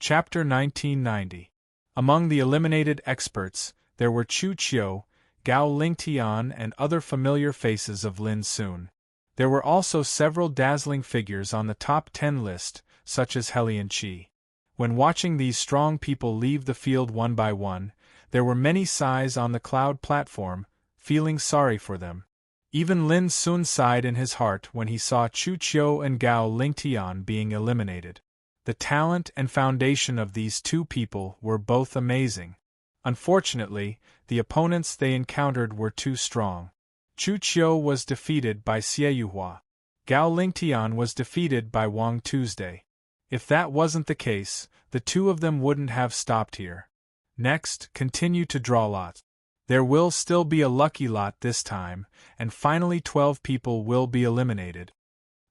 Chapter 1990. Among the eliminated experts, there were Chu Qiu, Gao Lingtian and other familiar faces of Lin Sun. There were also several dazzling figures on the top 10 list, such as Helian Qi. When watching these strong people leave the field one by one, there were many sighs on the cloud platform, feeling sorry for them. Even Lin Sun sighed in his heart when he saw Chu Qiu and Gao Lingtian being eliminated. The talent and foundation of these two people were both amazing. Unfortunately, the opponents they encountered were too strong. Chu Qiu was defeated by Xie Yuhua. Gao Lingtian was defeated by Wang Tuesday. If that wasn't the case, the two of them wouldn't have stopped here. Next, continue to draw lots. There will still be a lucky lot this time, and finally 12 people will be eliminated.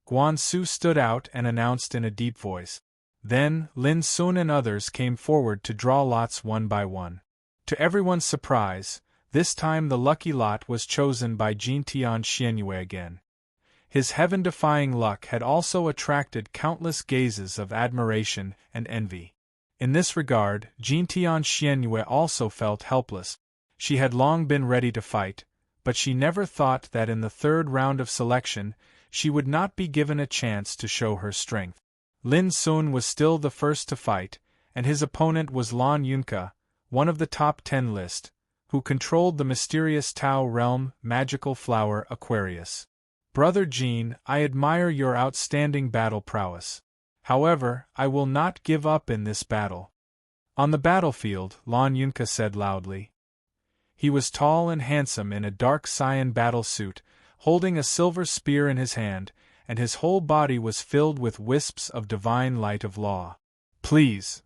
Guan Su stood out and announced in a deep voice. Then, Lin Sun and others came forward to draw lots one by one. To everyone's surprise, this time the lucky lot was chosen by Jintian Xianyue again. His heaven-defying luck had also attracted countless gazes of admiration and envy. In this regard, Jintian Xianyue also felt helpless. She had long been ready to fight, but she never thought that in the third round of selection, she would not be given a chance to show her strength. Lin Sun was still the first to fight, and his opponent was Lan Yunke, one of the top 10 list, who controlled the mysterious Tao realm magical flower Aquarius. Brother Jin, I admire your outstanding battle prowess. However, I will not give up in this battle. On the battlefield, Lan Yunke said loudly. He was tall and handsome in a dark cyan battle suit, holding a silver spear in his hand, and his whole body was filled with wisps of divine light of law. Please.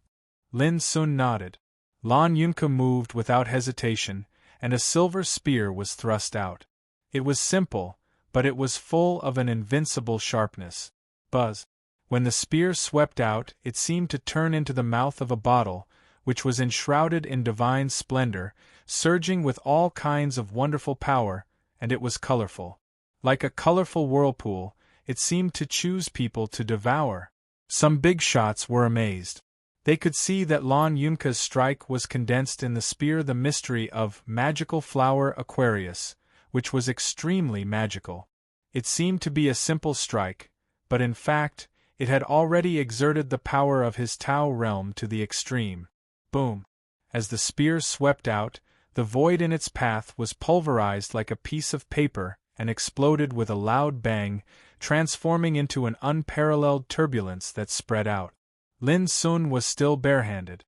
Lin Sun nodded. Lan Yunke moved without hesitation, and a silver spear was thrust out. It was simple, but it was full of an invincible sharpness. Buzz. When the spear swept out, it seemed to turn into the mouth of a bottle, which was enshrouded in divine splendor, surging with all kinds of wonderful power, and it was colorful. Like a colorful whirlpool, it seemed to choose people to devour. Some big shots were amazed. They could see that Lan Yunke's strike was condensed in the spear, the mystery of magical flower Aquarius, which was extremely magical. It seemed to be a simple strike, but in fact, it had already exerted the power of his Tao realm to the extreme. Boom! As the spear swept out, the void in its path was pulverized like a piece of paper and exploded with a loud bang, transforming into an unparalleled turbulence that spread out. Lin Sun was still barehanded.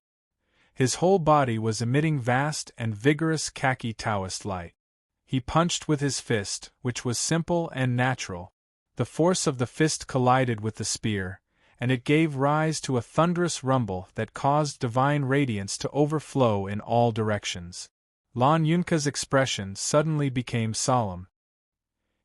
His whole body was emitting vast and vigorous khaki Taoist light. He punched with his fist, which was simple and natural. The force of the fist collided with the spear, and it gave rise to a thunderous rumble that caused divine radiance to overflow in all directions. Lan Yunke's expression suddenly became solemn.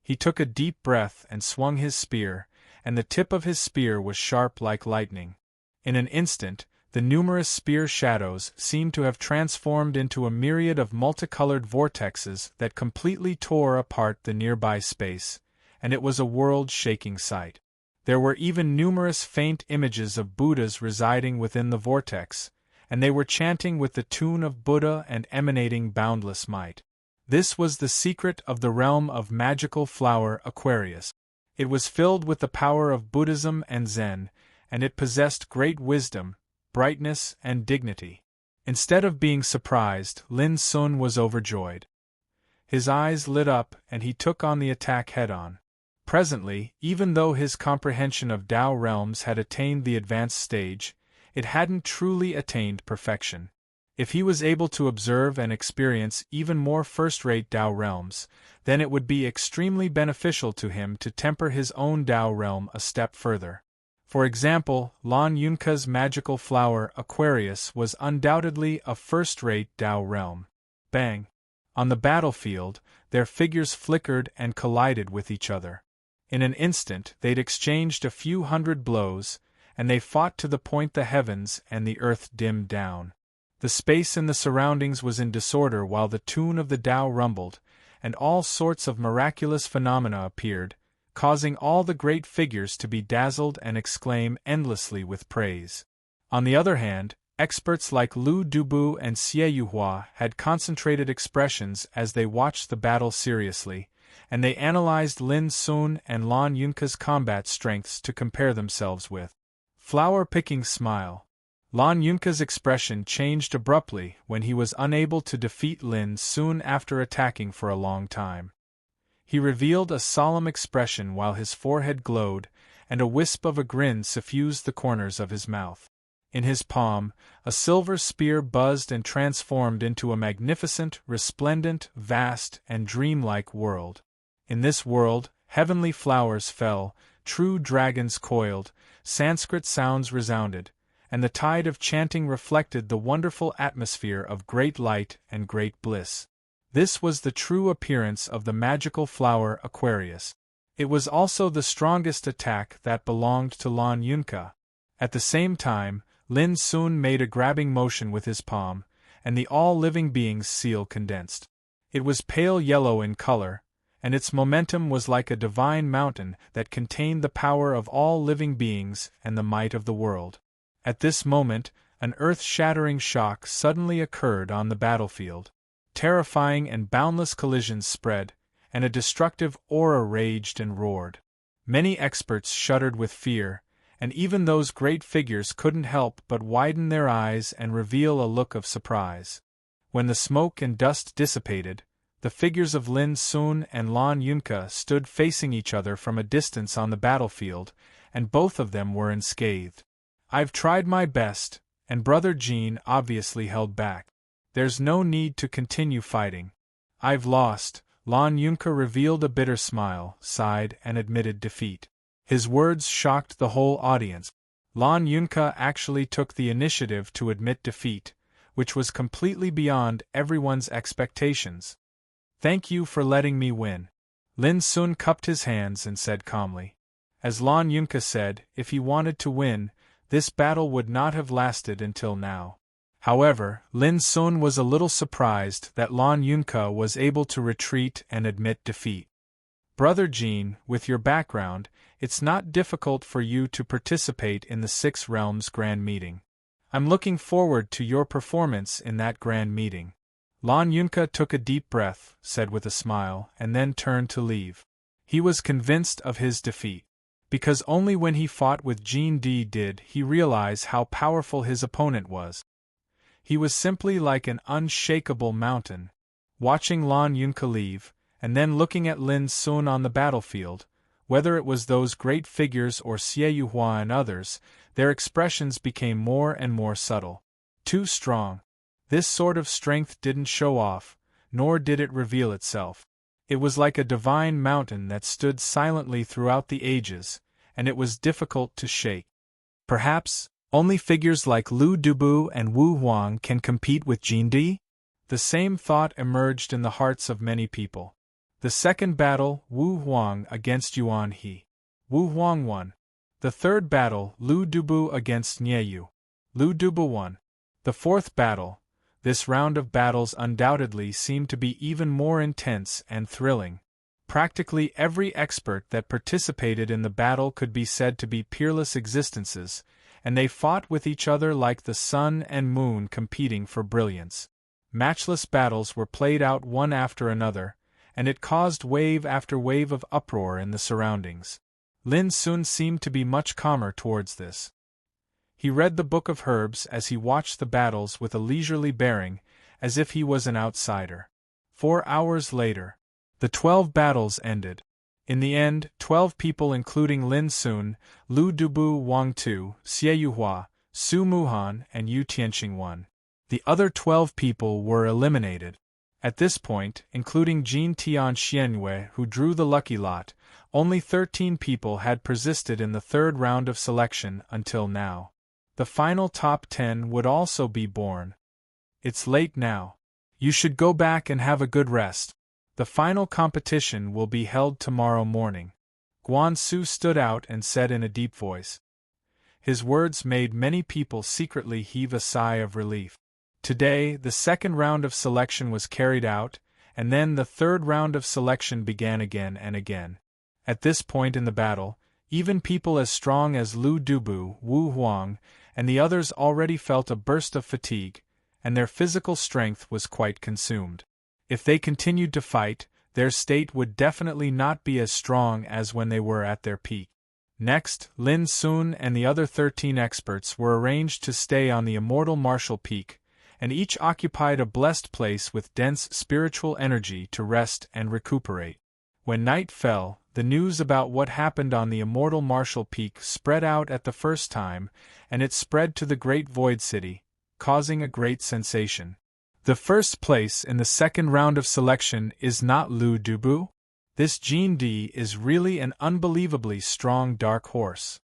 He took a deep breath and swung his spear, and the tip of his spear was sharp like lightning. In an instant, the numerous spear shadows seemed to have transformed into a myriad of multicolored vortexes that completely tore apart the nearby space, and it was a world-shaking sight. There were even numerous faint images of Buddhas residing within the vortex, and they were chanting with the tune of Buddha and emanating boundless might. This was the secret of the realm of magical flower Aquarius. It was filled with the power of Buddhism and Zen, and it possessed great wisdom, brightness, and dignity. Instead of being surprised, Lin Sun was overjoyed. His eyes lit up and he took on the attack head-on. Presently, even though his comprehension of Tao realms had attained the advanced stage, it hadn't truly attained perfection. If he was able to observe and experience even more first-rate Tao realms, then it would be extremely beneficial to him to temper his own Tao realm a step further. For example, Lan Yunke's magical flower Aquarius was undoubtedly a first-rate Tao realm. Bang! On the battlefield, their figures flickered and collided with each other. In an instant they'd exchanged a few hundred blows, and they fought to the point the heavens and the earth dimmed down. The space in the surroundings was in disorder while the tune of the Tao rumbled, and all sorts of miraculous phenomena appeared, causing all the great figures to be dazzled and exclaim endlessly with praise. On the other hand, experts like Lu Dubu and Xie Yuhua had concentrated expressions as they watched the battle seriously, and they analyzed Lin Sun and Lan Yunke's combat strengths to compare themselves with. Flower-picking smile. Lan Yunke's expression changed abruptly when he was unable to defeat Lin Sun after attacking for a long time. He revealed a solemn expression while his forehead glowed, and a wisp of a grin suffused the corners of his mouth. In his palm, a silver spear buzzed and transformed into a magnificent, resplendent, vast, and dreamlike world. In this world, heavenly flowers fell, true dragons coiled, Sanskrit sounds resounded, and the tide of chanting reflected the wonderful atmosphere of great light and great bliss. This was the true appearance of the magical flower Aquarius. It was also the strongest attack that belonged to Lan Yunke. At the same time, Lin Sun made a grabbing motion with his palm, and the all-living being's seal condensed. It was pale yellow in color, and its momentum was like a divine mountain that contained the power of all living beings and the might of the world. At this moment, an earth-shattering shock suddenly occurred on the battlefield. Terrifying and boundless collisions spread, and a destructive aura raged and roared. Many experts shuddered with fear, and even those great figures couldn't help but widen their eyes and reveal a look of surprise. When the smoke and dust dissipated, the figures of Lin Sun and Lan Yunke stood facing each other from a distance on the battlefield, and both of them were unscathed. "I've tried my best," and Brother Jean obviously held back. "There's no need to continue fighting." "I've lost." Lan Yunke revealed a bitter smile, sighed, and admitted defeat. His words shocked the whole audience. Lan Yunke actually took the initiative to admit defeat, which was completely beyond everyone's expectations. "Thank you for letting me win." Lin Sun cupped his hands and said calmly. As Lan Yunke said, if he wanted to win, this battle would not have lasted until now. However, Lin Sun was a little surprised that Lan Yunke was able to retreat and admit defeat. "Brother Jean, with your background, it's not difficult for you to participate in the Six Realms Grand Meeting. I'm looking forward to your performance in that Grand Meeting." Lan Yunke took a deep breath, said with a smile, and then turned to leave. He was convinced of his defeat. Because only when he fought with Jean did he realize how powerful his opponent was. He was simply like an unshakable mountain. Watching Lan Yunke leave, and then looking at Lin Sun on the battlefield, whether it was those great figures or Xie Yuhua and others, their expressions became more and more subtle. Too strong. This sort of strength didn't show off, nor did it reveal itself. It was like a divine mountain that stood silently throughout the ages, and it was difficult to shake. Perhaps only figures like Lu Dubu and Wu Huang can compete with Jindi? The same thought emerged in the hearts of many people. The second battle, Wu Huang against Yuan He. Wu Huang won. The third battle, Lu Dubu against Nieyu. Lu Dubu won. The fourth battle. This round of battles undoubtedly seemed to be even more intense and thrilling. Practically every expert that participated in the battle could be said to be peerless existences, and they fought with each other like the sun and moon competing for brilliance. Matchless battles were played out one after another, and it caused wave after wave of uproar in the surroundings. Lin Sun seemed to be much calmer towards this. He read the Book of Herbs as he watched the battles with a leisurely bearing, as if he was an outsider. 4 hours later, the 12 battles ended. In the end, 12 people including Lin Sun, Lu Dubu, Wang Tu, Xie Yuhua, Su Muhan, and Yu Tianqing won. The other 12 people were eliminated. At this point, including Jin Tian Xianyue who drew the lucky lot, only 13 people had persisted in the third round of selection until now. The final top 10 would also be born. "It's late now. You should go back and have a good rest. The final competition will be held tomorrow morning." Guan Su stood out and said in a deep voice. His words made many people secretly heave a sigh of relief. Today, the second round of selection was carried out, and then the third round of selection began again and again. At this point in the battle, even people as strong as Lu Dubu, Wu Huang, and the others already felt a burst of fatigue, and their physical strength was quite consumed. If they continued to fight, their state would definitely not be as strong as when they were at their peak. Next, Lin Sun and the other 13 experts were arranged to stay on the immortal Martial Peak, and each occupied a blessed place with dense spiritual energy to rest and recuperate. When night fell, the news about what happened on the immortal Martial Peak spread out at the first time, and it spread to the Great Void City, causing a great sensation. The first place in the second round of selection is not Lu Dubu? This Jean D is really an unbelievably strong dark horse.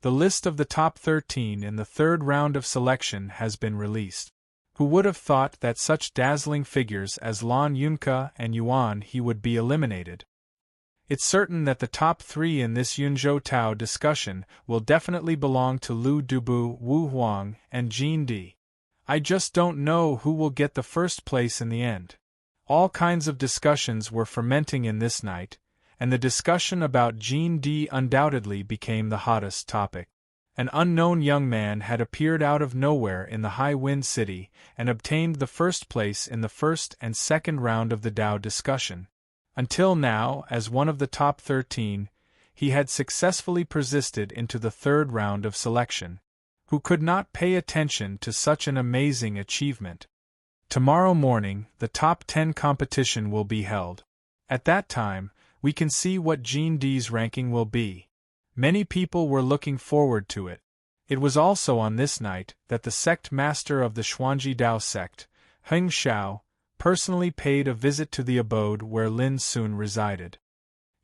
The list of the top 13 in the third round of selection has been released. Who would have thought that such dazzling figures as Lan Yunke and Yuan He would be eliminated? It's certain that the top 3 in this Yunzhou Tao discussion will definitely belong to Lu Dubu, Wu Huang, and Jean D. I just don't know who will get the first place in the end. All kinds of discussions were fermenting in this night, and the discussion about Jean D undoubtedly became the hottest topic. An unknown young man had appeared out of nowhere in the High Wind City and obtained the first place in the first and second round of the Tao discussion. Until now, as one of the top 13, he had successfully persisted into the third round of selection. Who could not pay attention to such an amazing achievement? Tomorrow morning, the top 10 competition will be held. At that time, we can see what Jean D's ranking will be. Many people were looking forward to it. It was also on this night that the sect master of the Xuanji Dao sect, Heng Xiao, personally paid a visit to the abode where Lin Sun resided.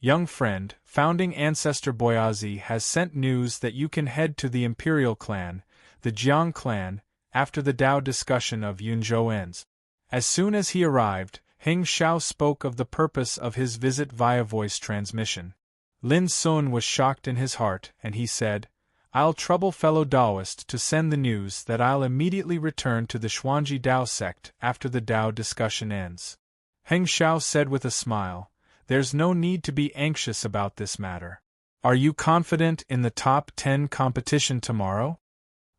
Young friend, founding ancestor Boyazi has sent news that you can head to the Imperial clan, the Jiang clan, after the Tao discussion of Yunzhou ends. As soon as he arrived, Heng Xiao spoke of the purpose of his visit via voice transmission. Lin Sun was shocked in his heart, and he said, "I'll trouble fellow Taoist to send the news that I'll immediately return to the Xuanji Dao sect after the Tao discussion ends." Heng Xiao said with a smile, "There's no need to be anxious about this matter. Are you confident in the top 10 competition tomorrow?"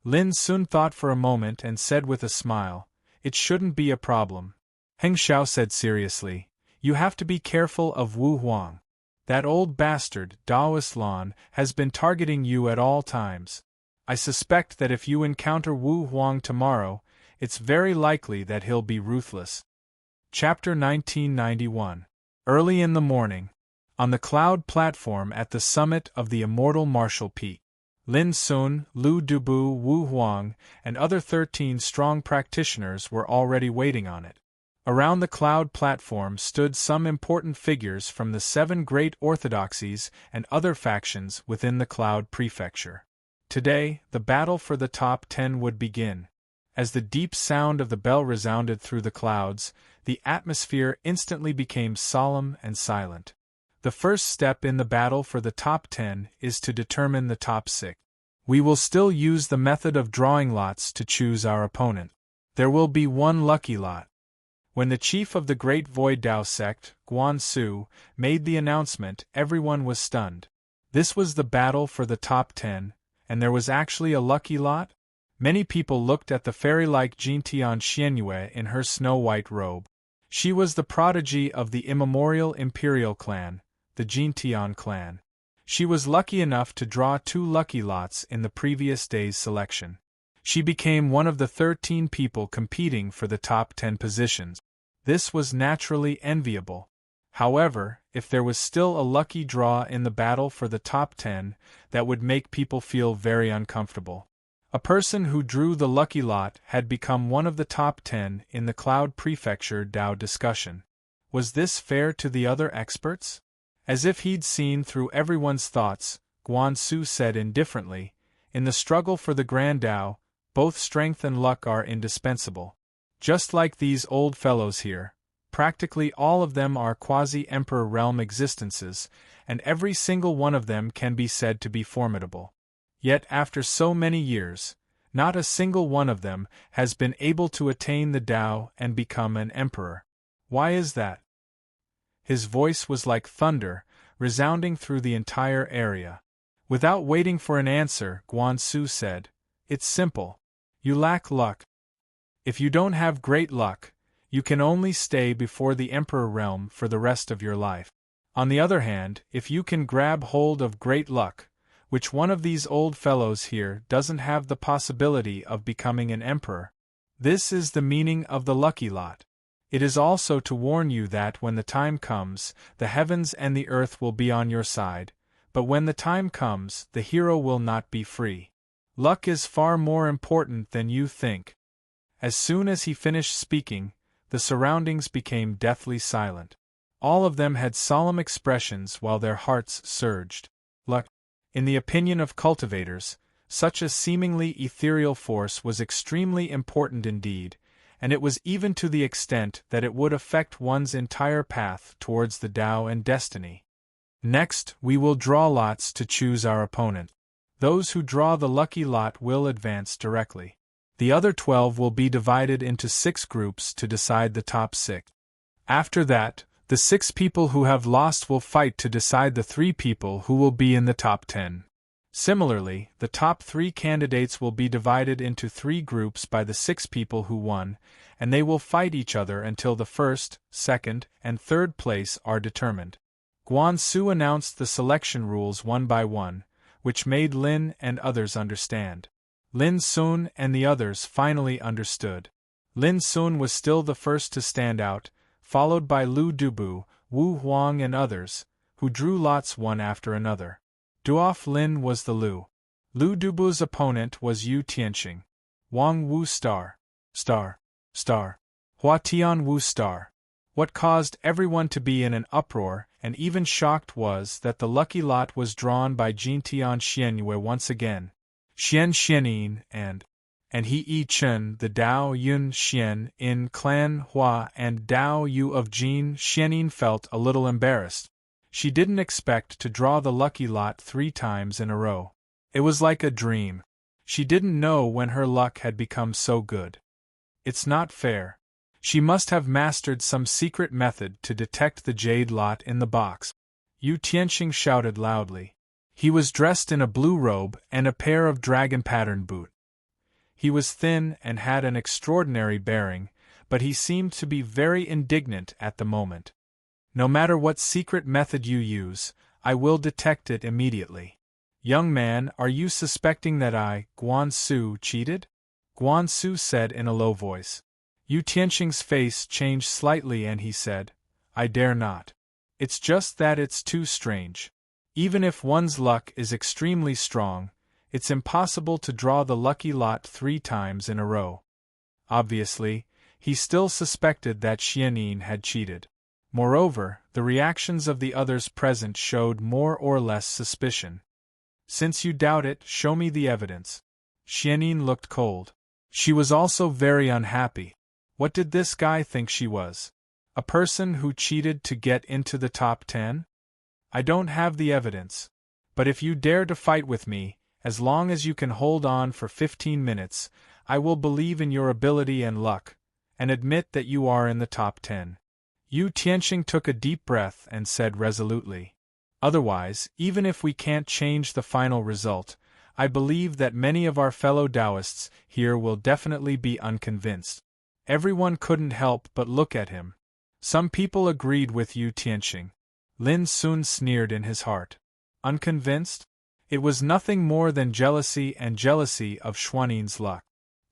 Lin Sun thought for a moment and said with a smile, "It shouldn't be a problem." Heng Xiao said seriously, "You have to be careful of Wu Huang. That old bastard, Daoist Lan, has been targeting you at all times. I suspect that if you encounter Wu Huang tomorrow, it's very likely that he'll be ruthless." Chapter 1991. Early in the morning. On the cloud platform at the summit of the immortal Martial Peak, Lin Sun, Lu Dubu, Wu Huang, and other 13 strong practitioners were already waiting on it. Around the cloud platform stood some important figures from the 7 great orthodoxies and other factions within the Cloud Prefecture. Today, the battle for the top 10 would begin. As the deep sound of the bell resounded through the clouds, the atmosphere instantly became solemn and silent. The first step in the battle for the top 10 is to determine the top 6. We will still use the method of drawing lots to choose our opponent. There will be one lucky lot. When the chief of the Great Void Dao sect, Guan Su, made the announcement, everyone was stunned. This was the battle for the top 10, and there was actually a lucky lot? Many people looked at the fairy-like Jintian Xianyue in her snow-white robe. She was the prodigy of the immemorial Imperial clan, the Jintian clan. She was lucky enough to draw 2 lucky lots in the previous day's selection. She became one of the 13 people competing for the top 10 positions. This was naturally enviable. However, if there was still a lucky draw in the battle for the top 10, that would make people feel very uncomfortable. A person who drew the lucky lot had become one of the top 10 in the Cloud Prefecture Tao discussion. Was this fair to the other experts? As if he'd seen through everyone's thoughts, Guan Su said indifferently, "In the struggle for the Grand Tao, both strength and luck are indispensable. Just like these old fellows here, practically all of them are quasi-emperor realm existences, and every single one of them can be said to be formidable. Yet after so many years, not a single one of them has been able to attain the Tao and become an emperor. Why is that?" His voice was like thunder, resounding through the entire area. Without waiting for an answer, Guan Su said, It's simple. You lack luck. If you don't have great luck, you can only stay before the Emperor realm for the rest of your life. On the other hand, if you can grab hold of great luck, which one of these old fellows here doesn't have the possibility of becoming an emperor, this is the meaning of the lucky lot. It is also to warn you that when the time comes, the heavens and the earth will be on your side, but when the time comes, the hero will not be free. Luck is far more important than you think. As soon as he finished speaking, the surroundings became deathly silent. All of them had solemn expressions while their hearts surged. Luck. In the opinion of cultivators, such a seemingly ethereal force was extremely important indeed, and it was even to the extent that it would affect one's entire path towards the Tao and destiny. Next, we will draw lots to choose our opponent. Those who draw the lucky lot will advance directly. The other 12 will be divided into 6 groups to decide the top 6. After that, the 6 people who have lost will fight to decide the 3 people who will be in the top 10. Similarly, the top 3 candidates will be divided into 3 groups by the 6 people who won, and they will fight each other until the first, second, and third place are determined. Guan Su announced the selection rules one by one, which made Lin and others understand. Lin Sun and the others finally understood. Lin Sun was still the first to stand out, followed by Lu Dubu, Wu Huang and others, who drew lots one after another. Duof Lin was the Lu. Lu Dubu's opponent was Yu Tianxing. Wang Wu star. Hua Tian Wu star. What caused everyone to be in an uproar and even shocked was that the lucky lot was drawn by Jin Tian Xianyue once again. Xian Xianin and He Yi Chen, the Dao Yun Xian in Clan Hua and Dao Yu of Jin Xianin felt a little embarrassed. She didn't expect to draw the lucky lot 3 times in a row. It was like a dream. She didn't know when her luck had become so good. It's not fair. She must have mastered some secret method to detect the jade lot in the box. Yu Tianxing shouted loudly. He was dressed in a blue robe and a pair of dragon-pattern boots. He was thin and had an extraordinary bearing, but he seemed to be very indignant at the moment. No matter what secret method you use, I will detect it immediately. Young man, are you suspecting that I, Guan Su, cheated? Guan Su said in a low voice. Yu Tianxing's face changed slightly and he said, I dare not. It's just that it's too strange. Even if one's luck is extremely strong, it's impossible to draw the lucky lot 3 times in a row. Obviously, he still suspected that Xianin had cheated. Moreover, the reactions of the others present showed more or less suspicion. Since you doubt it, show me the evidence. Xianin looked cold. She was also very unhappy. What did this guy think she was? A person who cheated to get into the top 10? I don't have the evidence. But if you dare to fight with me, as long as you can hold on for 15 minutes, I will believe in your ability and luck, and admit that you are in the top 10. Yu Tianxing took a deep breath and said resolutely. Otherwise, even if we can't change the final result, I believe that many of our fellow Taoists here will definitely be unconvinced. Everyone couldn't help but look at him. Some people agreed with Yu Tianxing. Lin Sun sneered in his heart. Unconvinced? It was nothing more than jealousy and jealousy of Xuanin's luck.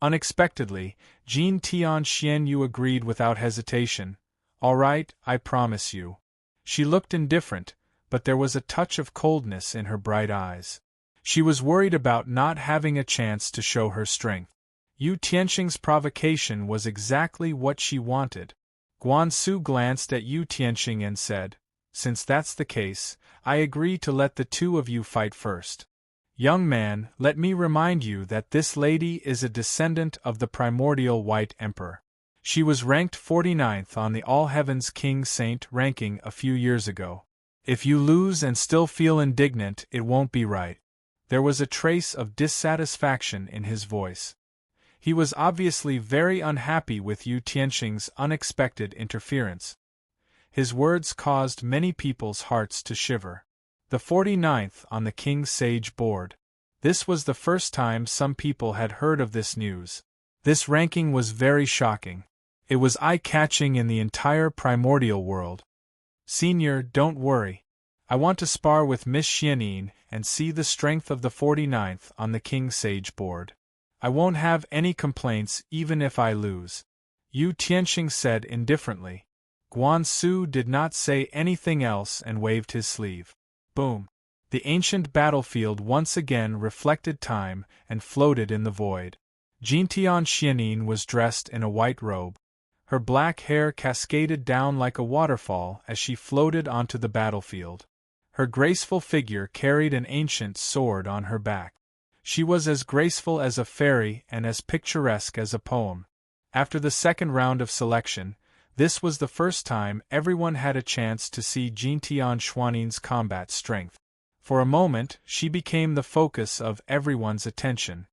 Unexpectedly, Jin Tian Xianyu agreed without hesitation. All right, I promise you. She looked indifferent, but there was a touch of coldness in her bright eyes. She was worried about not having a chance to show her strength. Yu Tianxing's provocation was exactly what she wanted. Guan Su glanced at Yu Tianxing and said, Since that's the case, I agree to let the 2 of you fight first. Young man, let me remind you that this lady is a descendant of the primordial White Emperor. She was ranked 49th on the All Heavens King Saint ranking a few years ago. If you lose and still feel indignant, it won't be right. There was a trace of dissatisfaction in his voice. He was obviously very unhappy with Yu Tianxing's unexpected interference. His words caused many people's hearts to shiver. The 49th on the King's Sage board. This was the first time some people had heard of this news. This ranking was very shocking. It was eye-catching in the entire primordial world. Senior, don't worry. I want to spar with Miss Xianyin and see the strength of the 49th on the King Sage board. I won't have any complaints even if I lose, Yu Tianxing said indifferently. Guan Su did not say anything else and waved his sleeve. Boom. The ancient battlefield once again reflected time and floated in the void. Jintian Xianyin was dressed in a white robe. Her black hair cascaded down like a waterfall as she floated onto the battlefield. Her graceful figure carried an ancient sword on her back. She was as graceful as a fairy and as picturesque as a poem. After the second round of selection, this was the first time everyone had a chance to see Jintian Xuanin's combat strength. For a moment, she became the focus of everyone's attention.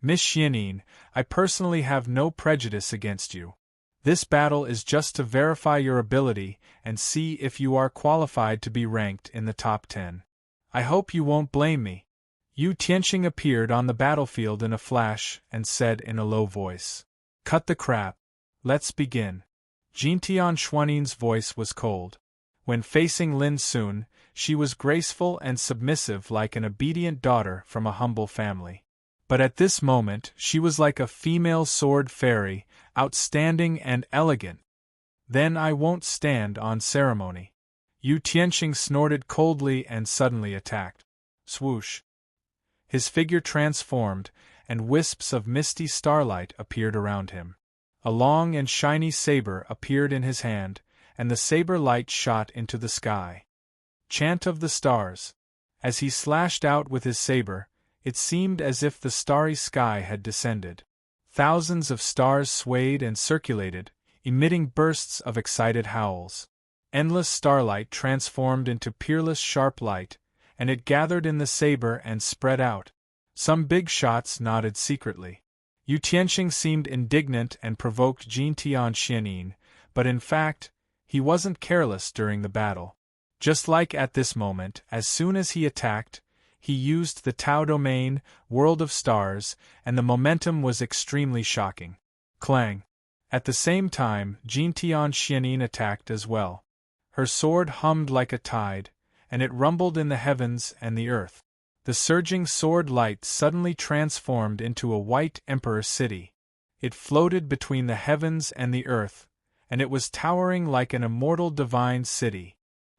Miss Xianyin, I personally have no prejudice against you. This battle is just to verify your ability and see if you are qualified to be ranked in the top 10. I hope you won't blame me. Yu Tianxing appeared on the battlefield in a flash and said in a low voice. Cut the crap. Let's begin. Jintian Xuanin's voice was cold. When facing Lin Sun, she was graceful and submissive like an obedient daughter from a humble family. But at this moment she was like a female sword fairy, outstanding and elegant. Then I won't stand on ceremony. Yu Tianxing snorted coldly and suddenly attacked. Swoosh. His figure transformed, and wisps of misty starlight appeared around him. A long and shiny saber appeared in his hand, and the saber light shot into the sky. Chant of the stars. As he slashed out with his saber, it seemed as if the starry sky had descended. Thousands of stars swayed and circulated, emitting bursts of excited howls. Endless starlight transformed into peerless sharp light, and it gathered in the saber and spread out. Some big shots nodded secretly. Yu Tianxing seemed indignant and provoked Jintian Xianyin, but in fact, he wasn't careless during the battle. Just like at this moment, as soon as he attacked, he used the Tao domain, World of Stars, and the momentum was extremely shocking. Clang! At the same time, Jintian Xianyin attacked as well. Her sword hummed like a tide, and it rumbled in the heavens and the earth. The surging sword light suddenly transformed into a white emperor city. It floated between the heavens and the earth, and it was towering like an immortal divine city.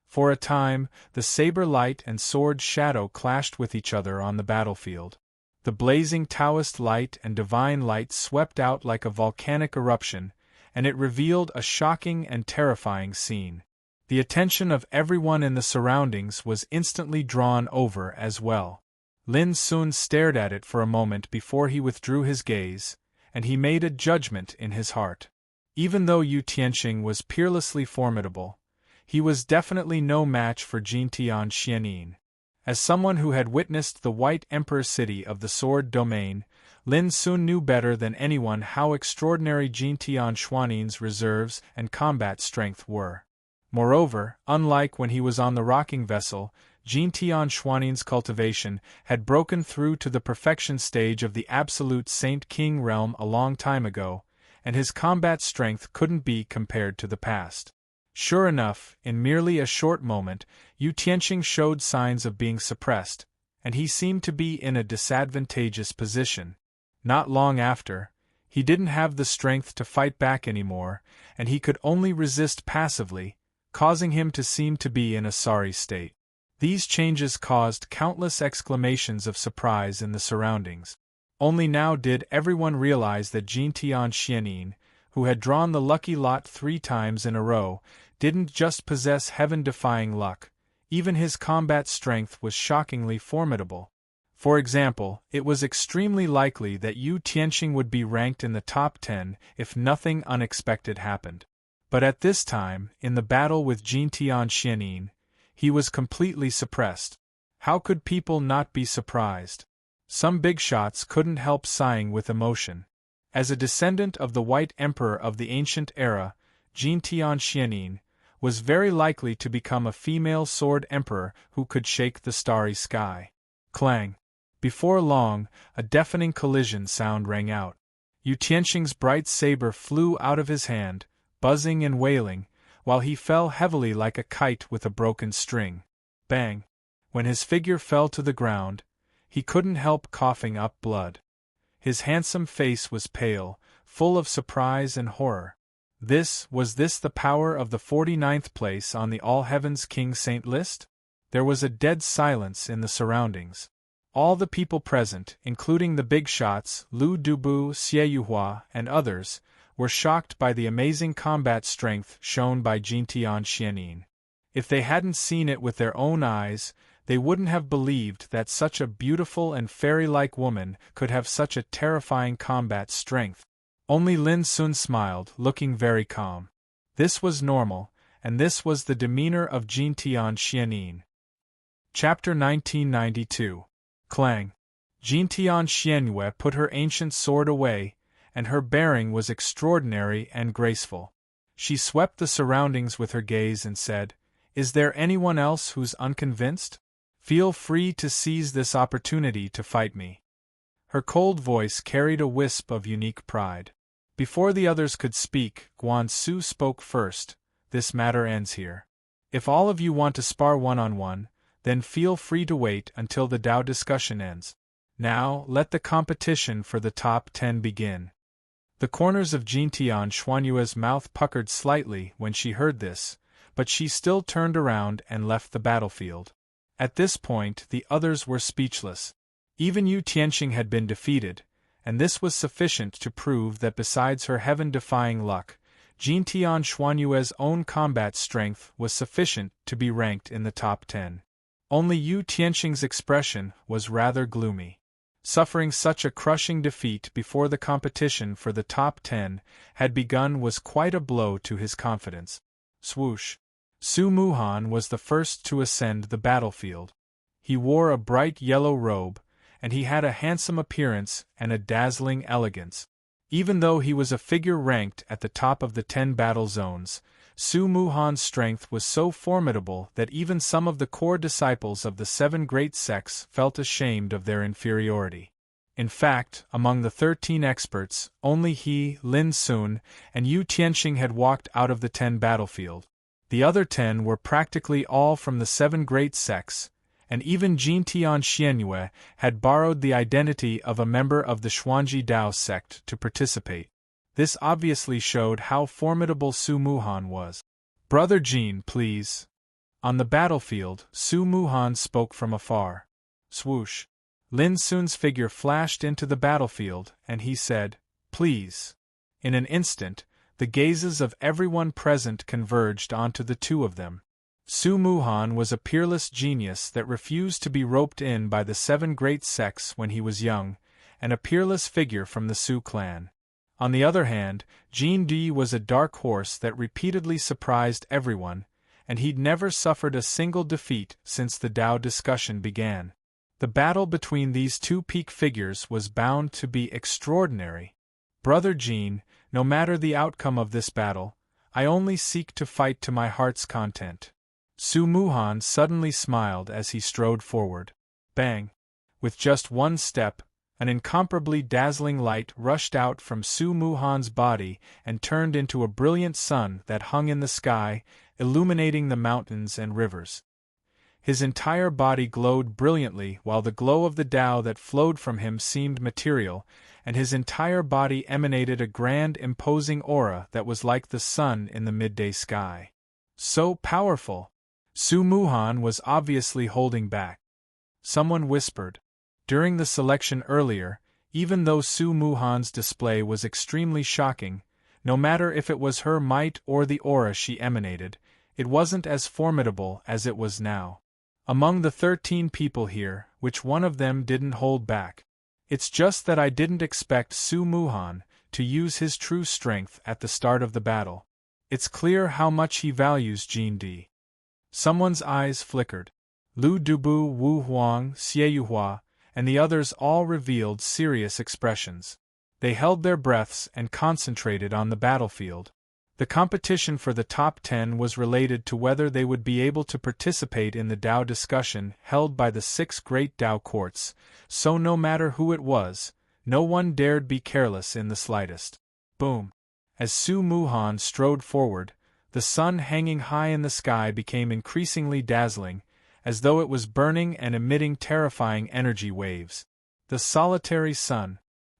For a time, the saber light and sword shadow clashed with each other on the battlefield. The blazing Taoist light and divine light swept out like a volcanic eruption, and it revealed a shocking and terrifying scene. The attention of everyone in the surroundings was instantly drawn over as well. Lin Sun stared at it for a moment before he withdrew his gaze, and he made a judgment in his heart. Even though Yu Tianxing was peerlessly formidable, he was definitely no match for Jintian Xianyin. As someone who had witnessed the White Emperor City of the Sword Domain, Lin Sun knew better than anyone how extraordinary Jintian Xuanin's reserves and combat strength were. Moreover, unlike when he was on the rocking vessel, Jintian Xuanin's cultivation had broken through to the perfection stage of the absolute Saint King realm a long time ago, and his combat strength couldn't be compared to the past. Sure enough, in merely a short moment, Yu Tianxing showed signs of being suppressed, and he seemed to be in a disadvantageous position. Not long after, he didn't have the strength to fight back anymore, and he could only resist passively, causing him to seem to be in a sorry state. These changes caused countless exclamations of surprise in the surroundings. Only now did everyone realize that Jintian Xianyin, who had drawn the lucky lot 3 times in a row, didn't just possess heaven-defying luck, even his combat strength was shockingly formidable. For example, it was extremely likely that Yu Tianxing would be ranked in the top 10 if nothing unexpected happened. But at this time, in the battle with Jintian Xianyin, he was completely suppressed. How could people not be surprised? Some big shots couldn't help sighing with emotion. As a descendant of the White Emperor of the ancient era, Jintian Xianyin was very likely to become a female sword emperor who could shake the starry sky. Clang! Before long, a deafening collision sound rang out. Yu Tianxing's bright saber flew out of his hand, buzzing and wailing, while he fell heavily like a kite with a broken string. Bang! When his figure fell to the ground, he couldn't help coughing up blood. His handsome face was pale, full of surprise and horror. Was this the power of the 49th place on the All Heavens King Saint list? There was a dead silence in the surroundings. All the people present, including the big shots, Lu Dubu, Xie Yuhua, and others, were shocked by the amazing combat strength shown by Jintian Xianin. If they hadn't seen it with their own eyes, they wouldn't have believed that such a beautiful and fairy-like woman could have such a terrifying combat strength. Only Lin Sun smiled, looking very calm. This was normal, and this was the demeanor of Jintian Xianin. Chapter 1992. Clang. Jintian Xianyue put her ancient sword away, and her bearing was extraordinary and graceful. She swept the surroundings with her gaze and said, "Is there anyone else who's unconvinced? Feel free to seize this opportunity to fight me." Her cold voice carried a wisp of unique pride. Before the others could speak, Guan Su spoke first. "This matter ends here. If all of you want to spar one-on-one, then feel free to wait until the Dao discussion ends. Now, let the competition for the top 10 begin." The corners of Jintian Xuanyue's mouth puckered slightly when she heard this, but she still turned around and left the battlefield. At this point, the others were speechless. Even Yu Tianxing had been defeated, and this was sufficient to prove that besides her heaven-defying luck, Jintian Xuanyue's own combat strength was sufficient to be ranked in the top 10. Only Yu Tianxing's expression was rather gloomy. Suffering such a crushing defeat before the competition for the top 10 had begun was quite a blow to his confidence. Swoosh! Su Muhan was the first to ascend the battlefield. He wore a bright yellow robe, and he had a handsome appearance and a dazzling elegance. Even though he was a figure ranked at the top of the 10 battle zones, Su Muhan's strength was so formidable that even some of the core disciples of the 7 great sects felt ashamed of their inferiority. In fact, among the 13 experts, only he, Lin Sun, and Yu Tianxing had walked out of the 10 battlefield. The other 10 were practically all from the 7 great sects, and even Jintian Xianyue had borrowed the identity of a member of the Xuanji Dao sect to participate. This obviously showed how formidable Su Muhan was. "Brother Jin, please." On the battlefield, Su Muhan spoke from afar. Swoosh! Lin Sun's figure flashed into the battlefield, and he said, "Please." In an instant, the gazes of everyone present converged onto the two of them. Su Muhan was a peerless genius that refused to be roped in by the 7 great sects when he was young, and a peerless figure from the Su clan. On the other hand, Jin Di was a dark horse that repeatedly surprised everyone, and he'd never suffered a single defeat since the Dao discussion began. The battle between these two peak figures was bound to be extraordinary. "Brother Jin, no matter the outcome of this battle, I only seek to fight to my heart's content." Su Muhan suddenly smiled as he strode forward. Bang! With just one step, an incomparably dazzling light rushed out from Su Muhan's body and turned into a brilliant sun that hung in the sky, illuminating the mountains and rivers. His entire body glowed brilliantly while the glow of the Tao that flowed from him seemed material, and his entire body emanated a grand imposing aura that was like the sun in the midday sky. So powerful! Su Muhan was obviously holding back. Someone whispered. During the selection earlier, even though Su Muhan's display was extremely shocking, no matter if it was her might or the aura she emanated, it wasn't as formidable as it was now. Among the 13 people here, which one of them didn't hold back? It's just that I didn't expect Su Muhan to use his true strength at the start of the battle. It's clear how much he values Jin Di. Someone's eyes flickered. Lu Dubu, Wu Huang, Xie Yuhua, and the others all revealed serious expressions. They held their breaths and concentrated on the battlefield. The competition for the top 10 was related to whether they would be able to participate in the Tao discussion held by the 6 great Tao courts, so no matter who it was, no one dared be careless in the slightest. Boom! As Su Muhan strode forward, the sun hanging high in the sky became increasingly dazzling, as though it was burning and emitting terrifying energy waves. The solitary sun.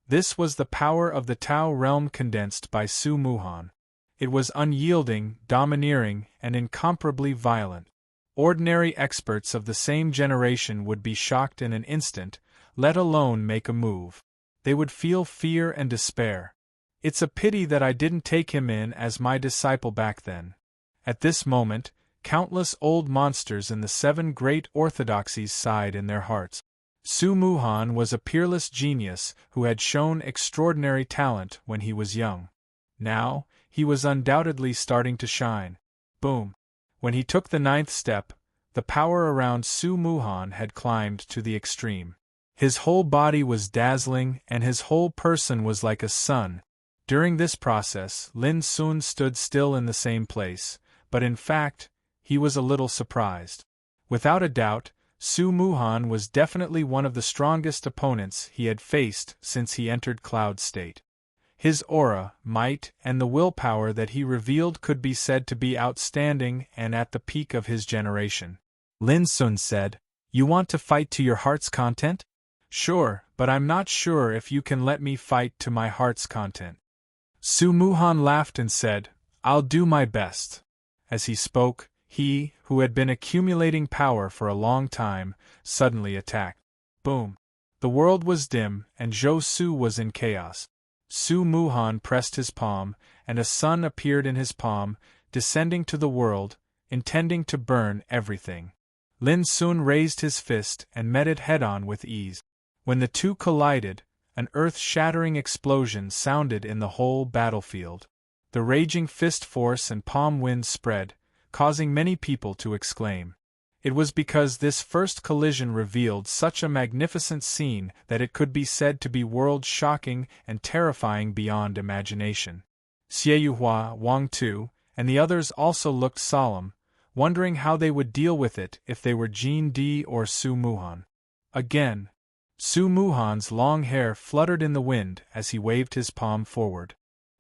This was the power of the Tao realm condensed by Su Muhan. It was unyielding, domineering, and incomparably violent. Ordinary experts of the same generation would be shocked in an instant, let alone make a move. They would feel fear and despair. It's a pity that I didn't take him in as my disciple back then. At this moment, countless old monsters in the 7 great orthodoxies sighed in their hearts. Su Muhan was a peerless genius who had shown extraordinary talent when he was young. Now, he was undoubtedly starting to shine. Boom! When he took the 9th step, the power around Su Muhan had climbed to the extreme. His whole body was dazzling and his whole person was like a sun. During this process, Lin Sun stood still in the same place, but in fact, he was a little surprised. Without a doubt, Su Muhan was definitely one of the strongest opponents he had faced since he entered Cloud State. His aura, might, and the willpower that he revealed could be said to be outstanding and at the peak of his generation. Lin Sun said, "You want to fight to your heart's content?" "Sure, but I'm not sure if you can let me fight to my heart's content." Su Muhan laughed and said, "I'll do my best." As he spoke, he, who had been accumulating power for a long time, suddenly attacked. Boom! The world was dim, and Zhou Su was in chaos. Su Muhan pressed his palm, and a sun appeared in his palm, descending to the world, intending to burn everything. Lin Sun raised his fist and met it head-on with ease. When the two collided, an earth-shattering explosion sounded in the whole battlefield. The raging fist force and palm wind spread, causing many people to exclaim. It was because this first collision revealed such a magnificent scene that it could be said to be world-shocking and terrifying beyond imagination. Xie Yuhua, Wang Tu, and the others also looked solemn, wondering how they would deal with it if they were Jin Di or Su Muhan. Again, Su Muhan's long hair fluttered in the wind as he waved his palm forward.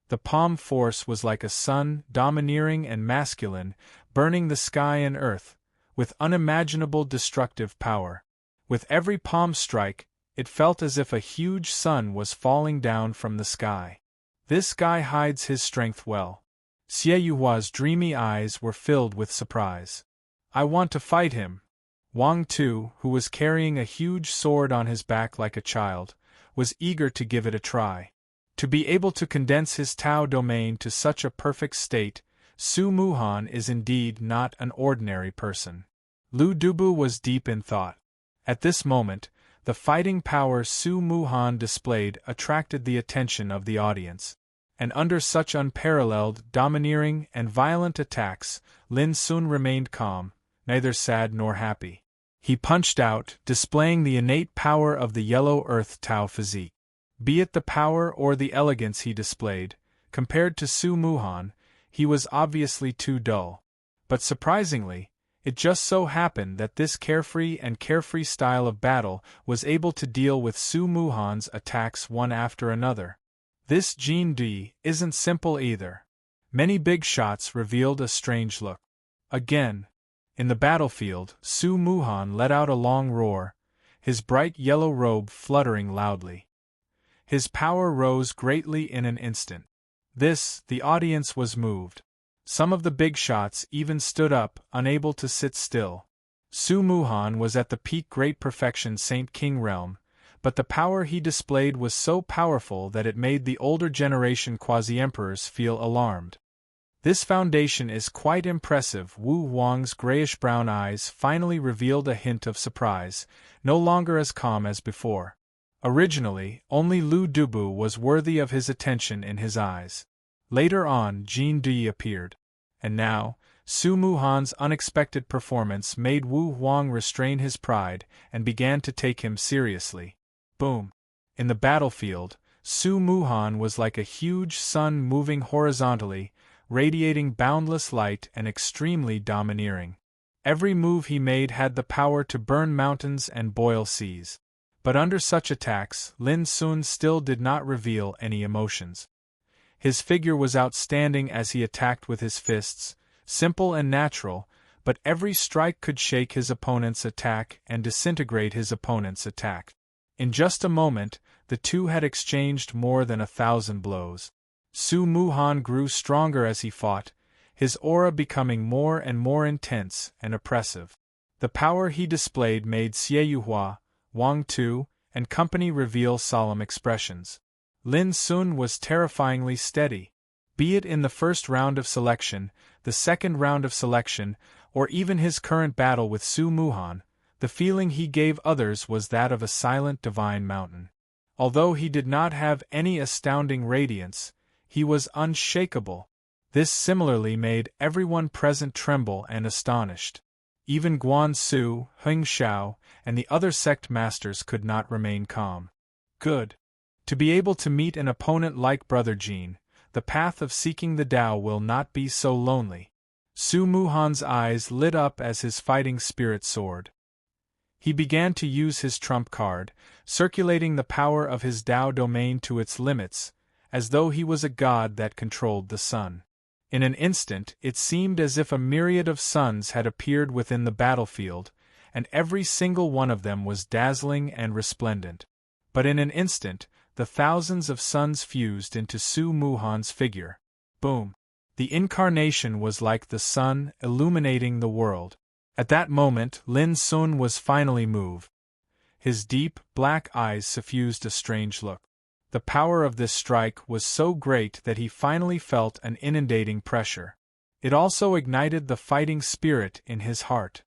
The palm force was like a sun, domineering and masculine, burning the sky and earth, with unimaginable destructive power. With every palm strike, it felt as if a huge sun was falling down from the sky. This guy hides his strength well. Xie Yuhua's dreamy eyes were filled with surprise. "I want to fight him." Wang Tu, who was carrying a huge sword on his back like a child, was eager to give it a try. To be able to condense his Tao domain to such a perfect state, Su Muhan is indeed not an ordinary person. Lu Dubu was deep in thought. At this moment, the fighting power Su Muhan displayed attracted the attention of the audience. And under such unparalleled, domineering, and violent attacks, Lin Sun remained calm, neither sad nor happy. He punched out, displaying the innate power of the yellow earth Tao physique. Be it the power or the elegance he displayed, compared to Su Muhan, he was obviously too dull. But surprisingly, it just so happened that this carefree style of battle was able to deal with Su Muhan's attacks one after another. This Jin Di isn't simple either. Many big shots revealed a strange look. Again, in the battlefield, Su Muhan let out a long roar, his bright yellow robe fluttering loudly. His power rose greatly in an instant. The audience was moved. Some of the big shots even stood up, unable to sit still. Su Muhan was at the peak great perfection Saint King realm, but the power he displayed was so powerful that it made the older generation quasi-emperors feel alarmed. This foundation is quite impressive. Wu Huang's grayish-brown eyes finally revealed a hint of surprise, no longer as calm as before. Originally, only Lu Dubu was worthy of his attention in his eyes. Later on, Jin Di appeared. And now, Su Muhan's unexpected performance made Wu Huang restrain his pride and began to take him seriously. Boom! In the battlefield, Su Muhan was like a huge sun moving horizontally, radiating boundless light and extremely domineering. Every move he made had the power to burn mountains and boil seas. But under such attacks, Lin Sun still did not reveal any emotions. His figure was outstanding as he attacked with his fists, simple and natural, but every strike could shake his opponent's attack and disintegrate his opponent's attack. In just a moment, the two had exchanged more than 1,000 blows. Su Muhan grew stronger as he fought, his aura becoming more and more intense and oppressive. The power he displayed made Xieyuhua, Wang Tu, and company reveal solemn expressions. Lin Sun was terrifyingly steady. Be it in the first round of selection, the second round of selection, or even his current battle with Su Muhan, the feeling he gave others was that of a silent divine mountain. Although he did not have any astounding radiance, he was unshakable. This similarly made everyone present tremble and astonished. Even Guan Su, Heng Xiao, and the other sect masters could not remain calm. Good. To be able to meet an opponent like Brother Jin, the path of seeking the Tao will not be so lonely. Su Muhan's eyes lit up as his fighting spirit soared. He began to use his trump card, circulating the power of his Tao domain to its limits, as though he was a god that controlled the sun. In an instant, it seemed as if a myriad of suns had appeared within the battlefield, and every single one of them was dazzling and resplendent. But in an instant, the thousands of suns fused into Su Muhan's figure. Boom! The incarnation was like the sun, illuminating the world. At that moment, Lin Sun was finally moved. His deep, black eyes suffused a strange look. The power of this strike was so great that he finally felt an inundating pressure. It also ignited the fighting spirit in his heart.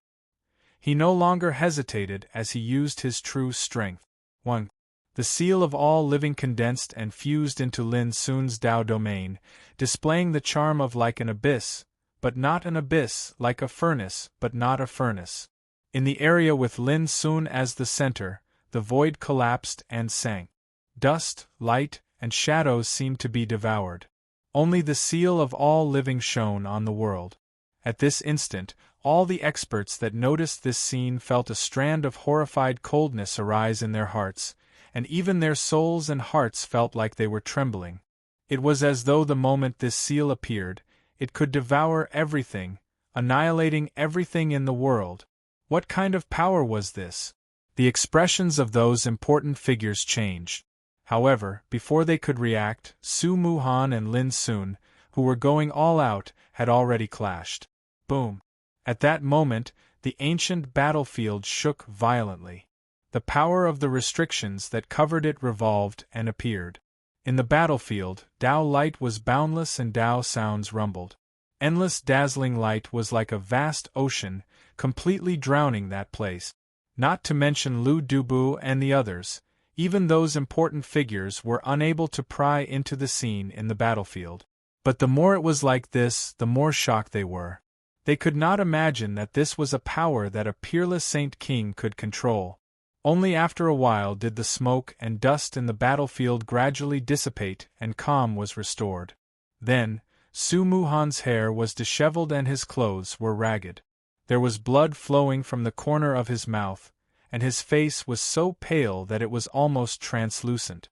He no longer hesitated as he used his true strength. 1. The seal of all living condensed and fused into Lin Sun's Tao domain, displaying the charm of like an abyss, but not an abyss, like a furnace, but not a furnace. In the area with Lin Sun as the center, the void collapsed and sank. Dust, light, and shadows seemed to be devoured. Only the seal of all living shone on the world. At this instant, all the experts that noticed this scene felt a strand of horrified coldness arise in their hearts, and even their souls and hearts felt like they were trembling. It was as though the moment this seal appeared, it could devour everything, annihilating everything in the world. What kind of power was this? The expressions of those important figures changed. However, before they could react, Su Muhan and Lin Sun, who were going all out, had already clashed. Boom! At that moment, the ancient battlefield shook violently. The power of the restrictions that covered it revolved and appeared. In the battlefield, Tao light was boundless and Tao sounds rumbled. Endless dazzling light was like a vast ocean, completely drowning that place. Not to mention Lu Dubu and the others, even those important figures were unable to pry into the scene in the battlefield. But the more it was like this, the more shocked they were. They could not imagine that this was a power that a peerless Saint King could control. Only after a while did the smoke and dust in the battlefield gradually dissipate and calm was restored. Then, Su Muhan's hair was disheveled and his clothes were ragged. There was blood flowing from the corner of his mouth, and his face was so pale that it was almost translucent.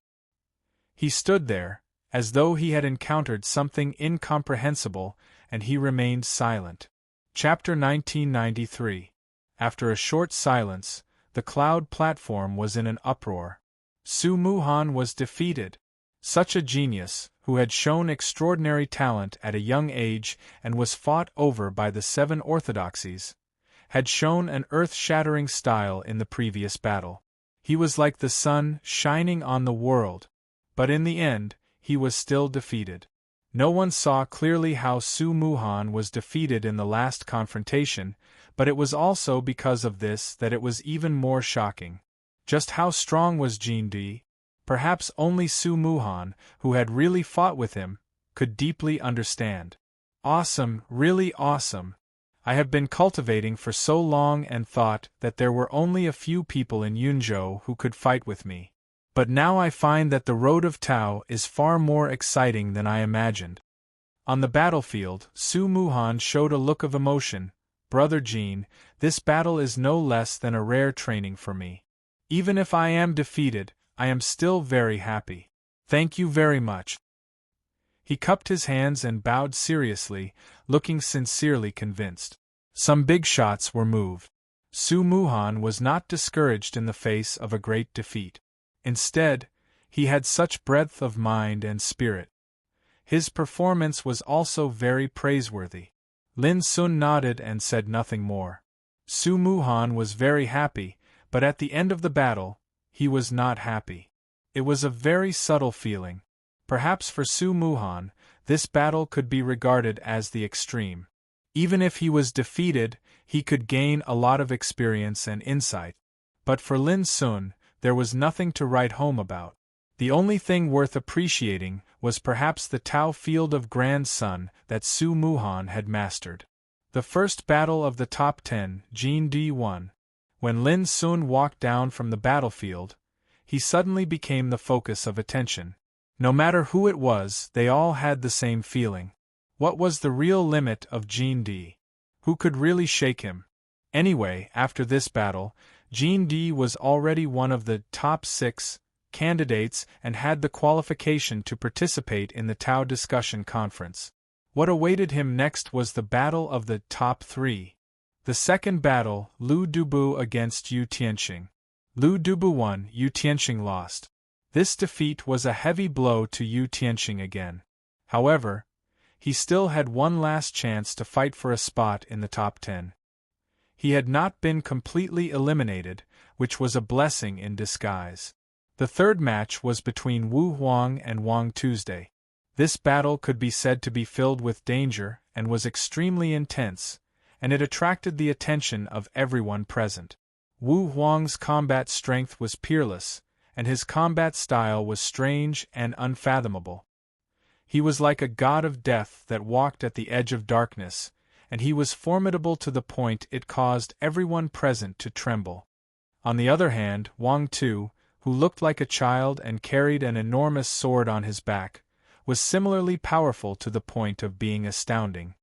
He stood there, as though he had encountered something incomprehensible, and he remained silent. Chapter 1993. After a short silence, the cloud platform was in an uproar. Su Muhan was defeated. Such a genius, who had shown extraordinary talent at a young age and was fought over by the 7 orthodoxies, had shown an earth-shattering style in the previous battle. He was like the sun shining on the world. But in the end, he was still defeated. No one saw clearly how Su Muhan was defeated in the last confrontation, but it was also because of this that it was even more shocking. Just how strong was Jin Di? Perhaps only Su Muhan, who had really fought with him, could deeply understand. Awesome, really awesome. I have been cultivating for so long and thought that there were only a few people in Yunzhou who could fight with me. But now I find that the road of Tao is far more exciting than I imagined. On the battlefield, Su Muhan showed a look of emotion. Brother Jean, this battle is no less than a rare training for me. Even if I am defeated, I am still very happy. Thank you very much. He cupped his hands and bowed seriously, looking sincerely convinced. Some big shots were moved. Su Muhan was not discouraged in the face of a great defeat. Instead, he had such breadth of mind and spirit. His performance was also very praiseworthy. Lin Sun nodded and said nothing more. Su Muhan was very happy, but at the end of the battle, he was not happy. It was a very subtle feeling. Perhaps for Su Muhan, this battle could be regarded as the extreme. Even if he was defeated, he could gain a lot of experience and insight. But for Lin Sun, there was nothing to write home about. The only thing worth appreciating was perhaps the Tao field of Grand Sun that Su Muhan had mastered. The first battle of the top 10, Jean D won. When Lin Sun walked down from the battlefield, he suddenly became the focus of attention. No matter who it was, they all had the same feeling. What was the real limit of Jean D? Who could really shake him? Anyway, after this battle, Jean D was already one of the top 6 candidates and had the qualification to participate in the Tao discussion conference. What awaited him next was the battle of the top 3. The second battle, Lu Dubu against Yu Tianxing. Lu Dubu won, Yu Tianxing lost. This defeat was a heavy blow to Yu Tianxing again. However, he still had one last chance to fight for a spot in the top 10. He had not been completely eliminated, which was a blessing in disguise. The third match was between Wu Huang and Wang Tuesday. This battle could be said to be filled with danger and was extremely intense, and it attracted the attention of everyone present. Wu Huang's combat strength was peerless, and his combat style was strange and unfathomable. He was like a god of death that walked at the edge of darkness, and he was formidable to the point it caused everyone present to tremble. On the other hand, Wang Tu, who looked like a child and carried an enormous sword on his back, was similarly powerful to the point of being astounding.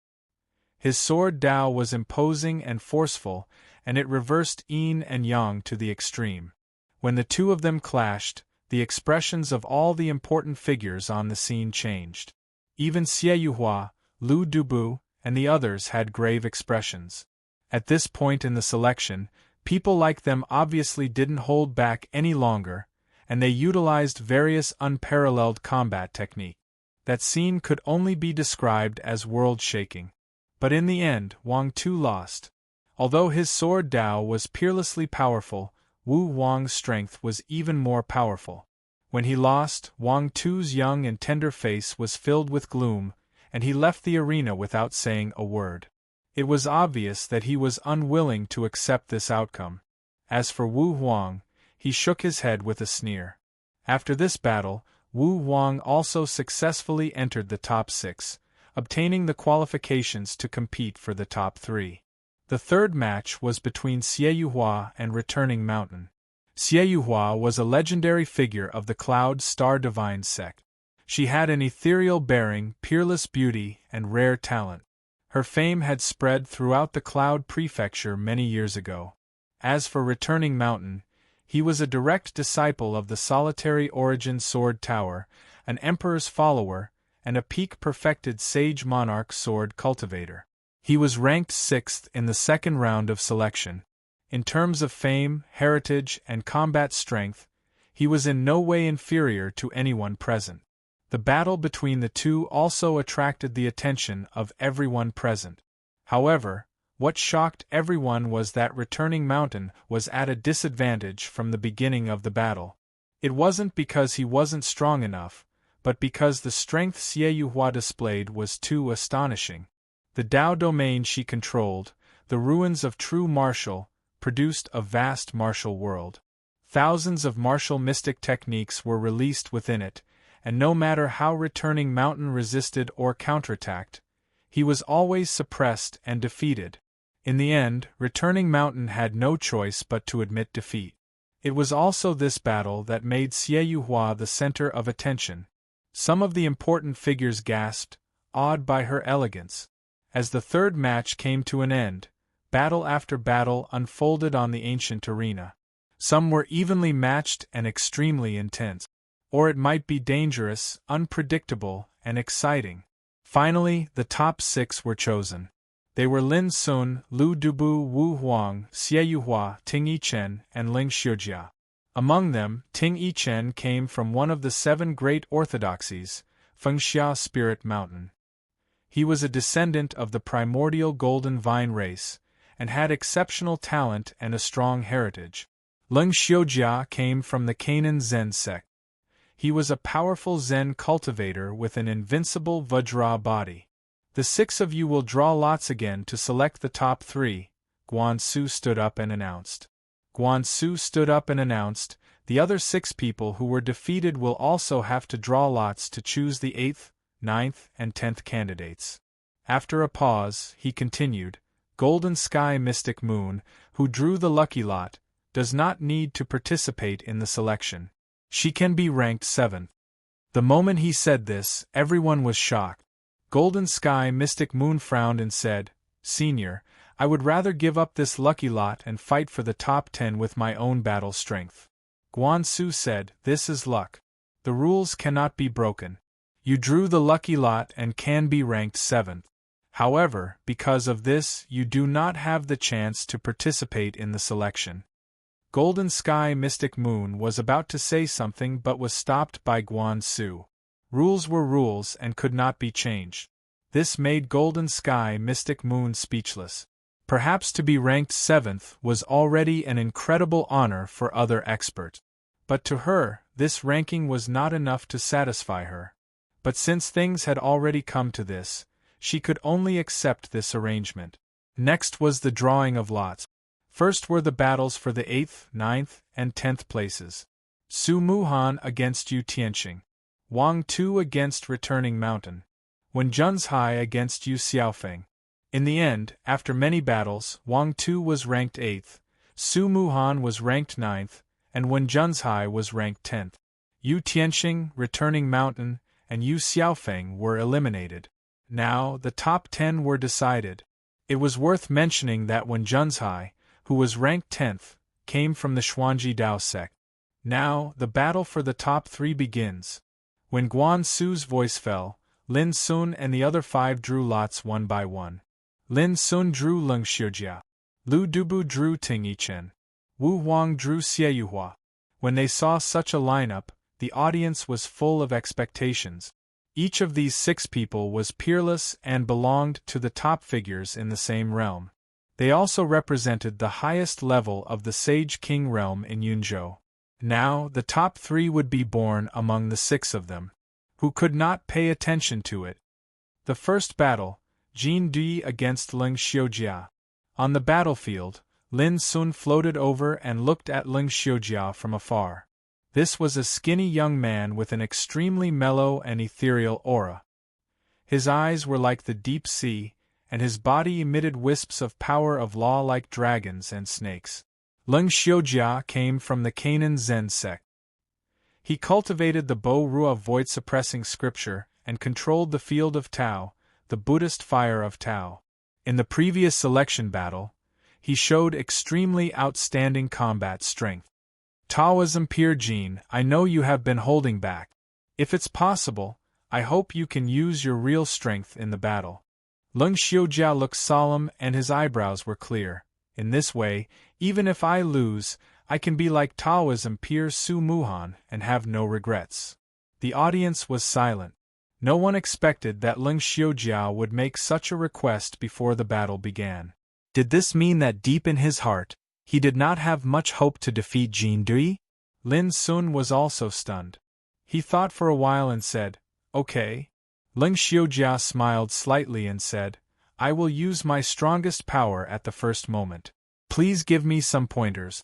His sword Dao was imposing and forceful, and it reversed yin and yang to the extreme. When the two of them clashed, the expressions of all the important figures on the scene changed. Even Xie Yuhua, Lu Dubu, and the others had grave expressions. At this point in the selection, people like them obviously didn't hold back any longer, and they utilized various unparalleled combat technique. That scene could only be described as world-shaking. But in the end, Wang Tu lost. Although his sword Dao was peerlessly powerful, Wu Wang's strength was even more powerful. When he lost, Wang Tu's young and tender face was filled with gloom, and he left the arena without saying a word. It was obvious that he was unwilling to accept this outcome. As for Wu Huang, he shook his head with a sneer. After this battle, Wu Huang also successfully entered the top 6, obtaining the qualifications to compete for the top 3. The third match was between Xie Yuhua and Returning Mountain. Xie Yuhua was a legendary figure of the Cloud Star Divine sect. She had an ethereal bearing, peerless beauty, and rare talent. Her fame had spread throughout the Cloud Prefecture many years ago. As for Returning Mountain, he was a direct disciple of the solitary origin Sword Tower, an emperor's follower, and a peak-perfected sage monarch sword cultivator. He was ranked 6th in the second round of selection. In terms of fame, heritage, and combat strength, he was in no way inferior to anyone present. The battle between the two also attracted the attention of everyone present. However, what shocked everyone was that Returning Mountain was at a disadvantage from the beginning of the battle. It wasn't because he wasn't strong enough, but because the strength Xie Yuhua displayed was too astonishing. The Dao domain she controlled, the ruins of true martial, produced a vast martial world. Thousands of martial mystic techniques were released within it, and no matter how Returning Mountain resisted or counterattacked, he was always suppressed and defeated. In the end, Returning Mountain had no choice but to admit defeat. It was also this battle that made Xie Yuhua the center of attention. Some of the important figures gasped, awed by her elegance. As the third match came to an end, battle after battle unfolded on the ancient arena. Some were evenly matched and extremely intense. Or it might be dangerous, unpredictable, and exciting. Finally, the top 6 were chosen. They were Lin Sun, Lu Dubu, Wu Huang, Xie Yuhua, Ting Yichen, and Ling Xiujia. Among them, Ting Yichen came from one of the 7 great orthodoxies, Fengxia Spirit Mountain. He was a descendant of the primordial golden vine race, and had exceptional talent and a strong heritage. Ling Xiujia came from the Canaan Zen sect. He was a powerful Zen cultivator with an invincible Vajra body. The 6 of you will draw lots again to select the top 3, Guanxu stood up and announced. Guanxu stood up and announced, the other 6 people who were defeated will also have to draw lots to choose the 8th, 9th, and 10th candidates. After a pause, he continued, Golden Sky Mystic Moon, who drew the lucky lot, does not need to participate in the selection. She can be ranked 7th. The moment he said this, everyone was shocked. Golden Sky Mystic Moon frowned and said, Senior, I would rather give up this lucky lot and fight for the top 10 with my own battle strength. Guanxu said, This is luck. The rules cannot be broken. You drew the lucky lot and can be ranked 7th. However, because of this, you do not have the chance to participate in the selection. Golden Sky Mystic Moon was about to say something but was stopped by Guanxu. Rules were rules and could not be changed. This made Golden Sky Mystic Moon speechless. Perhaps to be ranked 7th was already an incredible honor for other experts. But to her, this ranking was not enough to satisfy her. But since things had already come to this, she could only accept this arrangement. Next was the drawing of lots. First were the battles for the 8th, 9th, and 10th places. Su Muhan against Yu Tianxing. Wang Tu against Returning Mountain. Wen Junzhai against Yu Xiaofeng. In the end, after many battles, Wang Tu was ranked 8th, Su Muhan was ranked 9th, and Wen Junzhai was ranked 10th. Yu Tianxing, Returning Mountain, and Yu Xiaofeng were eliminated. Now, the top 10 were decided. It was worth mentioning that Wen Junzhai, who was ranked 10th, came from the Xuanji Dao sect. Now, the battle for the top 3 begins. When Guanxu's voice fell, Lin Sun and the other 5 drew lots one by one. Lin Sun drew Ling Xiujia. Lu Dubu drew Ting Yichen. Wu Huang drew Xie Yuhua. When they saw such a lineup, the audience was full of expectations. Each of these 6 people was peerless and belonged to the top figures in the same realm. They also represented the highest level of the Sage King realm in Yunzhou. Now, the top 3 would be born among the 6 of them, who could not pay attention to it. The first battle, Jin Dui against Ling Xiujia. On the battlefield, Lin Sun floated over and looked at Ling Xiujia from afar. This was a skinny young man with an extremely mellow and ethereal aura. His eyes were like the deep sea, and his body emitted wisps of power of law like dragons and snakes. Ling Xiujia came from the Canaan Zen sect. He cultivated the Bo Rua void-suppressing scripture and controlled the field of Tao, the Buddhist fire of Tao. In the previous selection battle, he showed extremely outstanding combat strength. Taoism Peer Jean, I know you have been holding back. If it's possible, I hope you can use your real strength in the battle. Ling Xiujia looked solemn and his eyebrows were clear. In this way, even if I lose, I can be like Taoism Peer Su Muhan and have no regrets. The audience was silent. No one expected that Ling Xiujia would make such a request before the battle began. Did this mean that deep in his heart, he did not have much hope to defeat Jin Dui? Lin Sun was also stunned. He thought for a while and said, Okay. Ling Xiujia smiled slightly and said, I will use my strongest power at the first moment. Please give me some pointers.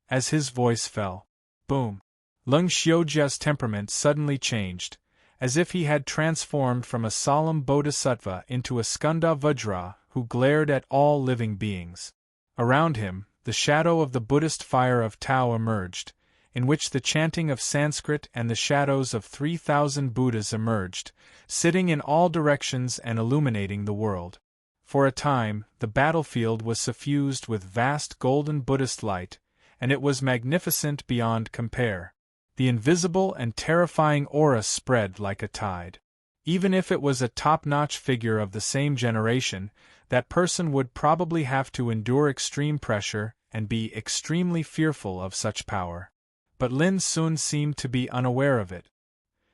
As his voice fell, boom. Ling Xiujia's temperament suddenly changed, as if he had transformed from a solemn bodhisattva into a skanda vajra who glared at all living beings. Around him, the shadow of the Buddhist fire of Tao emerged, in which the chanting of Sanskrit and the shadows of 3,000 Buddhas emerged, sitting in all directions and illuminating the world. For a time, the battlefield was suffused with vast golden Buddhist light, and it was magnificent beyond compare. The invisible and terrifying aura spread like a tide. Even if it was a top-notch figure of the same generation, that person would probably have to endure extreme pressure and be extremely fearful of such power. But Lin Sun seemed to be unaware of it.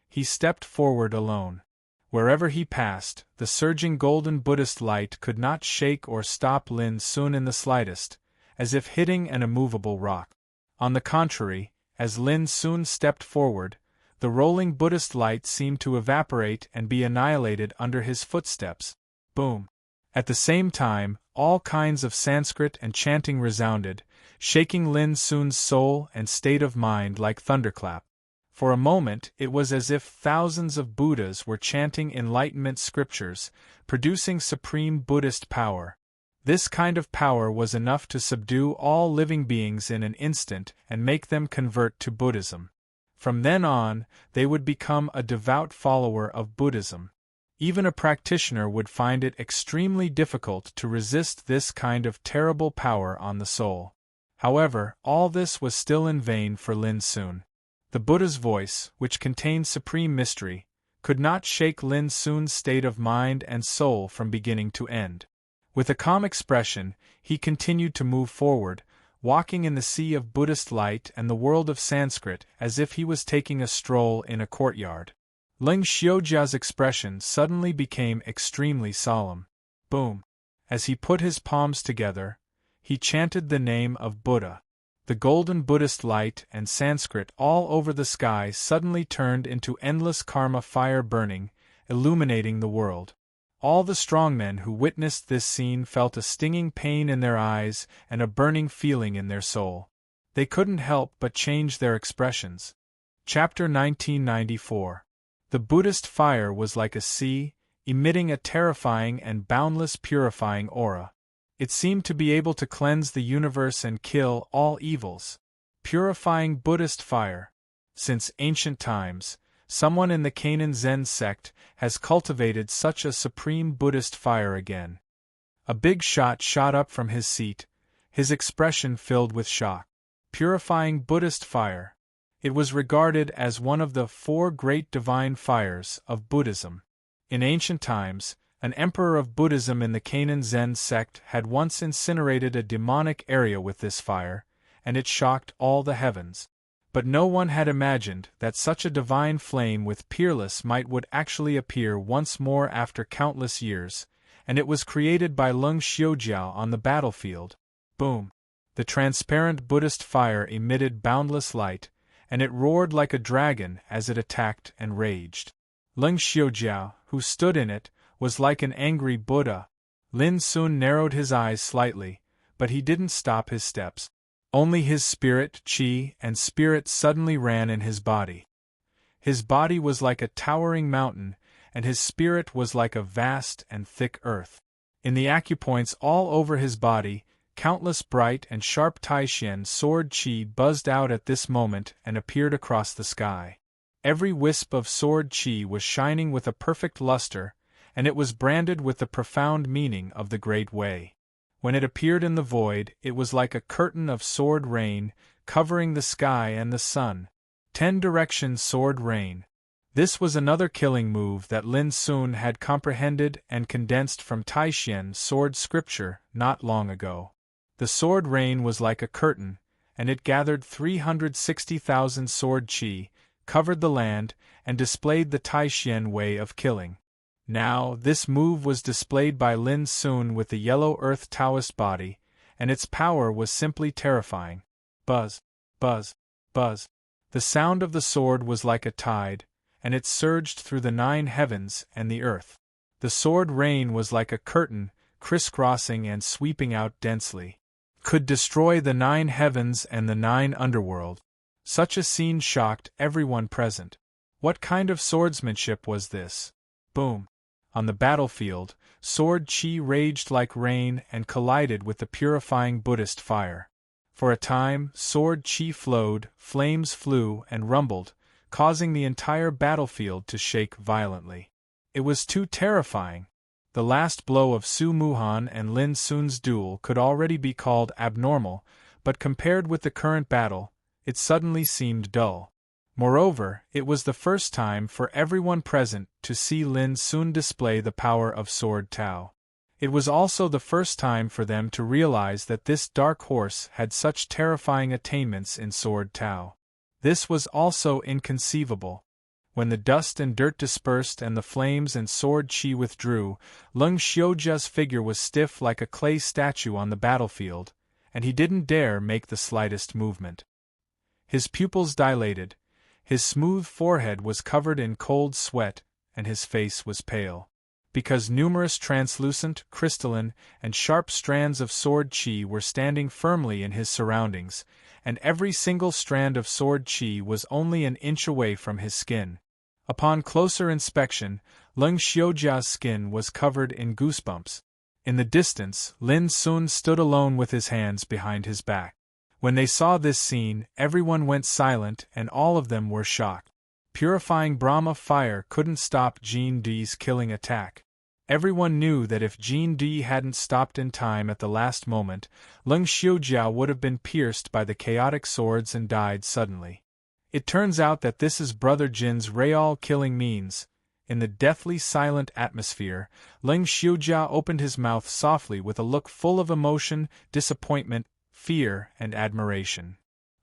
He stepped forward alone. Wherever he passed, the surging golden Buddhist light could not shake or stop Lin Sun in the slightest, as if hitting an immovable rock. On the contrary, as Lin Sun stepped forward, the rolling Buddhist light seemed to evaporate and be annihilated under his footsteps. Boom! At the same time, all kinds of Sanskrit and chanting resounded, shaking Lin Sun's soul and state of mind like thunderclap. For a moment it was as if thousands of Buddhas were chanting enlightenment scriptures, producing supreme Buddhist power. This kind of power was enough to subdue all living beings in an instant and make them convert to Buddhism. From then on, they would become a devout follower of Buddhism. Even a practitioner would find it extremely difficult to resist this kind of terrible power on the soul. However, all this was still in vain for Lin Sun. The Buddha's voice, which contained supreme mystery, could not shake Lin Sun's state of mind and soul from beginning to end. With a calm expression, he continued to move forward, walking in the sea of Buddhist light and the world of Sanskrit as if he was taking a stroll in a courtyard. Ling Xiujia's expression suddenly became extremely solemn. Boom! As he put his palms together, he chanted the name of Buddha. The golden Buddhist light and Sanskrit all over the sky suddenly turned into endless karma fire burning, illuminating the world. All the strongmen who witnessed this scene felt a stinging pain in their eyes and a burning feeling in their soul. They couldn't help but change their expressions. Chapter 1994. The Buddhist fire was like a sea, emitting a terrifying and boundless purifying aura. It seemed to be able to cleanse the universe and kill all evils. Purifying Buddhist fire. Since ancient times, someone in the Canaan Zen sect has cultivated such a supreme Buddhist fire again. A big shot shot up from his seat, his expression filled with shock. Purifying Buddhist fire. It was regarded as one of the 4 great divine fires of Buddhism. In ancient times, an emperor of Buddhism in the Canaan Zen sect had once incinerated a demonic area with this fire, and it shocked all the heavens. But no one had imagined that such a divine flame with peerless might would actually appear once more after countless years, and it was created by Lung Xiujiao on the battlefield. Boom! The transparent Buddhist fire emitted boundless light, and it roared like a dragon as it attacked and raged. Lung Xiujiao, who stood in it, was like an angry Buddha. Lin Sun narrowed his eyes slightly, but he didn't stop his steps. Only his spirit, qi, and spirit suddenly ran in his body. His body was like a towering mountain, and his spirit was like a vast and thick earth. In the acupoints all over his body, countless bright and sharp Taishan sword qi buzzed out at this moment and appeared across the sky. Every wisp of sword qi was shining with a perfect luster, and it was branded with the profound meaning of the Great Way. When it appeared in the void, it was like a curtain of sword rain, covering the sky and the sun. 10-direction sword rain. This was another killing move that Lin Sun had comprehended and condensed from Taishan sword scripture not long ago. The sword rain was like a curtain, and it gathered 360,000 sword qi, covered the land, and displayed the Taishan way of killing. Now, this move was displayed by Lin Sun with the yellow earth Taoist body, and its power was simply terrifying. Buzz, buzz, buzz. The sound of the sword was like a tide, and it surged through the 9 heavens and the earth. The sword rain was like a curtain, crisscrossing and sweeping out densely. Could destroy the 9 heavens and the 9 underworld. Such a scene shocked everyone present. What kind of swordsmanship was this? Boom! On the battlefield, sword qi raged like rain and collided with the purifying Buddhist fire. For a time, sword chi flowed, flames flew and rumbled, causing the entire battlefield to shake violently. It was too terrifying. The last blow of Su Muhan and Lin Sun's duel could already be called abnormal, but compared with the current battle, it suddenly seemed dull. Moreover, it was the first time for everyone present to see Lin Sun display the power of Sword Tao. It was also the first time for them to realize that this dark horse had such terrifying attainments in Sword Tao. This was also inconceivable. When the dust and dirt dispersed and the flames and sword chi withdrew, Leng Xiujia's figure was stiff like a clay statue on the battlefield, and he didn't dare make the slightest movement. His pupils dilated, his smooth forehead was covered in cold sweat, and his face was pale. Because numerous translucent, crystalline, and sharp strands of sword chi were standing firmly in his surroundings, and every single strand of sword chi was only an inch away from his skin. Upon closer inspection, Leng Xiujia's skin was covered in goosebumps. In the distance, Lin Sun stood alone with his hands behind his back. When they saw this scene, everyone went silent and all of them were shocked. Purifying Brahma fire couldn't stop Jin Di's killing attack. Everyone knew that if Jin Di hadn't stopped in time at the last moment, Leng Xiujia would have been pierced by the chaotic swords and died suddenly. It turns out that this is Brother Jin's real killing means. In the deathly silent atmosphere, Leng Xiujia opened his mouth softly with a look full of emotion, disappointment, fear, and admiration.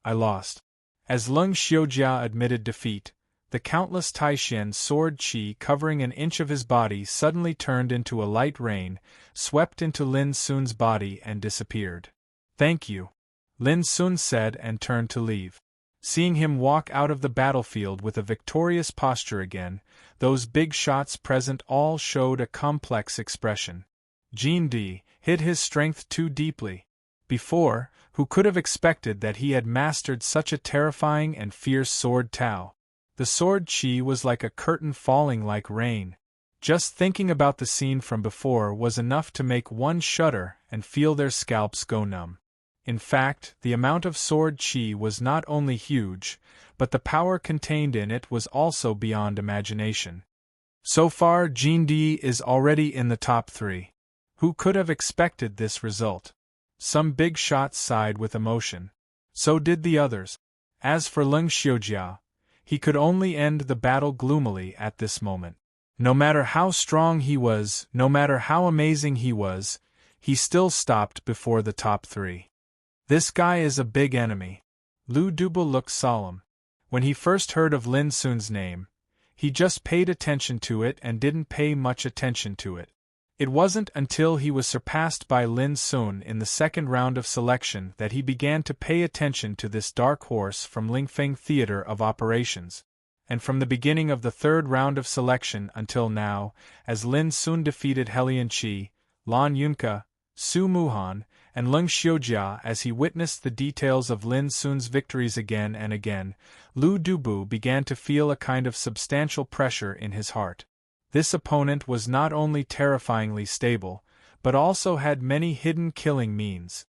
I lost. As Leng Xiujia admitted defeat, the countless Taishan sword chi covering an inch of his body suddenly turned into a light rain, swept into Lin Sun's body and disappeared. "Thank you," Lin Sun said and turned to leave. Seeing him walk out of the battlefield with a victorious posture again, those big shots present all showed a complex expression. Jin Di hid his strength too deeply. Before, who could have expected that he had mastered such a terrifying and fierce sword Tao? The sword chi was like a curtain falling like rain. Just thinking about the scene from before was enough to make one shudder and feel their scalps go numb. In fact, the amount of sword chi was not only huge, but the power contained in it was also beyond imagination. So far, Jin Di is already in the top 3. Who could have expected this result? Some big shots sighed with emotion. So did the others. As for Leng Xiujia, he could only end the battle gloomily at this moment. No matter how strong he was, no matter how amazing he was, he still stopped before the top 3. This guy is a big enemy. Lu Dubu looked solemn. When he first heard of Lin Sun's name, he just paid attention to it and didn't pay much attention to it. It wasn't until he was surpassed by Lin Sun in the second round of selection that he began to pay attention to this dark horse from Lingfeng Theater of Operations. And from the beginning of the third round of selection until now, as Lin Sun defeated Helian Qi, Lan Yunke, Su Muhan, and Leng Xiujia as he witnessed the details of Lin Sun's victories again and again, Lu Dubu began to feel a kind of substantial pressure in his heart. This opponent was not only terrifyingly stable, but also had many hidden killing means.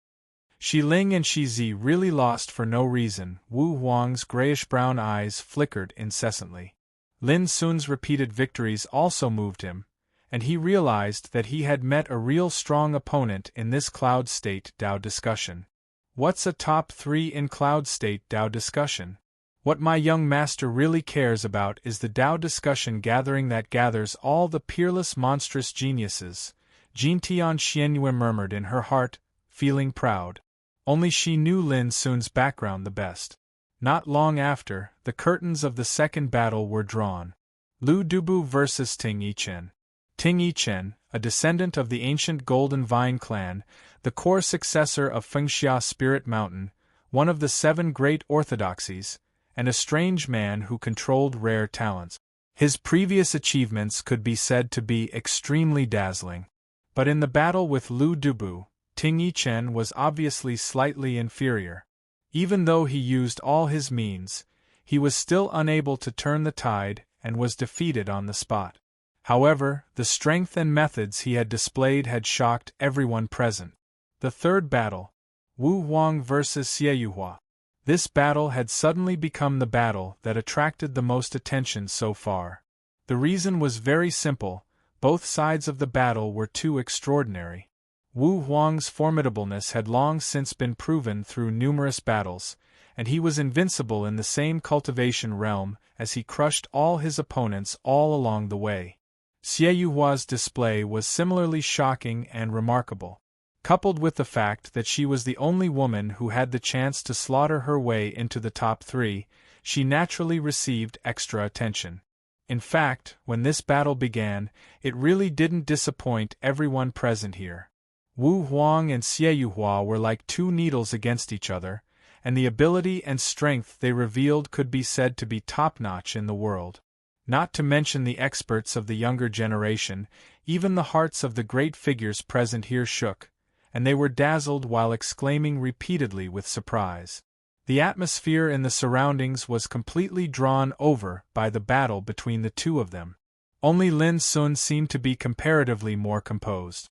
Shi Ling and Shi Zi really lost for no reason. Wu Huang's grayish-brown eyes flickered incessantly. Lin Sun's repeated victories also moved him, and he realized that he had met a real strong opponent in this Cloud State Dao discussion. What's a top 3 in Cloud State Dao discussion? What my young master really cares about is the Dao discussion gathering that gathers all the peerless monstrous geniuses, Jin Tian Xianyue murmured in her heart, feeling proud. Only she knew Lin Sun's background the best. Not long after, the curtains of the second battle were drawn. Lu Dubu versus Ting Yichen. Ting Yichen, a descendant of the ancient Golden Vine clan, the core successor of Fengxia Spirit Mountain, one of the 7 great orthodoxies, and a strange man who controlled rare talents. His previous achievements could be said to be extremely dazzling. But in the battle with Lu Dubu, Ting Yichen was obviously slightly inferior. Even though he used all his means, he was still unable to turn the tide and was defeated on the spot. However, the strength and methods he had displayed had shocked everyone present. The third battle. Wu Huang vs. Xie Yuhua. This battle had suddenly become the battle that attracted the most attention so far. The reason was very simple: both sides of the battle were too extraordinary. Wu Huang's formidableness had long since been proven through numerous battles, and he was invincible in the same cultivation realm as he crushed all his opponents all along the way. Xie Yuhua's display was similarly shocking and remarkable. Coupled with the fact that she was the only woman who had the chance to slaughter her way into the top 3, she naturally received extra attention. In fact, when this battle began, it really didn't disappoint everyone present here. Wu Huang and Xie Yuhua were like two needles against each other, and the ability and strength they revealed could be said to be top-notch in the world. Not to mention the experts of the younger generation, even the hearts of the great figures present here shook, and they were dazzled while exclaiming repeatedly with surprise. The atmosphere in the surroundings was completely drawn over by the battle between the two of them. Only Lin Sun seemed to be comparatively more composed.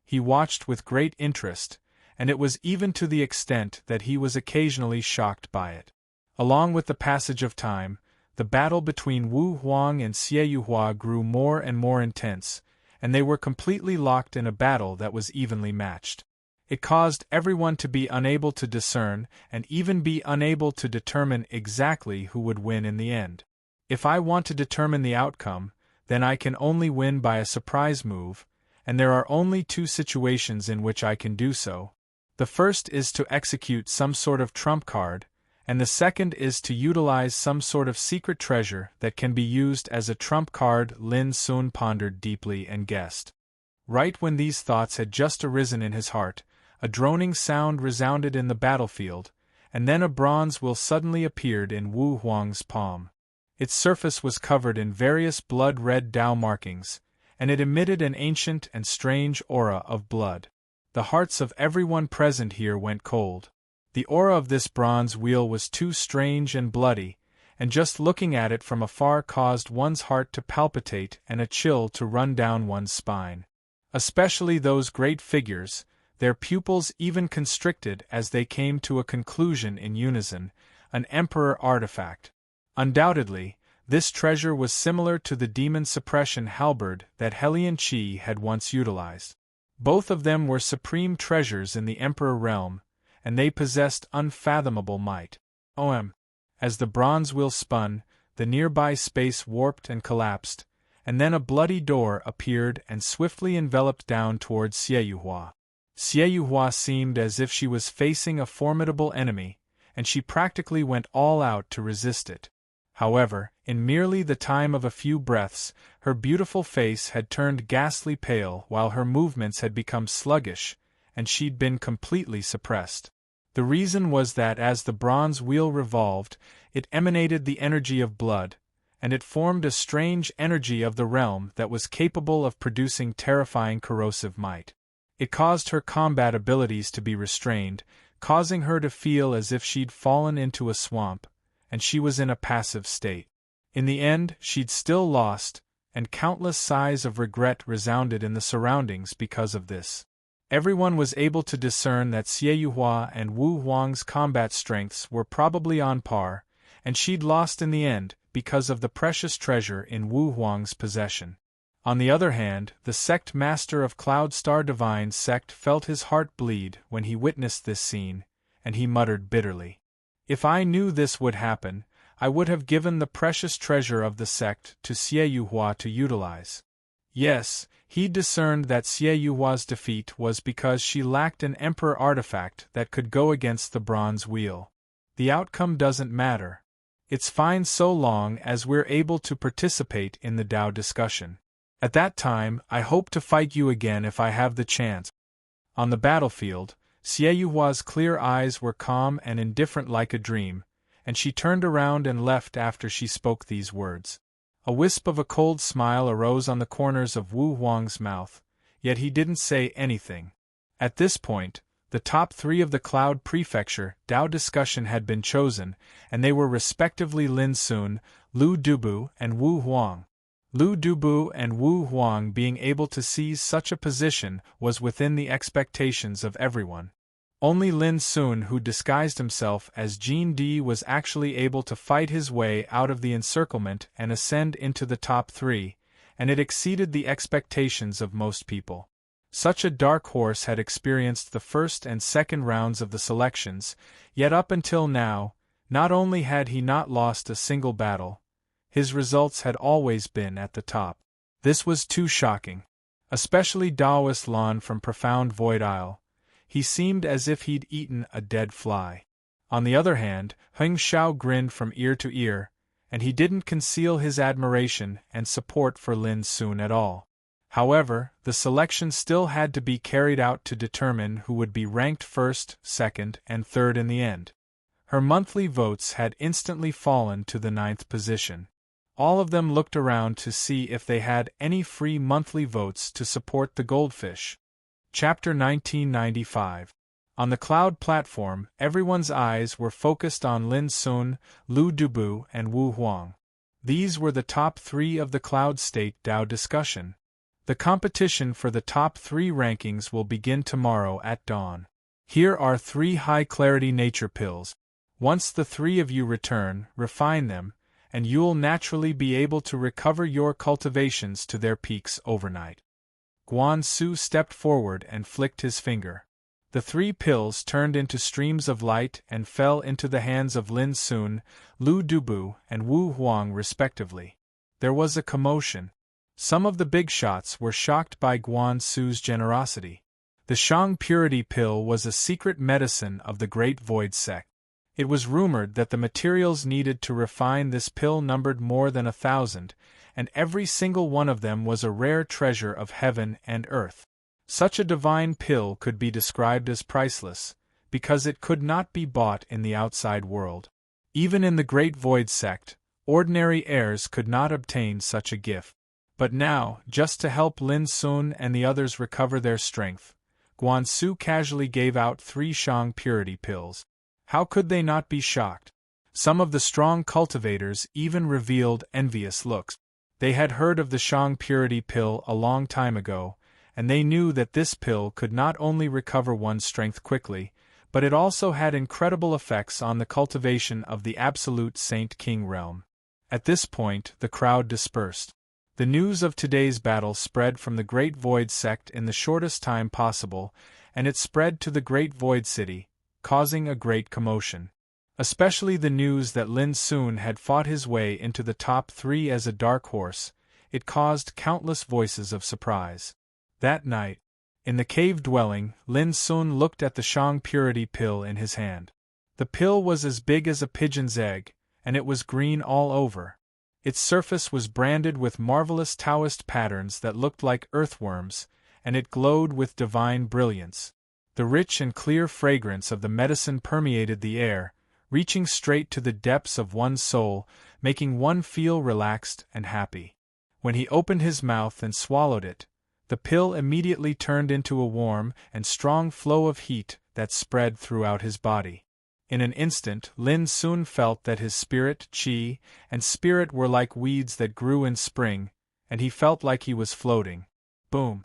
He watched with great interest, and it was even to the extent that he was occasionally shocked by it. Along with the passage of time, the battle between Wu Huang and Xie Yuhua grew more and more intense, and they were completely locked in a battle that was evenly matched. It caused everyone to be unable to discern and even be unable to determine exactly who would win in the end. If I want to determine the outcome, then I can only win by a surprise move, and there are only two situations in which I can do so. The first is to execute some sort of trump card, and the second is to utilize some sort of secret treasure that can be used as a trump card. Lin Sun pondered deeply and guessed. Right when these thoughts had just arisen in his heart, a droning sound resounded in the battlefield, and then a bronze wheel suddenly appeared in Wu Huang's palm. Its surface was covered in various blood-red Dao markings, and it emitted an ancient and strange aura of blood. The hearts of everyone present here went cold. The aura of this bronze wheel was too strange and bloody, and just looking at it from afar caused one's heart to palpitate and a chill to run down one's spine. Especially those great figures, their pupils even constricted as they came to a conclusion in unison: an emperor artifact. Undoubtedly, this treasure was similar to the demon suppression halberd that Helian Qi had once utilized. Both of them were supreme treasures in the emperor realm, and they possessed unfathomable might. As the bronze wheel spun, the nearby space warped and collapsed, and then a bloody door appeared and swiftly enveloped down towards Xie Yuhua. Xie Yuhua seemed as if she was facing a formidable enemy, and she practically went all out to resist it. However, in merely the time of a few breaths, her beautiful face had turned ghastly pale while her movements had become sluggish, and she'd been completely suppressed. The reason was that as the bronze wheel revolved, it emanated the energy of blood, and it formed a strange energy of the realm that was capable of producing terrifying corrosive might. It caused her combat abilities to be restrained, causing her to feel as if she'd fallen into a swamp, and she was in a passive state. In the end, she'd still lost, and countless sighs of regret resounded in the surroundings because of this. Everyone was able to discern that Xie Yuhua and Wu Huang's combat strengths were probably on par, and she'd lost in the end because of the precious treasure in Wu Huang's possession. On the other hand, the sect master of Cloud Star Divine sect felt his heart bleed when he witnessed this scene, and he muttered bitterly, "If I knew this would happen, I would have given the precious treasure of the sect to Xie Yuhua to utilize." Yes, he discerned that Xie Yuhua's defeat was because she lacked an emperor artifact that could go against the bronze wheel. The outcome doesn't matter. It's fine so long as we're able to participate in the Dao discussion. At that time, I hope to fight you again if I have the chance. On the battlefield, Xie Yuhua's clear eyes were calm and indifferent like a dream, and she turned around and left after she spoke these words. A wisp of a cold smile arose on the corners of Wu Huang's mouth, yet he didn't say anything. At this point, the top 3 of the Cloud Prefecture Dao discussion had been chosen, and they were respectively Lin Sun, Lu Dubu, and Wu Huang. Lu Dubu and Wu Huang being able to seize such a position was within the expectations of everyone. Only Lin Sun, who disguised himself as Jean D, was actually able to fight his way out of the encirclement and ascend into the top 3, and it exceeded the expectations of most people. Such a dark horse had experienced the first and second rounds of the selections, yet up until now, not only had he not lost a single battle, his results had always been at the top. This was too shocking. Especially Daoist Lan from Profound Void Isle. He seemed as if he'd eaten a dead fly. On the other hand, Heng Xiao grinned from ear to ear, and he didn't conceal his admiration and support for Lin Sun at all. However, the selection still had to be carried out to determine who would be ranked first, second, and third in the end. Her monthly votes had instantly fallen to the 9th position. All of them looked around to see if they had any free monthly votes to support the goldfish. Chapter 1995. On the cloud platform, everyone's eyes were focused on Lin Sun, Lu Dubu, and Wu Huang. These were the top 3 of the Cloud State Dao discussion. The competition for the top 3 rankings will begin tomorrow at dawn. Here are 3 high-clarity nature pills. Once the 3 of you return, refine them, and you'll naturally be able to recover your cultivations to their peaks overnight. Guan Su stepped forward and flicked his finger. The 3 pills turned into streams of light and fell into the hands of Lin Sun, Lu Dubu, and Wu Huang respectively. There was a commotion. Some of the big shots were shocked by Guan Su's generosity. The Shang Purity pill was a secret medicine of the Great Void sect. It was rumored that the materials needed to refine this pill numbered more than 1,000, and every single one of them was a rare treasure of heaven and earth. Such a divine pill could be described as priceless, because it could not be bought in the outside world. Even in the Great Void sect, ordinary heirs could not obtain such a gift. But now, just to help Lin Sun and the others recover their strength, Guan Su casually gave out 3 Shang Purity pills. How could they not be shocked? Some of the strong cultivators even revealed envious looks. They had heard of the Shang Purity pill a long time ago, and they knew that this pill could not only recover one's strength quickly, but it also had incredible effects on the cultivation of the absolute Saint King realm. At this point, the crowd dispersed. The news of today's battle spread from the Great Void sect in the shortest time possible, and it spread to the Great Void city, causing a great commotion. Especially the news that Lin Sun had fought his way into the top 3 as a dark horse, it caused countless voices of surprise. That night, in the cave dwelling, Lin Sun looked at the Shang Purity pill in his hand. The pill was as big as a pigeon's egg, and it was green all over. Its surface was branded with marvelous Taoist patterns that looked like earthworms, and it glowed with divine brilliance. The rich and clear fragrance of the medicine permeated the air, reaching straight to the depths of one's soul, making one feel relaxed and happy. When he opened his mouth and swallowed it, the pill immediately turned into a warm and strong flow of heat that spread throughout his body. In an instant, Lin Sun felt that his spirit, qi, and spirit were like weeds that grew in spring, and he felt like he was floating. Boom!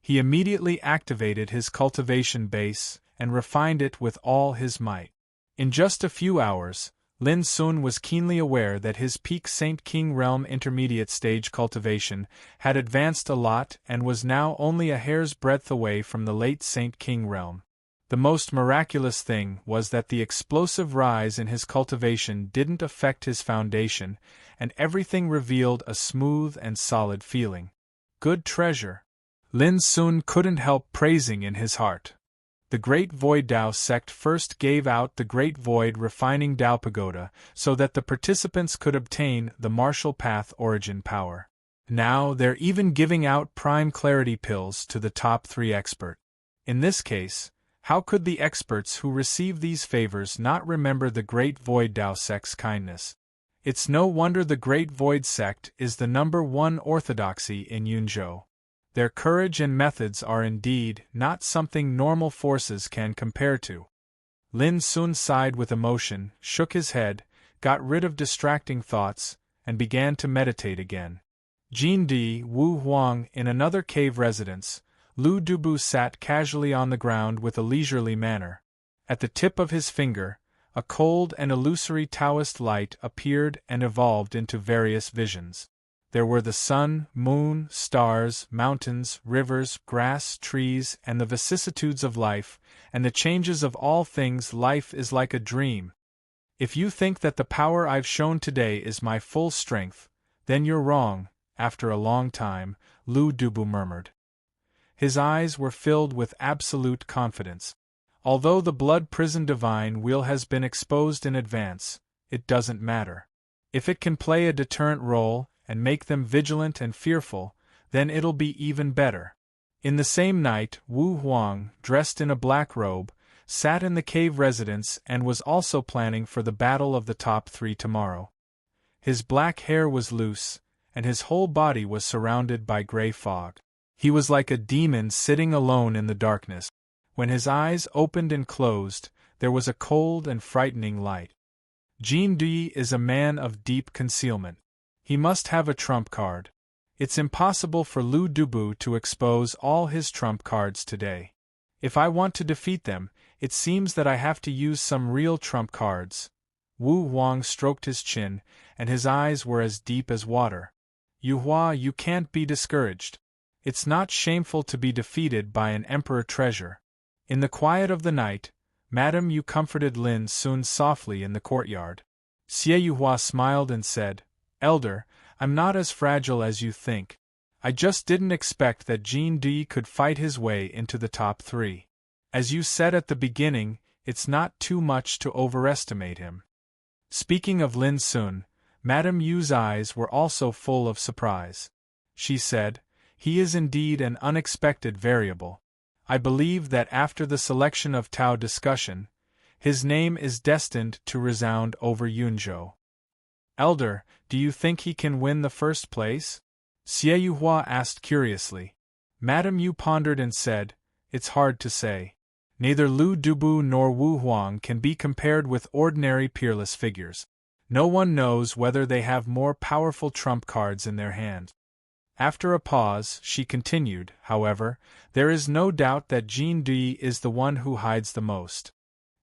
He immediately activated his cultivation base and refined it with all his might. In just a few hours, Lin Sun was keenly aware that his peak Saint King realm intermediate stage cultivation had advanced a lot and was now only a hair's breadth away from the late Saint King realm. The most miraculous thing was that the explosive rise in his cultivation didn't affect his foundation, and everything revealed a smooth and solid feeling. Good treasure. Lin Sun couldn't help praising in his heart. The Great Void Dao sect first gave out the Great Void Refining Dao Pagoda so that the participants could obtain the Martial Path Origin power. Now they're even giving out Prime Clarity pills to the top 3 expert. In this case, how could the experts who receive these favors not remember the Great Void Dao sect's kindness? It's no wonder the Great Void sect is the #1 orthodoxy in Yunzhou. Their courage and methods are indeed not something normal forces can compare to. Lin Sun sighed with emotion, shook his head, got rid of distracting thoughts, and began to meditate again. Jean D, Wu Huang in another cave residence, Lu Dubu sat casually on the ground with a leisurely manner. At the tip of his finger, a cold and illusory Taoist light appeared and evolved into various visions. There were the sun, moon, stars, mountains, rivers, grass, trees, and the vicissitudes of life, and the changes of all things. Life is like a dream. If you think that the power I've shown today is my full strength, then you're wrong. After a long time, Lu Dubu murmured. His eyes were filled with absolute confidence. Although the blood prison divine wheel has been exposed in advance, it doesn't matter. If it can play a deterrent role and make them vigilant and fearful, then it'll be even better. In the same night, Wu Huang, dressed in a black robe, sat in the cave residence and was also planning for the battle of the top 3 tomorrow. His black hair was loose, and his whole body was surrounded by gray fog. He was like a demon sitting alone in the darkness. When his eyes opened and closed, there was a cold and frightening light. Jin Dui is a man of deep concealment. He must have a trump card. It's impossible for Lu Dubu to expose all his trump cards today. If I want to defeat them, it seems that I have to use some real trump cards. Wu Huang stroked his chin, and his eyes were as deep as water. Yu Hua, you can't be discouraged. It's not shameful to be defeated by an emperor treasure. In the quiet of the night, Madam Yu comforted Lin Sun softly in the courtyard. Xie Yuhua smiled and said, Elder, I'm not as fragile as you think. I just didn't expect that Jin Di could fight his way into the top 3. As you said at the beginning, it's not too much to overestimate him. Speaking of Lin Sun, Madam Yu's eyes were also full of surprise. She said, He is indeed an unexpected variable. I believe that after the selection of Tao discussion, his name is destined to resound over Yunzhou. Elder, do you think he can win the first place? Xie Yuhua asked curiously. Madam Yu pondered and said, It's hard to say. Neither Lu Dubu nor Wu Huang can be compared with ordinary peerless figures. No one knows whether they have more powerful trump cards in their hand. After a pause, she continued, however, there is no doubt that Jin Di is the one who hides the most.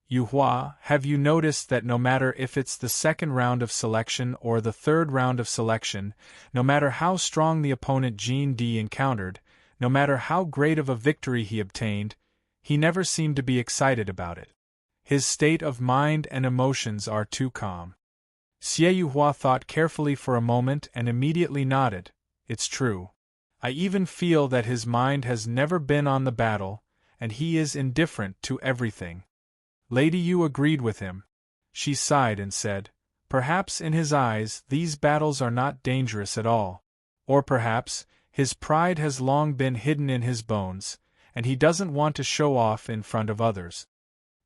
Yu Hua, have you noticed that no matter if it's the second round of selection or the third round of selection, no matter how strong the opponent Jin Di encountered, no matter how great of a victory he obtained, he never seemed to be excited about it. His state of mind and emotions are too calm. Xie Yuhua thought carefully for a moment and immediately nodded. It's true. I even feel that his mind has never been on the battle, and he is indifferent to everything. Lady Yu agreed with him. She sighed and said, Perhaps in his eyes these battles are not dangerous at all. Or perhaps, his pride has long been hidden in his bones, and he doesn't want to show off in front of others.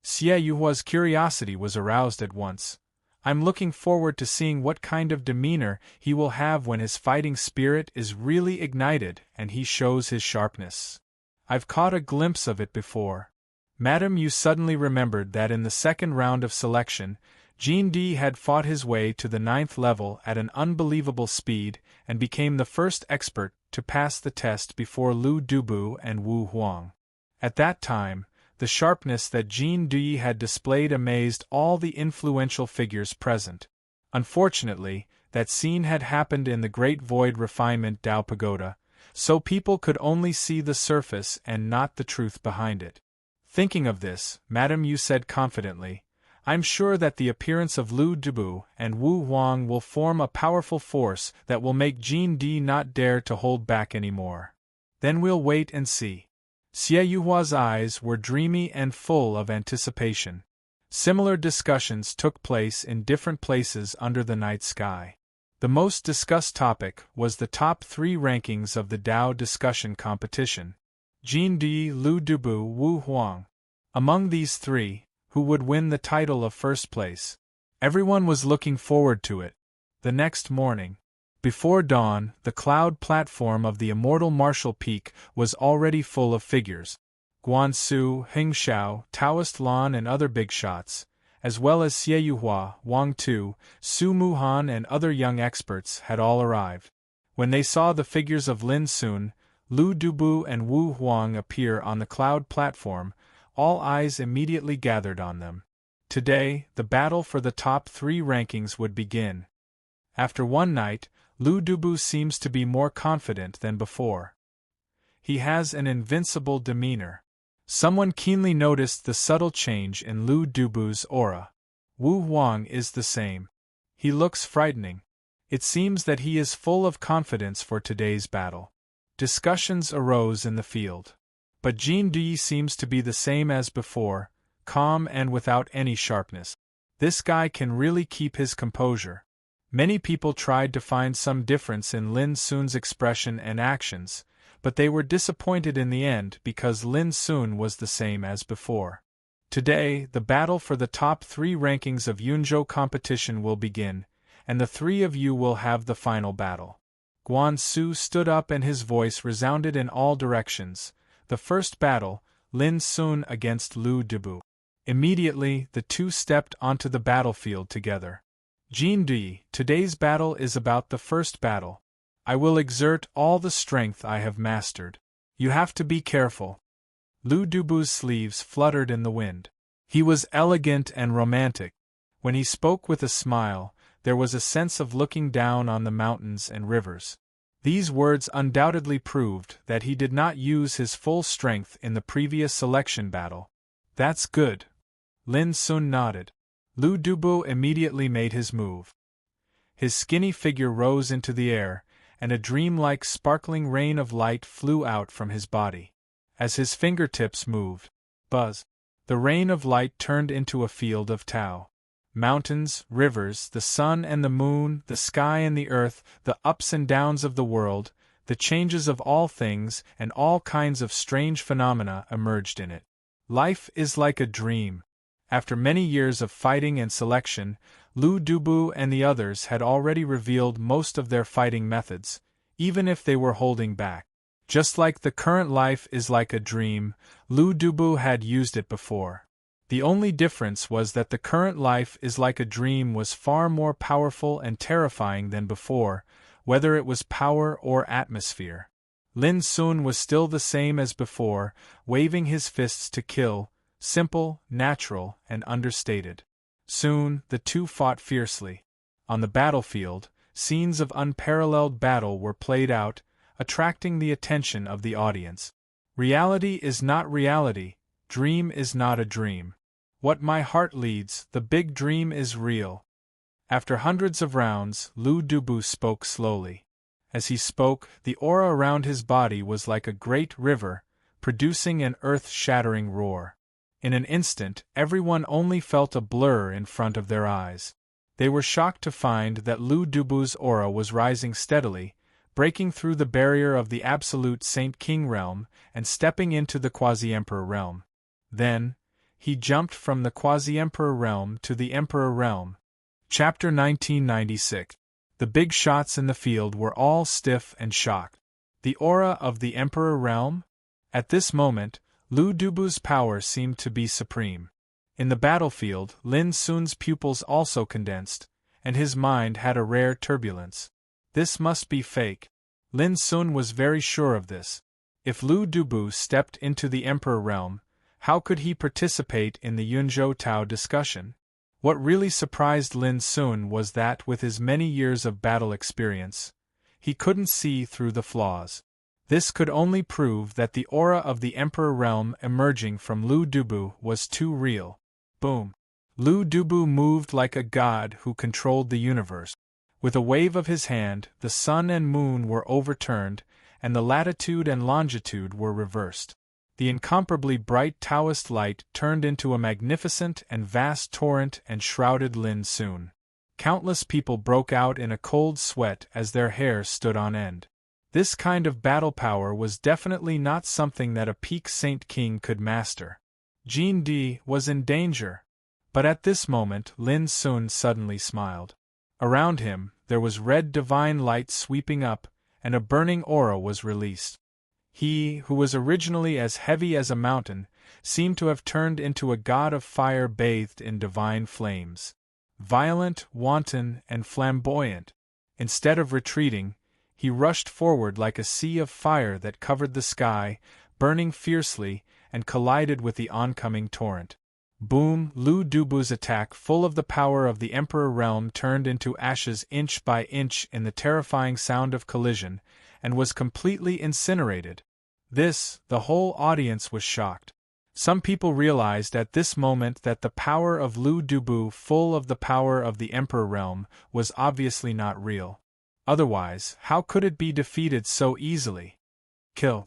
Xie Yuhua's curiosity was aroused at once. I'm looking forward to seeing what kind of demeanor he will have when his fighting spirit is really ignited and he shows his sharpness. I've caught a glimpse of it before. Madam Yu suddenly remembered that in the second round of selection, Jin Di had fought his way to the 9th level at an unbelievable speed and became the first expert to pass the test before Lu Dubu and Wu Huang. At that time, the sharpness that Jin Di had displayed amazed all the influential figures present. Unfortunately, that scene had happened in the Great Void Refinement Dao Pagoda, so people could only see the surface and not the truth behind it. Thinking of this, Madam Yu said confidently, I'm sure that the appearance of Lu Dubu and Wu Huang will form a powerful force that will make Jin Di not dare to hold back anymore. Then we'll wait and see. Xie Yuhua's eyes were dreamy and full of anticipation. Similar discussions took place in different places under the night sky. The most discussed topic was the top 3 rankings of the Dao discussion competition. Jin Di, Lu Dubu, Wu Huang. Among these 3, who would win the title of first place? Everyone was looking forward to it. The next morning, before dawn, the cloud platform of the immortal Martial Peak was already full of figures. Guansu, Hengshao, Taoist Lan and other big shots, as well as Xie Yuhua, Wang Tu, Su Muhan and other young experts had all arrived. When they saw the figures of Lin Sun, Lu Dubu and Wu Huang appear on the cloud platform, all eyes immediately gathered on them. Today, the battle for the top 3 rankings would begin. After one night, Lu Dubu seems to be more confident than before. He has an invincible demeanor. Someone keenly noticed the subtle change in Lu Dubu's aura. Wu Huang is the same. He looks frightening. It seems that he is full of confidence for today's battle. Discussions arose in the field. But Jin Dui seems to be the same as before, calm and without any sharpness. This guy can really keep his composure. Many people tried to find some difference in Lin Sun's expression and actions, but they were disappointed in the end because Lin Sun was the same as before. Today, the battle for the top 3 rankings of Yunzhou competition will begin, and the 3 of you will have the final battle. Guan Su stood up and his voice resounded in all directions. The first battle, Lin Sun against Lu Dubu. Immediately, the two stepped onto the battlefield together. Jin Dui, today's battle is about the first battle. I will exert all the strength I have mastered. You have to be careful. Lu Dubu's sleeves fluttered in the wind. He was elegant and romantic. When he spoke with a smile, there was a sense of looking down on the mountains and rivers. These words undoubtedly proved that he did not use his full strength in the previous selection battle. That's good. Lin Sun nodded. Lu Dubu immediately made his move. His skinny figure rose into the air, and a dreamlike sparkling rain of light flew out from his body. As his fingertips moved, buzz, the rain of light turned into a field of Tao. Mountains, rivers, the sun and the moon, the sky and the earth, the ups and downs of the world, the changes of all things, and all kinds of strange phenomena emerged in it. Life is like a dream. After many years of fighting and selection, Lu Dubu and the others had already revealed most of their fighting methods, even if they were holding back. Just like the current life is like a dream, Lu Dubu had used it before. The only difference was that the current life is like a dream was far more powerful and terrifying than before, whether it was power or atmosphere. Lin Sun was still the same as before, waving his fists to kill, simple, natural, and understated. Soon, the two fought fiercely. On the battlefield, scenes of unparalleled battle were played out, attracting the attention of the audience. Reality is not reality, dream is not a dream. What my heart leads, the big dream is real. After hundreds of rounds, Lu Dubu spoke slowly. As he spoke, the aura around his body was like a great river, producing an earth-shattering roar. In an instant, everyone only felt a blur in front of their eyes. They were shocked to find that Lu Dubu's aura was rising steadily, breaking through the barrier of the absolute Saint King realm and stepping into the Quasi-Emperor realm. Then, he jumped from the Quasi-Emperor realm to the Emperor realm. Chapter 1996. The big shots in the field were all stiff and shocked. The aura of the Emperor realm? At this moment, Lu Dubu's power seemed to be supreme. In the battlefield, Lin Sun's pupils also condensed, and his mind had a rare turbulence. This must be fake. Lin Sun was very sure of this. If Lu Dubu stepped into the Emperor realm, how could he participate in the Yunzhou Tao discussion? What really surprised Lin Sun was that with his many years of battle experience, he couldn't see through the flaws. This could only prove that the aura of the Emperor realm emerging from Lu Dubu was too real. Boom! Lu Dubu moved like a god who controlled the universe. With a wave of his hand, the sun and moon were overturned, and the latitude and longitude were reversed. The incomparably bright Taoist light turned into a magnificent and vast torrent and shrouded Lin Sun. Countless people broke out in a cold sweat as their hair stood on end. This kind of battle power was definitely not something that a peak Saint King could master. Jin Di was in danger. But at this moment Lin Sun suddenly smiled. Around him, there was red divine light sweeping up, and a burning aura was released. He, who was originally as heavy as a mountain, seemed to have turned into a god of fire bathed in divine flames. Violent, wanton, and flamboyant. Instead of retreating, He rushed forward like a sea of fire that covered the sky, burning fiercely, and collided with the oncoming torrent. Boom! Lu Dubu's attack, full of the power of the Emperor realm, turned into ashes inch by inch in the terrifying sound of collision, and was completely incinerated. The whole audience was shocked. Some people realized at this moment that the power of Lu Dubu, full of the power of the Emperor realm, was obviously not real. Otherwise, how could it be defeated so easily? Kill.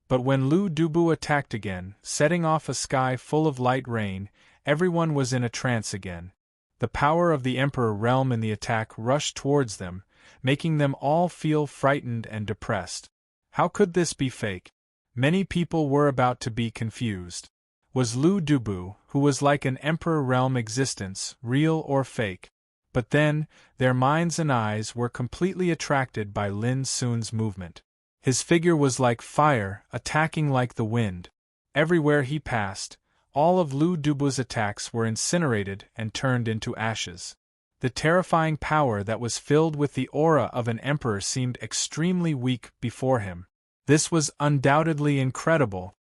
But when Lu Dubu attacked again, setting off a sky full of light rain, everyone was in a trance again. The power of the Emperor realm in the attack rushed towards them, making them all feel frightened and depressed. How could this be fake? Many people were about to be confused. Was Lu Dubu, who was like an Emperor realm existence, real or fake? But then, their minds and eyes were completely attracted by Lin Sun's movement. His figure was like fire, attacking like the wind. Everywhere he passed, all of Lu Dubu's attacks were incinerated and turned into ashes. The terrifying power that was filled with the aura of an emperor seemed extremely weak before him. This was undoubtedly incredible.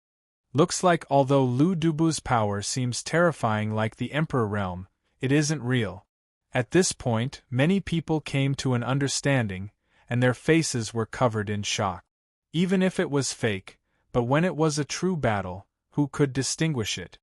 Looks like although Lu Dubu's power seems terrifying like the Emperor realm, it isn't real. At this point, many people came to an understanding, and their faces were covered in shock. Even if it was fake, but when it was a true battle, who could distinguish it?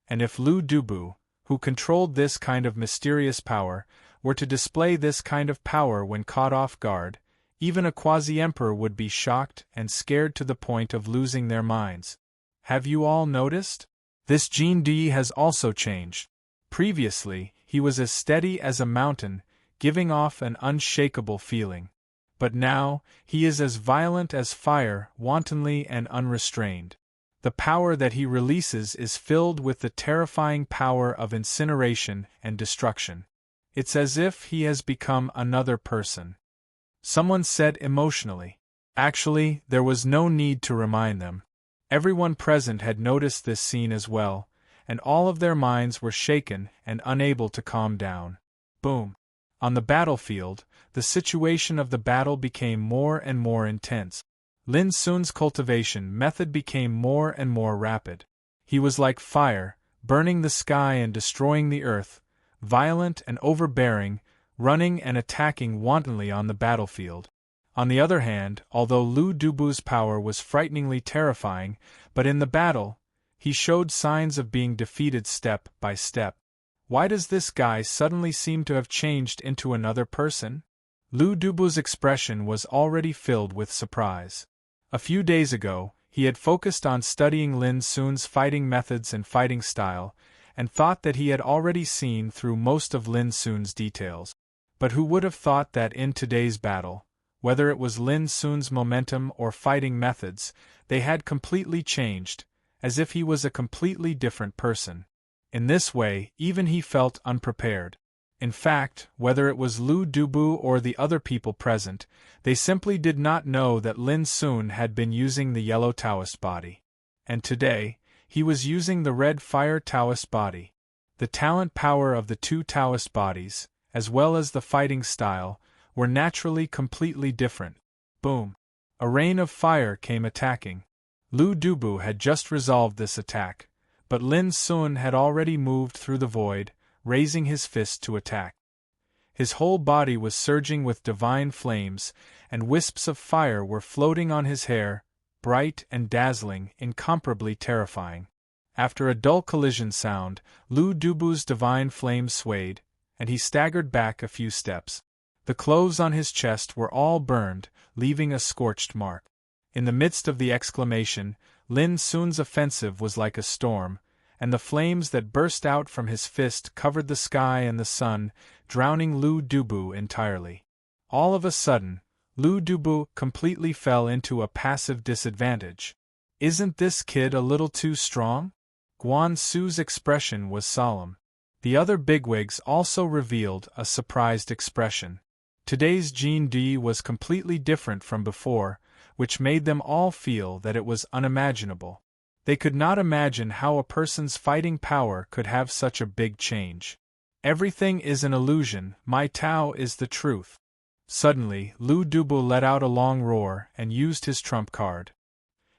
And if Lu Dubu, who controlled this kind of mysterious power, were to display this kind of power when caught off guard, even a quasi-emperor would be shocked and scared to the point of losing their minds. Have you all noticed? This Jin Di has also changed. Previously, he was as steady as a mountain, giving off an unshakable feeling. But now, he is as violent as fire, wantonly and unrestrained. The power that he releases is filled with the terrifying power of incineration and destruction. It's as if he has become another person. Someone said emotionally. Actually, there was no need to remind them. Everyone present had noticed this scene as well, and all of their minds were shaken and unable to calm down. Boom! On the battlefield, the situation of the battle became more and more intense. Lin Sun's cultivation method became more and more rapid. He was like fire, burning the sky and destroying the earth, violent and overbearing, running and attacking wantonly on the battlefield. On the other hand, although Lu Dubu's power was frighteningly terrifying, but in the battle, he showed signs of being defeated step by step. Why does this guy suddenly seem to have changed into another person? Lu Dubu's expression was already filled with surprise. A few days ago, he had focused on studying Lin Sun's fighting methods and fighting style, and thought that he had already seen through most of Lin Sun's details. But who would have thought that in today's battle, whether it was Lin Sun's momentum or fighting methods, they had completely changed, as if he was a completely different person. In this way, even he felt unprepared. In fact, whether it was Lu Dubu or the other people present, they simply did not know that Lin Sun had been using the yellow Taoist body. And today, he was using the red fire Taoist body. The talent power of the two Taoist bodies, as well as the fighting style, were naturally completely different. Boom! A rain of fire came attacking. Lu Dubu had just resolved this attack, but Lin Sun had already moved through the void, raising his fist to attack. His whole body was surging with divine flames, and wisps of fire were floating on his hair, bright and dazzling, incomparably terrifying. After a dull collision sound, Lu Dubu's divine flame swayed, and he staggered back a few steps. The clothes on his chest were all burned, leaving a scorched mark. In the midst of the exclamation, Lin Sun's offensive was like a storm, and the flames that burst out from his fist covered the sky and the sun, drowning Lu Dubu entirely. All of a sudden, Lu Dubu completely fell into a passive disadvantage. Isn't this kid a little too strong? Guan Su's expression was solemn. The other bigwigs also revealed a surprised expression. Today's Jin Di was completely different from before, which made them all feel that it was unimaginable. They could not imagine how a person's fighting power could have such a big change. Everything is an illusion, my Tao is the truth. Suddenly, Lu Dubu let out a long roar and used his trump card.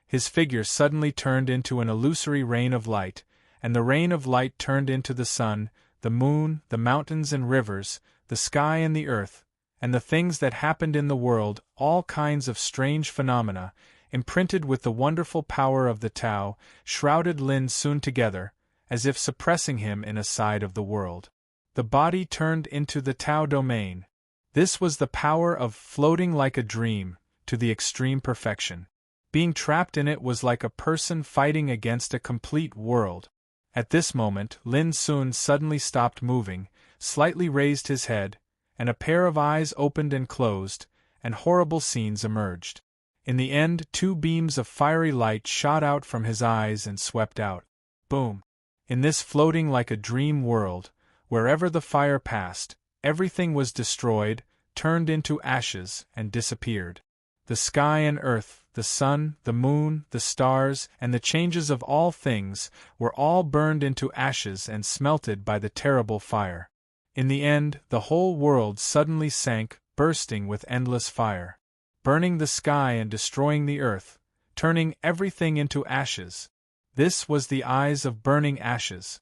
His figure suddenly turned into an illusory rain of light, and the rain of light turned into the sun, the moon, the mountains and rivers, the sky and the earth, and the things that happened in the world, all kinds of strange phenomena, imprinted with the wonderful power of the Tao, shrouded Lin Sun together, as if suppressing him in a side of the world. The body turned into the Tao domain. This was the power of floating like a dream, to the extreme perfection. Being trapped in it was like a person fighting against a complete world. At this moment, Lin Sun suddenly stopped moving, slightly raised his head, and a pair of eyes opened and closed, and horrible scenes emerged. In the end, 2 beams of fiery light shot out from his eyes and swept out. Boom! In this floating like a dream world, wherever the fire passed, everything was destroyed, turned into ashes, and disappeared. The sky and earth, the sun, the moon, the stars, and the changes of all things, were all burned into ashes and smelted by the terrible fire. In the end, the whole world suddenly sank, bursting with endless fire, burning the sky and destroying the earth, turning everything into ashes. This was the eyes of burning ashes.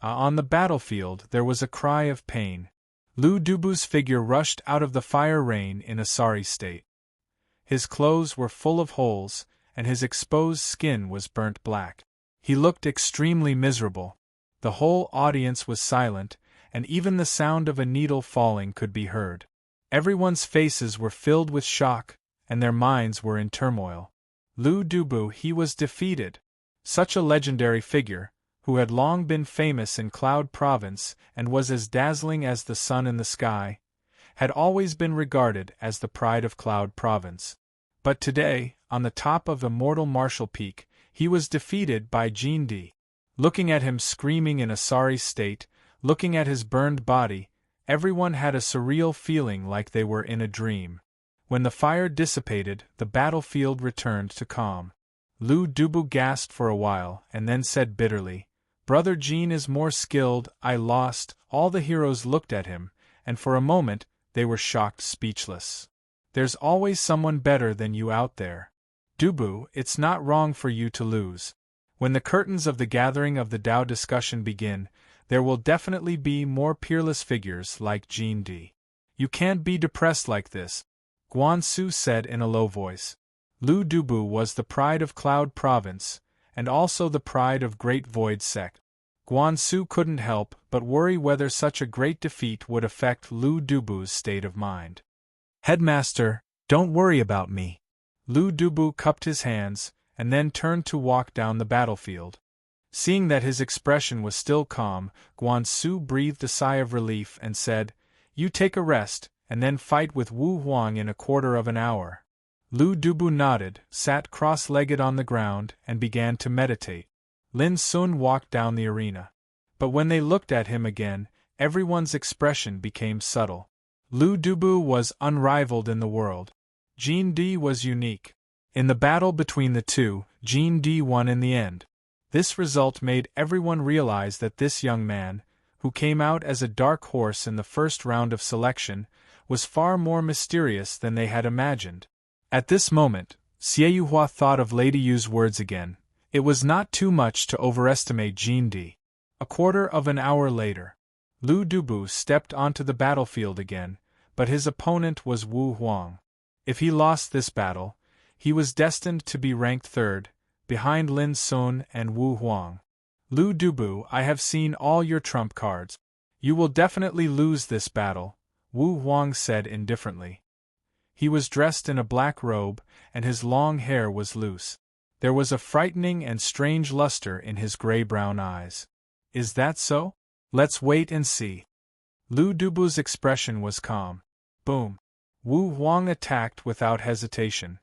On the battlefield there was a cry of pain. Lu Dubu's figure rushed out of the fire rain in a sorry state. His clothes were full of holes, and his exposed skin was burnt black. He looked extremely miserable. The whole audience was silent, and even the sound of a needle falling could be heard. Everyone's faces were filled with shock, and their minds were in turmoil. Lu Dubu, he was defeated. Such a legendary figure, who had long been famous in Cloud Province and was as dazzling as the sun in the sky, had always been regarded as the pride of Cloud Province. But today, on the top of Immortal Martial Peak, he was defeated by Jin. Looking at him screaming in a sorry state, looking at his burned body, everyone had a surreal feeling like they were in a dream. When the fire dissipated, the battlefield returned to calm. Lu Dubu gasped for a while and then said bitterly, "Brother Jin is more skilled, I lost." All the heroes looked at him, and for a moment, they were shocked speechless. "There's always someone better than you out there. Dubu, it's not wrong for you to lose. When the curtains of the gathering of the Tao discussion begin, there will definitely be more peerless figures like Jin. You can't be depressed like this," Guansu said in a low voice. Lu Dubu was the pride of Cloud Province, and also the pride of Great Void Sect. Guansu couldn't help but worry whether such a great defeat would affect Lu Dubu's state of mind. "Headmaster, don't worry about me." Lu Dubu cupped his hands, and then turned to walk down the battlefield. Seeing that his expression was still calm, Guansu breathed a sigh of relief and said, "You take a rest, and then fight with Wu Huang in a quarter of an hour." Lu Dubu nodded, sat cross-legged on the ground, and began to meditate. Lin Sun walked down the arena. But when they looked at him again, everyone's expression became subtle. Lu Dubu was unrivaled in the world. Jin was unique. In the battle between the two, Jin won in the end. This result made everyone realize that this young man, who came out as a dark horse in the first round of selection, was far more mysterious than they had imagined. At this moment, Xie Yuhua thought of Lady Yu's words again. It was not too much to overestimate Jin. A quarter of an hour later, Lu Dubu stepped onto the battlefield again, but his opponent was Wu Huang. If he lost this battle, he was destined to be ranked third, behind Lin Sun and Wu Huang. "Lu Dubu, I have seen all your trump cards. You will definitely lose this battle," Wu Huang said indifferently. He was dressed in a black robe, and his long hair was loose. There was a frightening and strange luster in his gray-brown eyes. "Is that so? Let's wait and see." Lu Dubu's expression was calm. Boom! Wu Huang attacked without hesitation.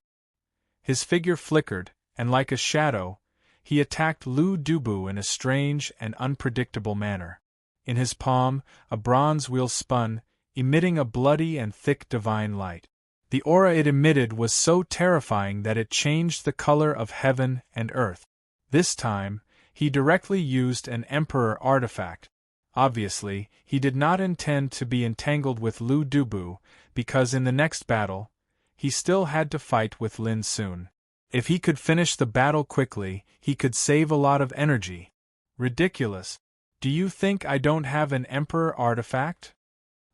His figure flickered, and like a shadow, he attacked Lu Dubu in a strange and unpredictable manner. In his palm, a bronze wheel spun, emitting a bloody and thick divine light. The aura it emitted was so terrifying that it changed the color of heaven and earth. This time, he directly used an Emperor artifact. Obviously, he did not intend to be entangled with Lu Dubu, because in the next battle, he still had to fight with Lin Sun. If he could finish the battle quickly, he could save a lot of energy. Ridiculous. Do you think I don't have an Emperor artifact?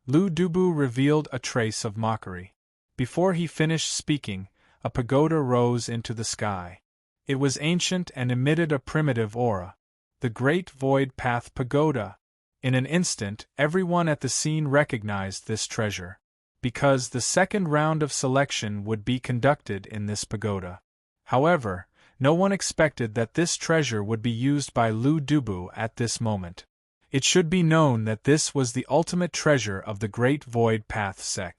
Lu Dubu revealed a trace of mockery. Before he finished speaking, a pagoda rose into the sky. It was ancient and emitted a primitive aura. The Great Void Path Pagoda. In an instant, everyone at the scene recognized this treasure, because the second round of selection would be conducted in this pagoda. However, no one expected that this treasure would be used by Lu Dubu at this moment. It should be known that this was the ultimate treasure of the Great Void Path sect.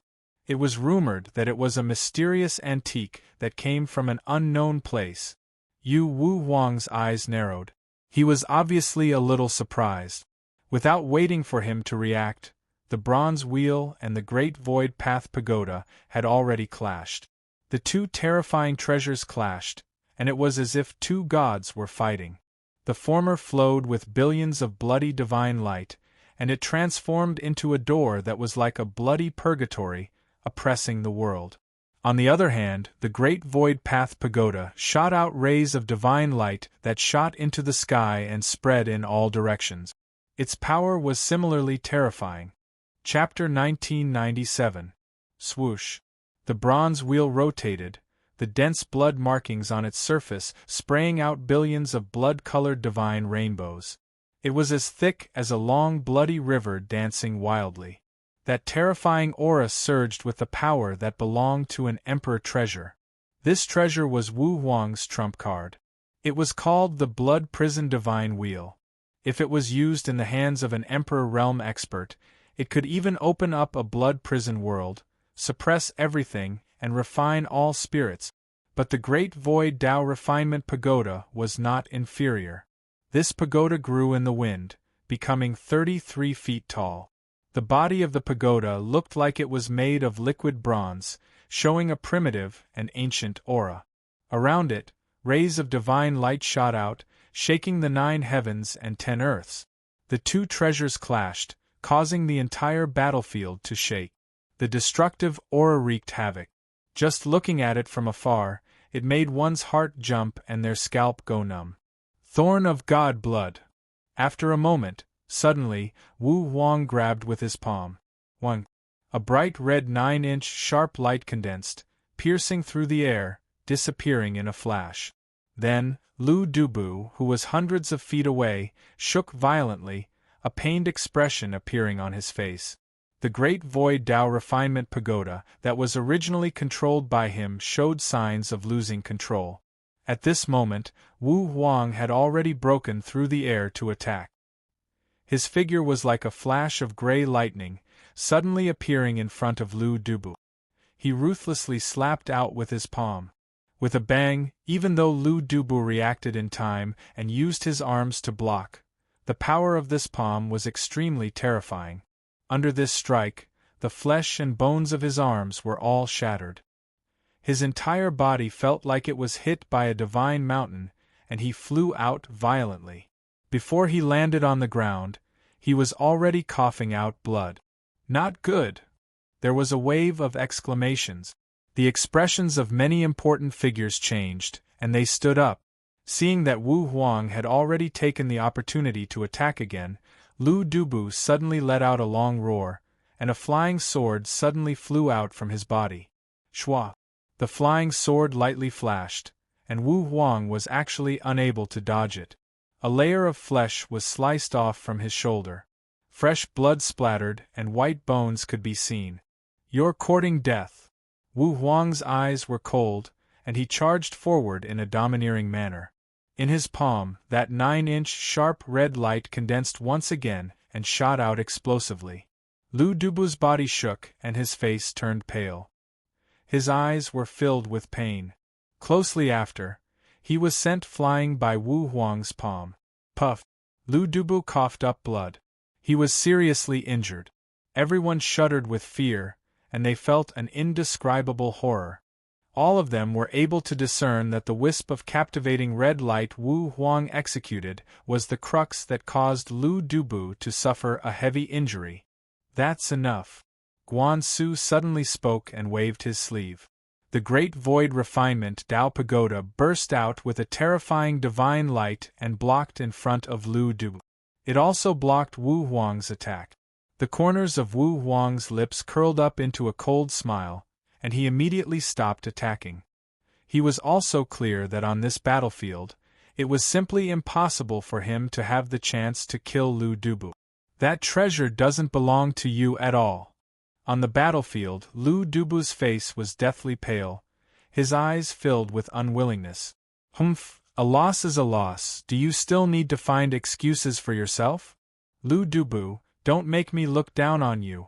It was rumored that it was a mysterious antique that came from an unknown place. Yu Wu Huang's eyes narrowed. He was obviously a little surprised. Without waiting for him to react, the bronze wheel and the Great Void Path Pagoda had already clashed. The two terrifying treasures clashed, and it was as if two gods were fighting. The former flowed with billions of bloody divine light, and it transformed into a door that was like a bloody purgatory, oppressing the world. On the other hand, the Great Void Path Pagoda shot out rays of divine light that shot into the sky and spread in all directions. Its power was similarly terrifying. Chapter 1997. Swoosh. The bronze wheel rotated, the dense blood markings on its surface spraying out billions of blood-colored divine rainbows. It was as thick as a long bloody river dancing wildly. That terrifying aura surged with the power that belonged to an emperor treasure. This treasure was Wu Huang's trump card. It was called the Blood Prison Divine Wheel. If it was used in the hands of an emperor realm expert, it could even open up a blood prison world, suppress everything, and refine all spirits. But the Great Void Tao Refinement Pagoda was not inferior. This pagoda grew in the wind, becoming 33 feet tall. The body of the pagoda looked like it was made of liquid bronze, showing a primitive and ancient aura. Around it, rays of divine light shot out, shaking the 9 heavens and 10 earths. The two treasures clashed, causing the entire battlefield to shake. The destructive aura wreaked havoc. Just looking at it from afar, it made one's heart jump and their scalp go numb. Thorn of God blood. After a moment, suddenly, Wu Huang grabbed with his palm. 1. A bright red 9-inch sharp light condensed, piercing through the air, disappearing in a flash. Then, Lu Dubu, who was hundreds of feet away, shook violently, a pained expression appearing on his face. The Great Void Tao Refinement Pagoda that was originally controlled by him showed signs of losing control. At this moment, Wu Huang had already broken through the air to attack. His figure was like a flash of gray lightning, suddenly appearing in front of Lu Dubu. He ruthlessly slapped out with his palm. With a bang, even though Lu Dubu reacted in time and used his arms to block, the power of this palm was extremely terrifying. Under this strike, the flesh and bones of his arms were all shattered. His entire body felt like it was hit by a divine mountain, and he flew out violently. Before he landed on the ground, he was already coughing out blood. Not good! There was a wave of exclamations. The expressions of many important figures changed, and they stood up. Seeing that Wu Huang had already taken the opportunity to attack again, Lu Dubu suddenly let out a long roar, and a flying sword suddenly flew out from his body. Shwa! The flying sword lightly flashed, and Wu Huang was actually unable to dodge it. A layer of flesh was sliced off from his shoulder. Fresh blood splattered and white bones could be seen. You're courting death. Wu Huang's eyes were cold, and he charged forward in a domineering manner. In his palm, that 9-inch sharp red light condensed once again and shot out explosively. Lu Dubu's body shook and his face turned pale. His eyes were filled with pain. Closely after, he was sent flying by Wu Huang's palm. Puff! Lu Dubu coughed up blood. He was seriously injured. Everyone shuddered with fear, and they felt an indescribable horror. All of them were able to discern that the wisp of captivating red light Wu Huang executed was the crux that caused Lu Dubu to suffer a heavy injury. That's enough. Guan Su suddenly spoke and waved his sleeve. The great void refinement Tao Pagoda burst out with a terrifying divine light and blocked in front of Lu Du. It also blocked Wu Huang's attack. The corners of Wu Huang's lips curled up into a cold smile, and he immediately stopped attacking. He was also clear that on this battlefield, it was simply impossible for him to have the chance to kill Lu Dubu. That treasure doesn't belong to you at all. On the battlefield, Lu Dubu's face was deathly pale, his eyes filled with unwillingness. Humph, a loss is a loss. Do you still need to find excuses for yourself? Lu Dubu, don't make me look down on you.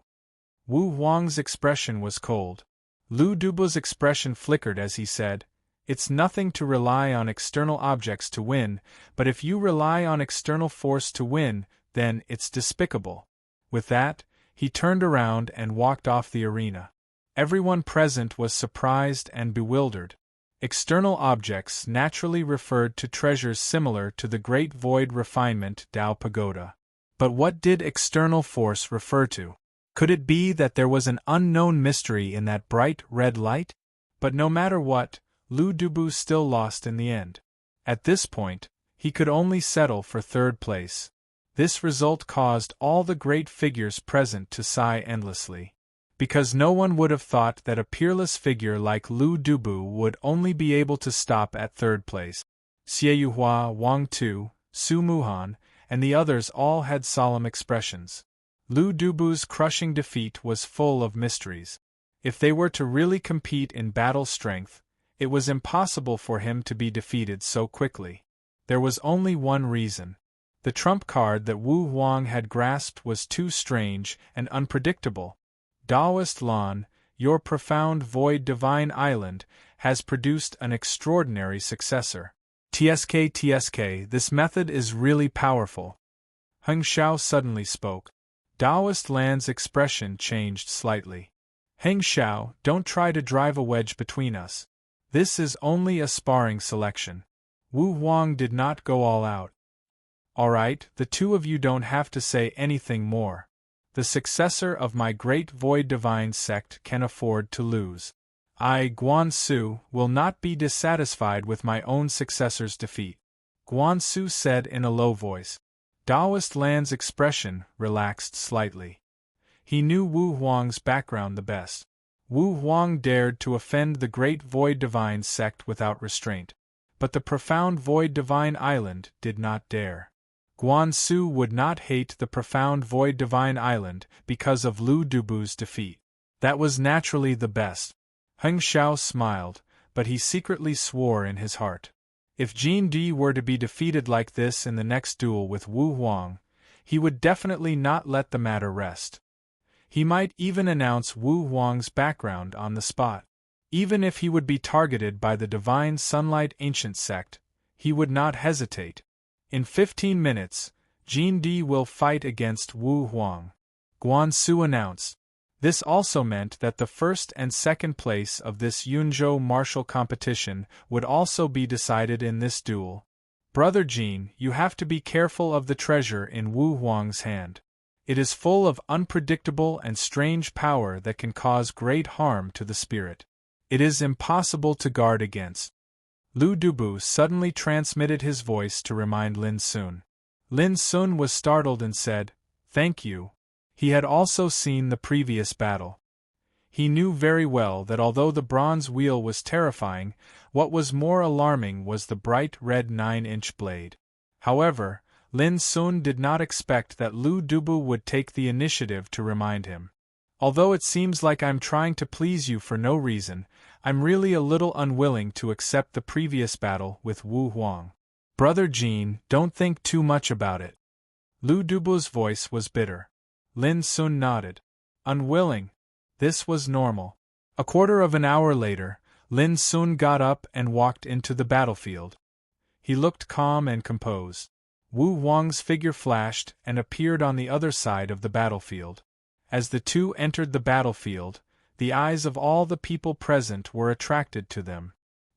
Wu Huang's expression was cold. Lu Dubu's expression flickered as he said, "It's nothing to rely on external objects to win, but if you rely on external force to win, then it's despicable." With that, he turned around and walked off the arena. Everyone present was surprised and bewildered. External objects naturally referred to treasures similar to the Great Void Refinement Tao Pagoda. But what did external force refer to? Could it be that there was an unknown mystery in that bright red light? But no matter what, Lu Dubu still lost in the end. At this point, he could only settle for third place. This result caused all the great figures present to sigh endlessly. Because no one would have thought that a peerless figure like Lu Dubu would only be able to stop at third place. Xie Yuhua, Wang Tu, Su Muhan, and the others all had solemn expressions. Lu Dubu's crushing defeat was full of mysteries. If they were to really compete in battle strength, it was impossible for him to be defeated so quickly. There was only one reason. The trump card that Wu Huang had grasped was too strange and unpredictable. Taoist Lan, your profound void divine island, has produced an extraordinary successor. TSK, this method is really powerful. Heng Xiao suddenly spoke. Taoist Lan's expression changed slightly. Heng Xiao, don't try to drive a wedge between us. This is only a sparring selection. Wu Huang did not go all out. Alright, the two of you don't have to say anything more. The successor of my great void divine sect can afford to lose. I, Guan Su, will not be dissatisfied with my own successor's defeat. Guan Su said in a low voice. Taoist Lan's expression relaxed slightly. He knew Wu Huang's background the best. Wu Huang dared to offend the great void divine sect without restraint. But the profound void divine island did not dare. Guan Su would not hate the profound void divine island because of Lu Dubu's defeat. That was naturally the best. Heng Xiao smiled, but he secretly swore in his heart. If Jin Di were to be defeated like this in the next duel with Wu Huang, he would definitely not let the matter rest. He might even announce Wu Huang's background on the spot. Even if he would be targeted by the Divine Sunlight Ancient Sect, he would not hesitate. In 15 minutes, Jin Di will fight against Wu Huang. Guan Su announced. This also meant that the first and second place of this Yunzhou martial competition would also be decided in this duel. Brother Jin, you have to be careful of the treasure in Wu Huang's hand. It is full of unpredictable and strange power that can cause great harm to the spirit. It is impossible to guard against. Lu Dubu suddenly transmitted his voice to remind Lin Sun. Lin Sun was startled and said, "Thank you." He had also seen the previous battle. He knew very well that although the bronze wheel was terrifying, what was more alarming was the bright red 9-inch blade. However, Lin Sun did not expect that Lu Dubu would take the initiative to remind him. Although it seems like I'm trying to please you for no reason, I'm really a little unwilling to accept the previous battle with Wu Huang. Brother Jin, don't think too much about it. Lu Dubu's voice was bitter. Lin Sun nodded. Unwilling. This was normal. A quarter of an hour later, Lin Sun got up and walked into the battlefield. He looked calm and composed. Wu Huang's figure flashed and appeared on the other side of the battlefield. As the two entered the battlefield, the eyes of all the people present were attracted to them.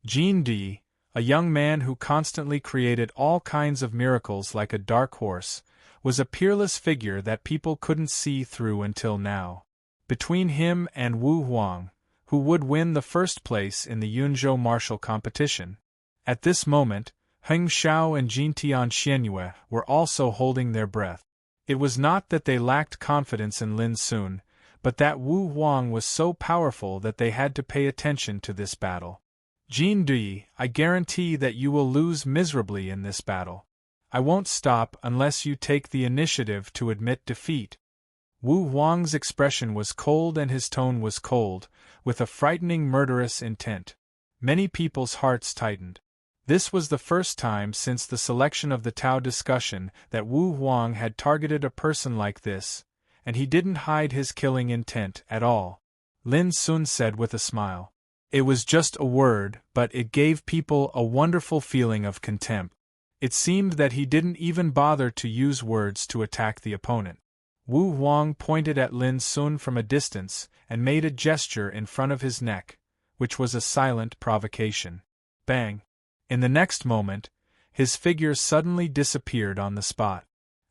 Jin Di, a young man who constantly created all kinds of miracles like a dark horse, was a peerless figure that people couldn't see through until now. between him and Wu Huang, who would win the first place in the Yunzhou martial competition. At this moment, Heng Xiao and Jin Tianxianyue were also holding their breath. It was not that they lacked confidence in Lin Sun, but that Wu Huang was so powerful that they had to pay attention to this battle. Jin Dui, I guarantee that you will lose miserably in this battle. I won't stop unless you take the initiative to admit defeat. Wu Huang's expression was cold and his tone was cold, with a frightening murderous intent. Many people's hearts tightened. This was the first time since the selection of the Tao discussion that Wu Huang had targeted a person like this, and he didn't hide his killing intent at all. Lin Sun said with a smile. It was just a word, but it gave people a wonderful feeling of contempt. It seemed that he didn't even bother to use words to attack the opponent. Wu Huang pointed at Lin Sun from a distance and made a gesture in front of his neck, which was a silent provocation. Bang! In the next moment, his figure suddenly disappeared on the spot.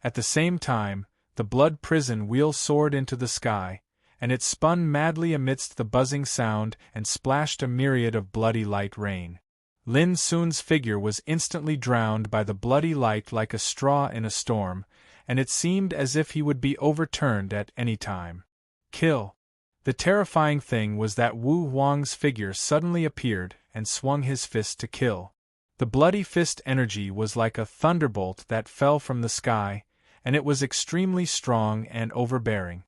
At the same time, the blood prison wheel soared into the sky, and it spun madly amidst the buzzing sound and splashed a myriad of bloody light rain. Lin Sun's figure was instantly drowned by the bloody light like a straw in a storm, and it seemed as if he would be overturned at any time. Kill! The terrifying thing was that Wu Huang's figure suddenly appeared and swung his fist to kill. The bloody fist energy was like a thunderbolt that fell from the sky, and it was extremely strong and overbearing.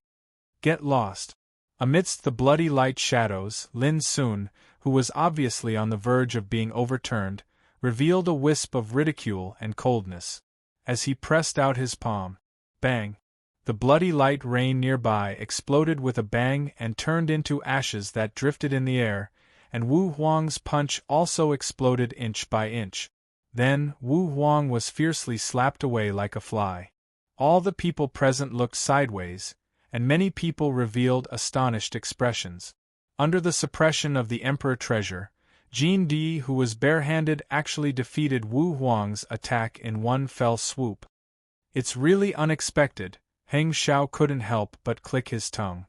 Get lost! Amidst the bloody light shadows, Lin Sun, who was obviously on the verge of being overturned, revealed a wisp of ridicule and coldness. As he pressed out his palm, bang! The bloody light rain nearby exploded with a bang and turned into ashes that drifted in the air, and Wu Huang's punch also exploded inch by inch. Then, Wu Huang was fiercely slapped away like a fly. All the people present looked sideways, and many people revealed astonished expressions. Under the suppression of the Emperor Treasure, Jin Di, who was barehanded, actually defeated Wu Huang's attack in one fell swoop. It's really unexpected, Heng Xiao couldn't help but click his tongue.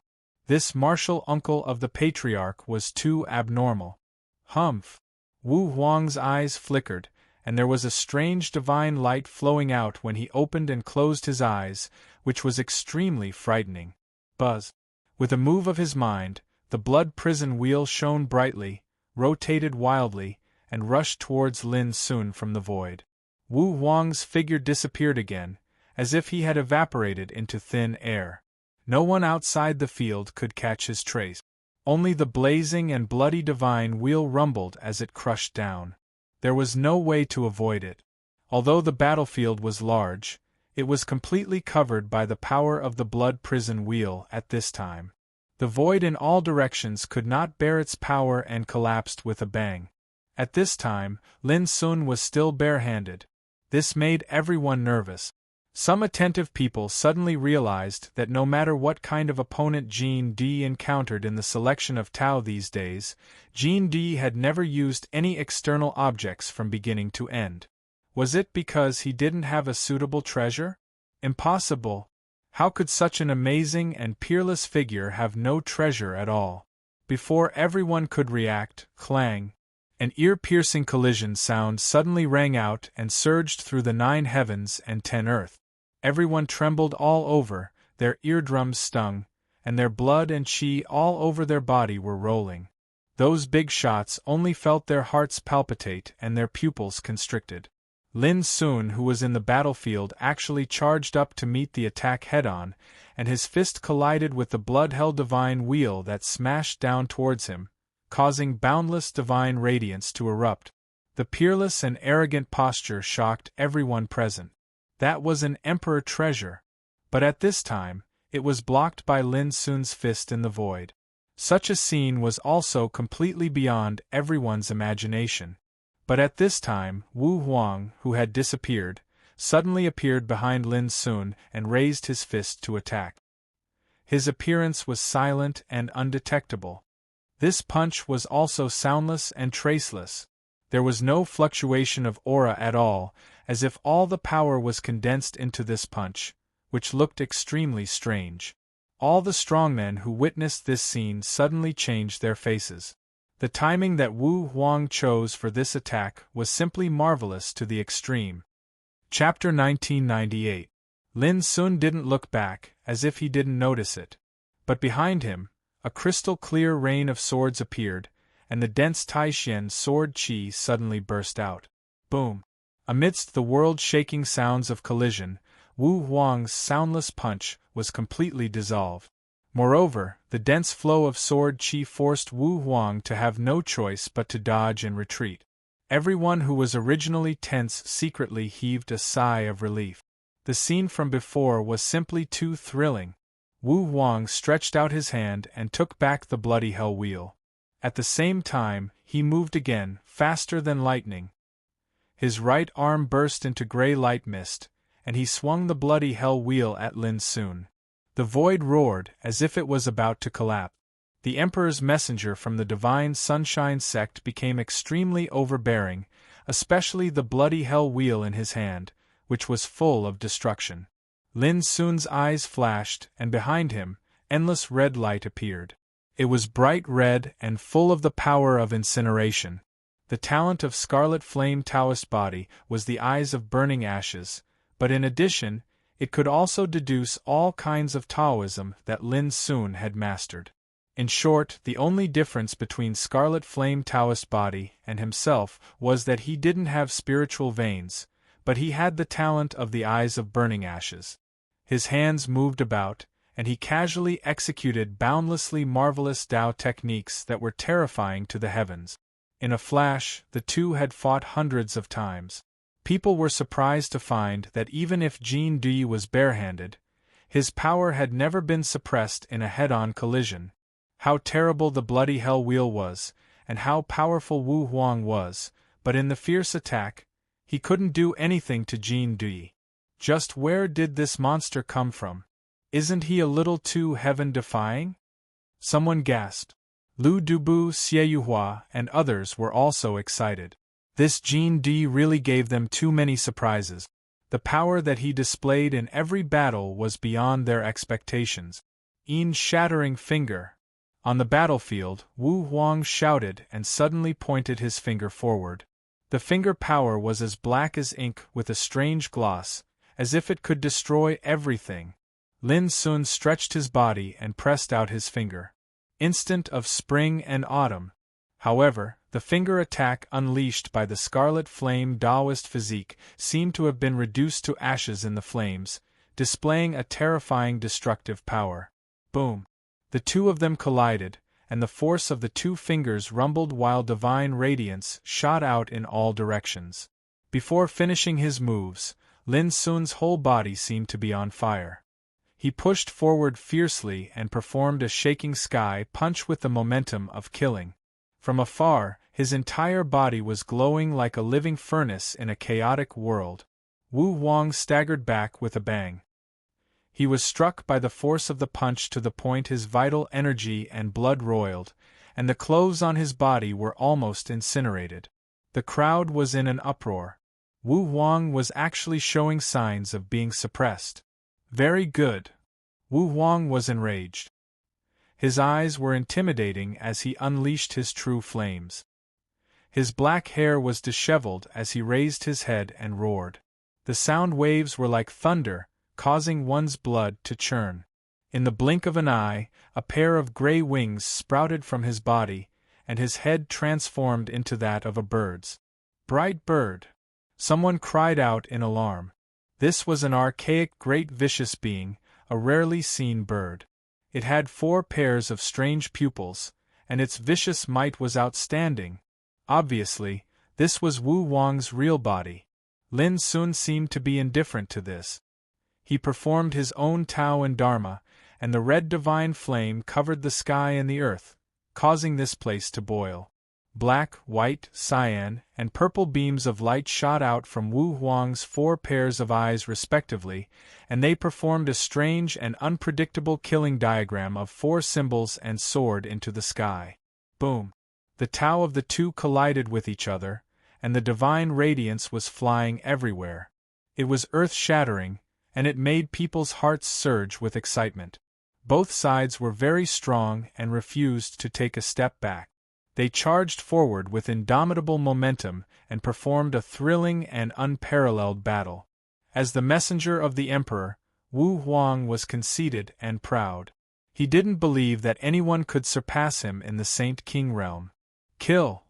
This martial uncle of the patriarch was too abnormal. Humph! Wu Huang's eyes flickered, and there was a strange divine light flowing out when he opened and closed his eyes, which was extremely frightening. Buzz! With a move of his mind, the blood prison wheel shone brightly, rotated wildly, and rushed towards Lin Sun from the void. Wu Huang's figure disappeared again, as if he had evaporated into thin air. No one outside the field could catch his trace. Only the blazing and bloody divine wheel rumbled as it crushed down. There was no way to avoid it. Although the battlefield was large, it was completely covered by the power of the blood prison wheel at this time. The void in all directions could not bear its power and collapsed with a bang. At this time, Lin Sun was still barehanded. This made everyone nervous. Some attentive people suddenly realized that no matter what kind of opponent Jin Di encountered in the selection of Tao these days, Jin Di had never used any external objects from beginning to end. Was it because he didn't have a suitable treasure? Impossible! How could such an amazing and peerless figure have no treasure at all? Before everyone could react, clang! An ear-piercing collision sound suddenly rang out and surged through the 9 heavens and 10 earth. Everyone trembled all over, their eardrums stung, and their blood and qi all over their body were rolling. Those big shots only felt their hearts palpitate and their pupils constricted. Lin Sun, who was in the battlefield, actually charged up to meet the attack head-on, and his fist collided with the blood-hell divine wheel that smashed down towards him, causing boundless divine radiance to erupt. The peerless and arrogant posture shocked everyone present. That was an emperor treasure. But at this time, it was blocked by Lin Sun's fist in the void. Such a scene was also completely beyond everyone's imagination. But at this time, Wu Huang, who had disappeared, suddenly appeared behind Lin Sun and raised his fist to attack. His appearance was silent and undetectable. This punch was also soundless and traceless. There was no fluctuation of aura at all, as if all the power was condensed into this punch, which looked extremely strange. All the strongmen who witnessed this scene suddenly changed their faces. The timing that Wu Huang chose for this attack was simply marvelous to the extreme. Chapter 1998. Lin Sun didn't look back, as if he didn't notice it. But behind him, a crystal-clear rain of swords appeared, and the dense Taishan sword qi suddenly burst out. Boom! Amidst the world-shaking sounds of collision, Wu Huang's soundless punch was completely dissolved. Moreover, the dense flow of sword qi forced Wu Huang to have no choice but to dodge and retreat. Everyone who was originally tense secretly heaved a sigh of relief. The scene from before was simply too thrilling. Wu Huang stretched out his hand and took back the bloody hell wheel. At the same time, he moved again, faster than lightning. His right arm burst into gray light mist, and he swung the bloody hell wheel at Lin Sun. The void roared as if it was about to collapse. The Emperor's messenger from the Divine Sunshine sect became extremely overbearing, especially the bloody hell wheel in his hand, which was full of destruction. Lin Sun's eyes flashed, and behind him, endless red light appeared. It was bright red and full of the power of incineration. The talent of Scarlet Flame Taoist body was the eyes of burning ashes, but in addition, it could also deduce all kinds of Taoism that Lin Sun had mastered. In short, the only difference between Scarlet Flame Taoist body and himself was that he didn't have spiritual veins, but he had the talent of the eyes of burning ashes. His hands moved about, and he casually executed boundlessly marvelous Dao techniques that were terrifying to the heavens. In a flash, the two had fought hundreds of times. People were surprised to find that even if Jin Dui was barehanded, his power had never been suppressed in a head-on collision. How terrible the bloody hell wheel was, and how powerful Wu Huang was, but in the fierce attack, he couldn't do anything to Jin Dui. Just where did this monster come from? Isn't he a little too heaven-defying? Someone gasped. Lu Dubu, Xie Yuhua, and others were also excited. This Jin Dui really gave them too many surprises. The power that he displayed in every battle was beyond their expectations. Shattering finger. On the battlefield, Wu Huang shouted and suddenly pointed his finger forward. The finger power was as black as ink with a strange gloss, as if it could destroy everything. Lin Sun stretched his body and pressed out his finger. Instant of spring and autumn. However, the finger attack unleashed by the Scarlet Flame Taoist physique seemed to have been reduced to ashes in the flames, displaying a terrifying destructive power. Boom! The two of them collided, and the force of the two fingers rumbled while divine radiance shot out in all directions. Before finishing his moves, Lin Sun's whole body seemed to be on fire. He pushed forward fiercely and performed a shaking sky punch with the momentum of killing. From afar, his entire body was glowing like a living furnace in a chaotic world. Wu Huang staggered back with a bang. He was struck by the force of the punch to the point his vital energy and blood roiled, and the clothes on his body were almost incinerated. The crowd was in an uproar. Wu Huang was actually showing signs of being suppressed. Very good. Wu Huang was enraged. His eyes were intimidating as he unleashed his true flames. His black hair was disheveled as he raised his head and roared. The sound waves were like thunder, causing one's blood to churn. In the blink of an eye, a pair of gray wings sprouted from his body, and his head transformed into that of a bird's. Bright bird! Someone cried out in alarm. This was an archaic great vicious being, a rarely seen bird. It had 4 pairs of strange pupils, and its vicious might was outstanding. Obviously, this was Wu Huang's real body. Lin Sun seemed to be indifferent to this. He performed his own Tao and Dharma, and the red divine flame covered the sky and the earth, causing this place to boil. Black, white, cyan, and purple beams of light shot out from Wu Huang's 4 pairs of eyes respectively, and they performed a strange and unpredictable killing diagram of 4 symbols and soared into the sky. Boom! The Tao of the two collided with each other, and the divine radiance was flying everywhere. It was earth-shattering, and it made people's hearts surge with excitement. Both sides were very strong and refused to take a step back. They charged forward with indomitable momentum and performed a thrilling and unparalleled battle. As the messenger of the emperor, Wu Huang was conceited and proud. He didn't believe that anyone could surpass him in the Saint King realm. Kill!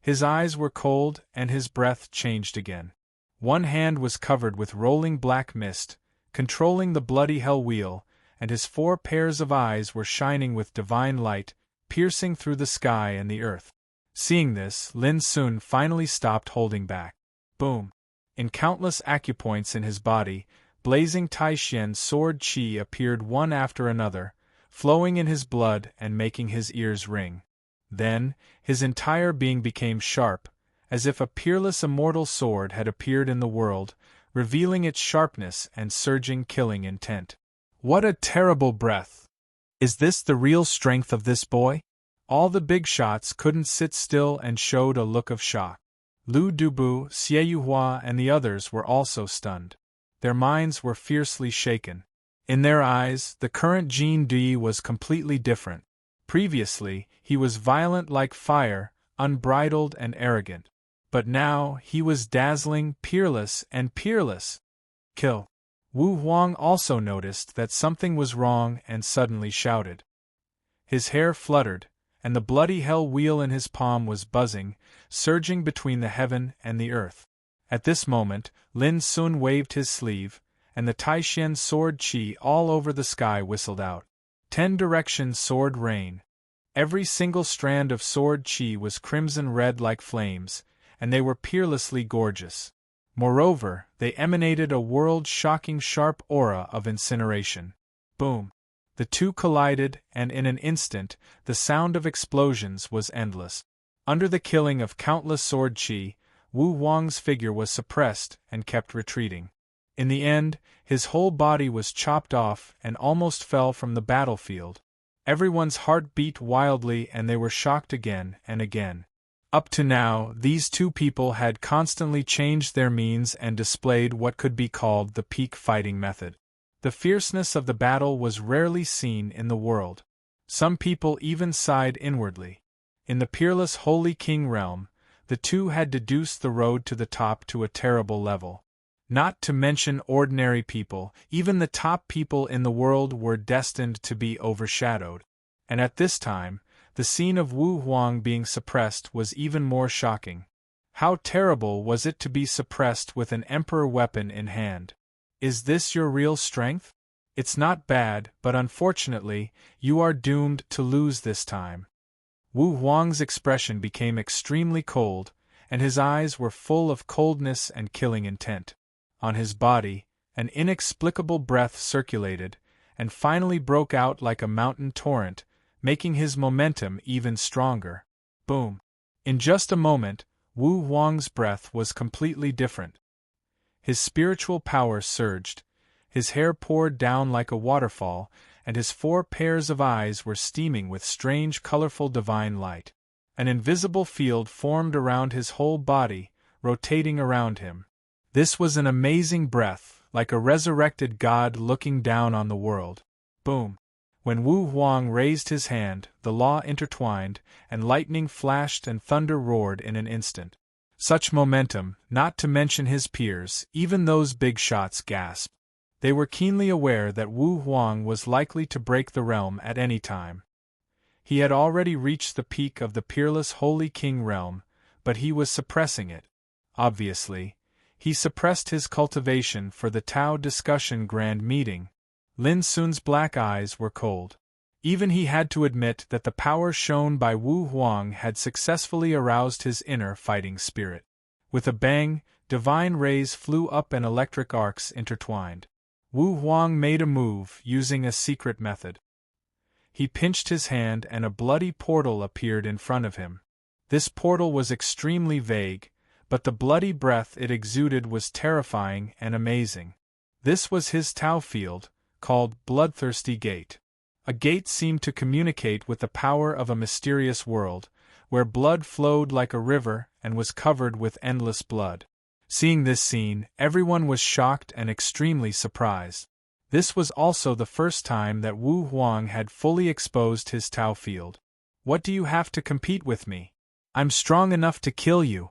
His eyes were cold and his breath changed again. One hand was covered with rolling black mist, controlling the bloody hell wheel, and his 4 pairs of eyes were shining with divine light, piercing through the sky and the earth. Seeing this, Lin Sun finally stopped holding back. Boom! In countless acupoints in his body, blazing Taishan sword qi appeared one after another, flowing in his blood and making his ears ring. Then, his entire being became sharp, as if a peerless immortal sword had appeared in the world, revealing its sharpness and surging killing intent. What a terrible breath! Is this the real strength of this boy? All the big shots couldn't sit still and showed a look of shock. Lu Dubu, Xie Yuhua and the others were also stunned. Their minds were fiercely shaken. In their eyes, the current Jin Di was completely different. Previously, he was violent like fire, unbridled and arrogant. But now, he was dazzling, peerless, and peerless. Kill! Wu Huang also noticed that something was wrong and suddenly shouted. His hair fluttered, and the bloody hell wheel in his palm was buzzing, surging between the heaven and the earth. At this moment, Lin Sun waved his sleeve, and the Taishan sword qi all over the sky whistled out. 10 direction sword rain. Every single strand of sword qi was crimson red like flames, and they were peerlessly gorgeous. Moreover, they emanated a world-shocking sharp aura of incineration. Boom! The two collided, and in an instant, the sound of explosions was endless. Under the killing of countless sword qi, Wu Huang's figure was suppressed and kept retreating. In the end, his whole body was chopped off and almost fell from the battlefield. Everyone's heart beat wildly and they were shocked again and again. Up to now, these two people had constantly changed their means and displayed what could be called the peak fighting method. The fierceness of the battle was rarely seen in the world. Some people even sighed inwardly. In the peerless Holy King realm, the two had deduced the road to the top to a terrible level. Not to mention ordinary people, even the top people in the world were destined to be overshadowed. And at this time, the scene of Wu Huang being suppressed was even more shocking. How terrible was it to be suppressed with an emperor weapon in hand? Is this your real strength? It's not bad, but unfortunately, you are doomed to lose this time. Wu Huang's expression became extremely cold, and his eyes were full of coldness and killing intent. On his body, an inexplicable breath circulated, and finally broke out like a mountain torrent, making his momentum even stronger. Boom! In just a moment, Wu Huang's breath was completely different. His spiritual power surged, his hair poured down like a waterfall, and his 4 pairs of eyes were steaming with strange colorful divine light. An invisible field formed around his whole body, rotating around him. This was an amazing breath, like a resurrected god looking down on the world. Boom! When Wu Huang raised his hand, the law intertwined, and lightning flashed and thunder roared in an instant. Such momentum, not to mention his peers, even those big shots gasped. They were keenly aware that Wu Huang was likely to break the realm at any time. He had already reached the peak of the peerless Holy King realm, but he was suppressing it. Obviously, he suppressed his cultivation for the Tao discussion grand meeting. Lin Sun's black eyes were cold. Even he had to admit that the power shown by Wu Huang had successfully aroused his inner fighting spirit. With a bang, divine rays flew up and electric arcs intertwined. Wu Huang made a move using a secret method. He pinched his hand and a bloody portal appeared in front of him. This portal was extremely vague, but the bloody breath it exuded was terrifying and amazing. This was his Tao field, called Bloodthirsty Gate. A gate seemed to communicate with the power of a mysterious world, where blood flowed like a river and was covered with endless blood. Seeing this scene, everyone was shocked and extremely surprised. This was also the first time that Wu Huang had fully exposed his Tao field. "What do you have to compete with me? I'm strong enough to kill you,"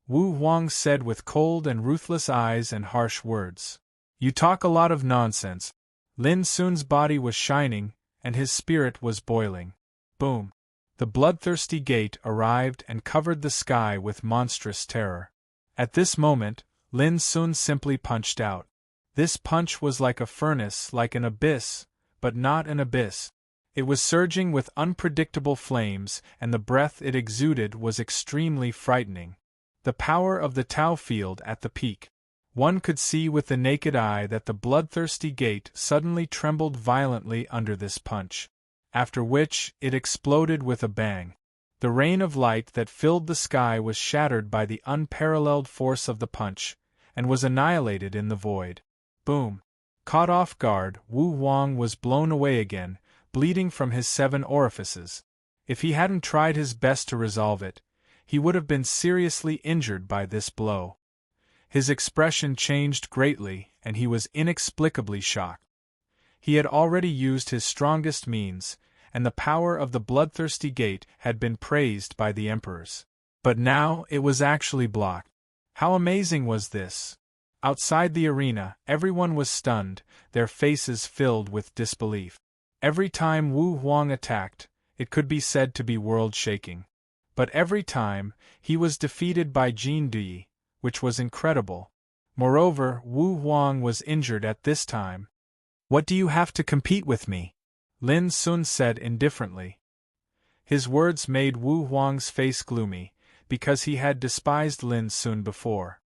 Wu Huang said with cold and ruthless eyes and harsh words. "You talk a lot of nonsense." Lin Sun's body was shining, and his spirit was boiling. Boom! The bloodthirsty gate arrived and covered the sky with monstrous terror. At this moment, Lin Sun simply punched out. This punch was like a furnace, like an abyss, but not an abyss. It was surging with unpredictable flames, and the breath it exuded was extremely frightening. The power of the Tao field at the peak. One could see with the naked eye that the bloodthirsty gate suddenly trembled violently under this punch, after which it exploded with a bang. The rain of light that filled the sky was shattered by the unparalleled force of the punch, and was annihilated in the void. Boom! Caught off guard, Wu Huang was blown away again, bleeding from his 7 orifices. If he hadn't tried his best to resolve it, he would have been seriously injured by this blow. His expression changed greatly, and he was inexplicably shocked. He had already used his strongest means, and the power of the bloodthirsty gate had been praised by the emperors. But now it was actually blocked. How amazing was this! Outside the arena, everyone was stunned, their faces filled with disbelief. Every time Wu Huang attacked, it could be said to be world-shaking. But every time, he was defeated by Jin Di, which was incredible. Moreover, Wu Huang was injured at this time. "What do you have to compete with me?" Lin Sun said indifferently. His words made Wu Huang's face gloomy, because he had despised Lin Sun before.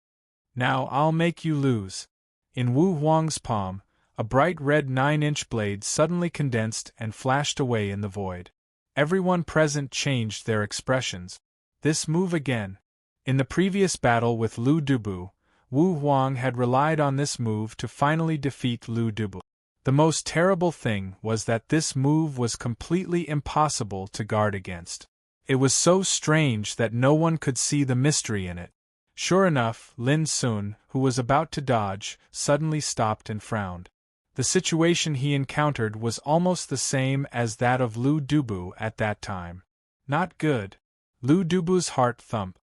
"Now I'll make you lose." In Wu Huang's palm, a bright red 9-inch blade suddenly condensed and flashed away in the void. Everyone present changed their expressions. This move again. In the previous battle with Lu Dubu, Wu Huang had relied on this move to finally defeat Lu Dubu. The most terrible thing was that this move was completely impossible to guard against. It was so strange that no one could see the mystery in it. Sure enough, Lin Sun, who was about to dodge, suddenly stopped and frowned. The situation he encountered was almost the same as that of Lu Dubu at that time. Not good. Lu Dubu's heart thumped.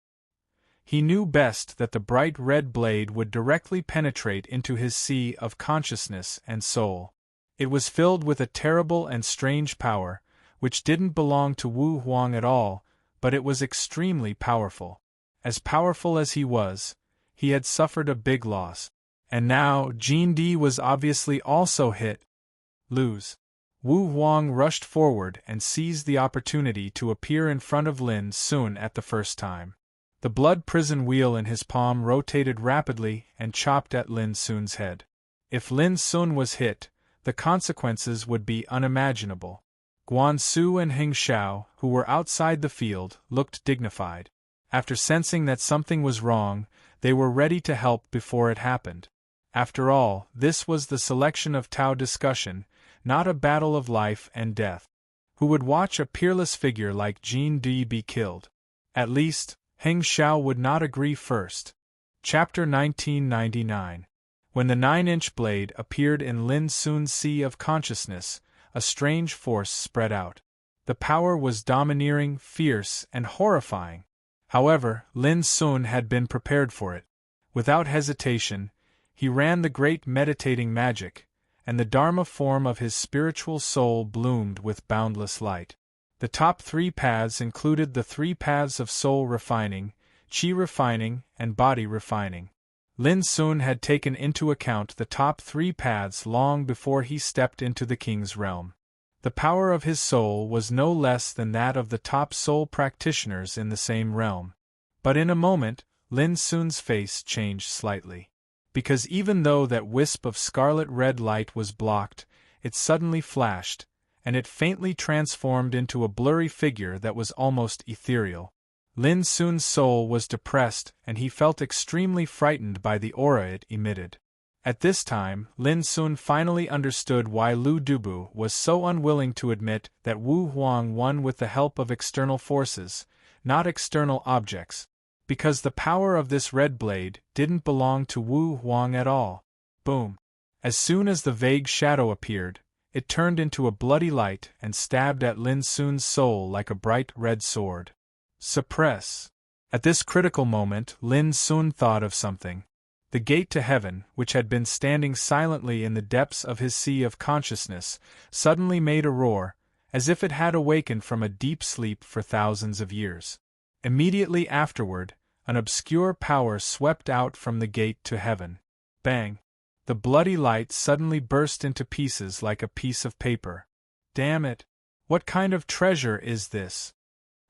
He knew best that the bright red blade would directly penetrate into his sea of consciousness and soul. It was filled with a terrible and strange power, which didn't belong to Wu Huang at all, but it was extremely powerful. As powerful as he was, he had suffered a big loss. And now, Jin Di was obviously also hit. Lose. Wu Huang rushed forward and seized the opportunity to appear in front of Lin Sun at the first time. The blood prison wheel in his palm rotated rapidly and chopped at Lin Sun's head. If Lin Sun was hit, the consequences would be unimaginable. Guan Su and Heng Xiao, who were outside the field, looked dignified. After sensing that something was wrong, they were ready to help before it happened. After all, this was the selection of Tao discussion, not a battle of life and death. Who would watch a peerless figure like Jin Di be killed? At least, Heng Xiao would not agree first. Chapter 1999. When the 9-inch blade appeared in Lin Sun's sea of consciousness, a strange force spread out. The power was domineering, fierce, and horrifying. However, Lin Sun had been prepared for it. Without hesitation, he ran the great meditating magic, and the Dharma form of his spiritual soul bloomed with boundless light. The top 3 paths included the 3 paths of soul refining, chi refining, and body refining. Lin Sun had taken into account the top 3 paths long before he stepped into the king's realm. The power of his soul was no less than that of the top soul practitioners in the same realm. But in a moment, Lin Sun's face changed slightly. Because even though that wisp of scarlet-red light was blocked, it suddenly flashed, and it faintly transformed into a blurry figure that was almost ethereal. Lin Sun's soul was depressed, and he felt extremely frightened by the aura it emitted. At this time, Lin Sun finally understood why Lu Dubu was so unwilling to admit that Wu Huang won with the help of external forces, not external objects. Because the power of this red blade didn't belong to Wu Huang at all. Boom! As soon as the vague shadow appeared, it turned into a bloody light and stabbed at Lin Sun's soul like a bright red sword. Suppress. At this critical moment, Lin Sun thought of something. The gate to heaven, which had been standing silently in the depths of his sea of consciousness, suddenly made a roar, as if it had awakened from a deep sleep for thousands of years. Immediately afterward, an obscure power swept out from the gate to heaven. Bang! The bloody light suddenly burst into pieces like a piece of paper. Damn it! What kind of treasure is this?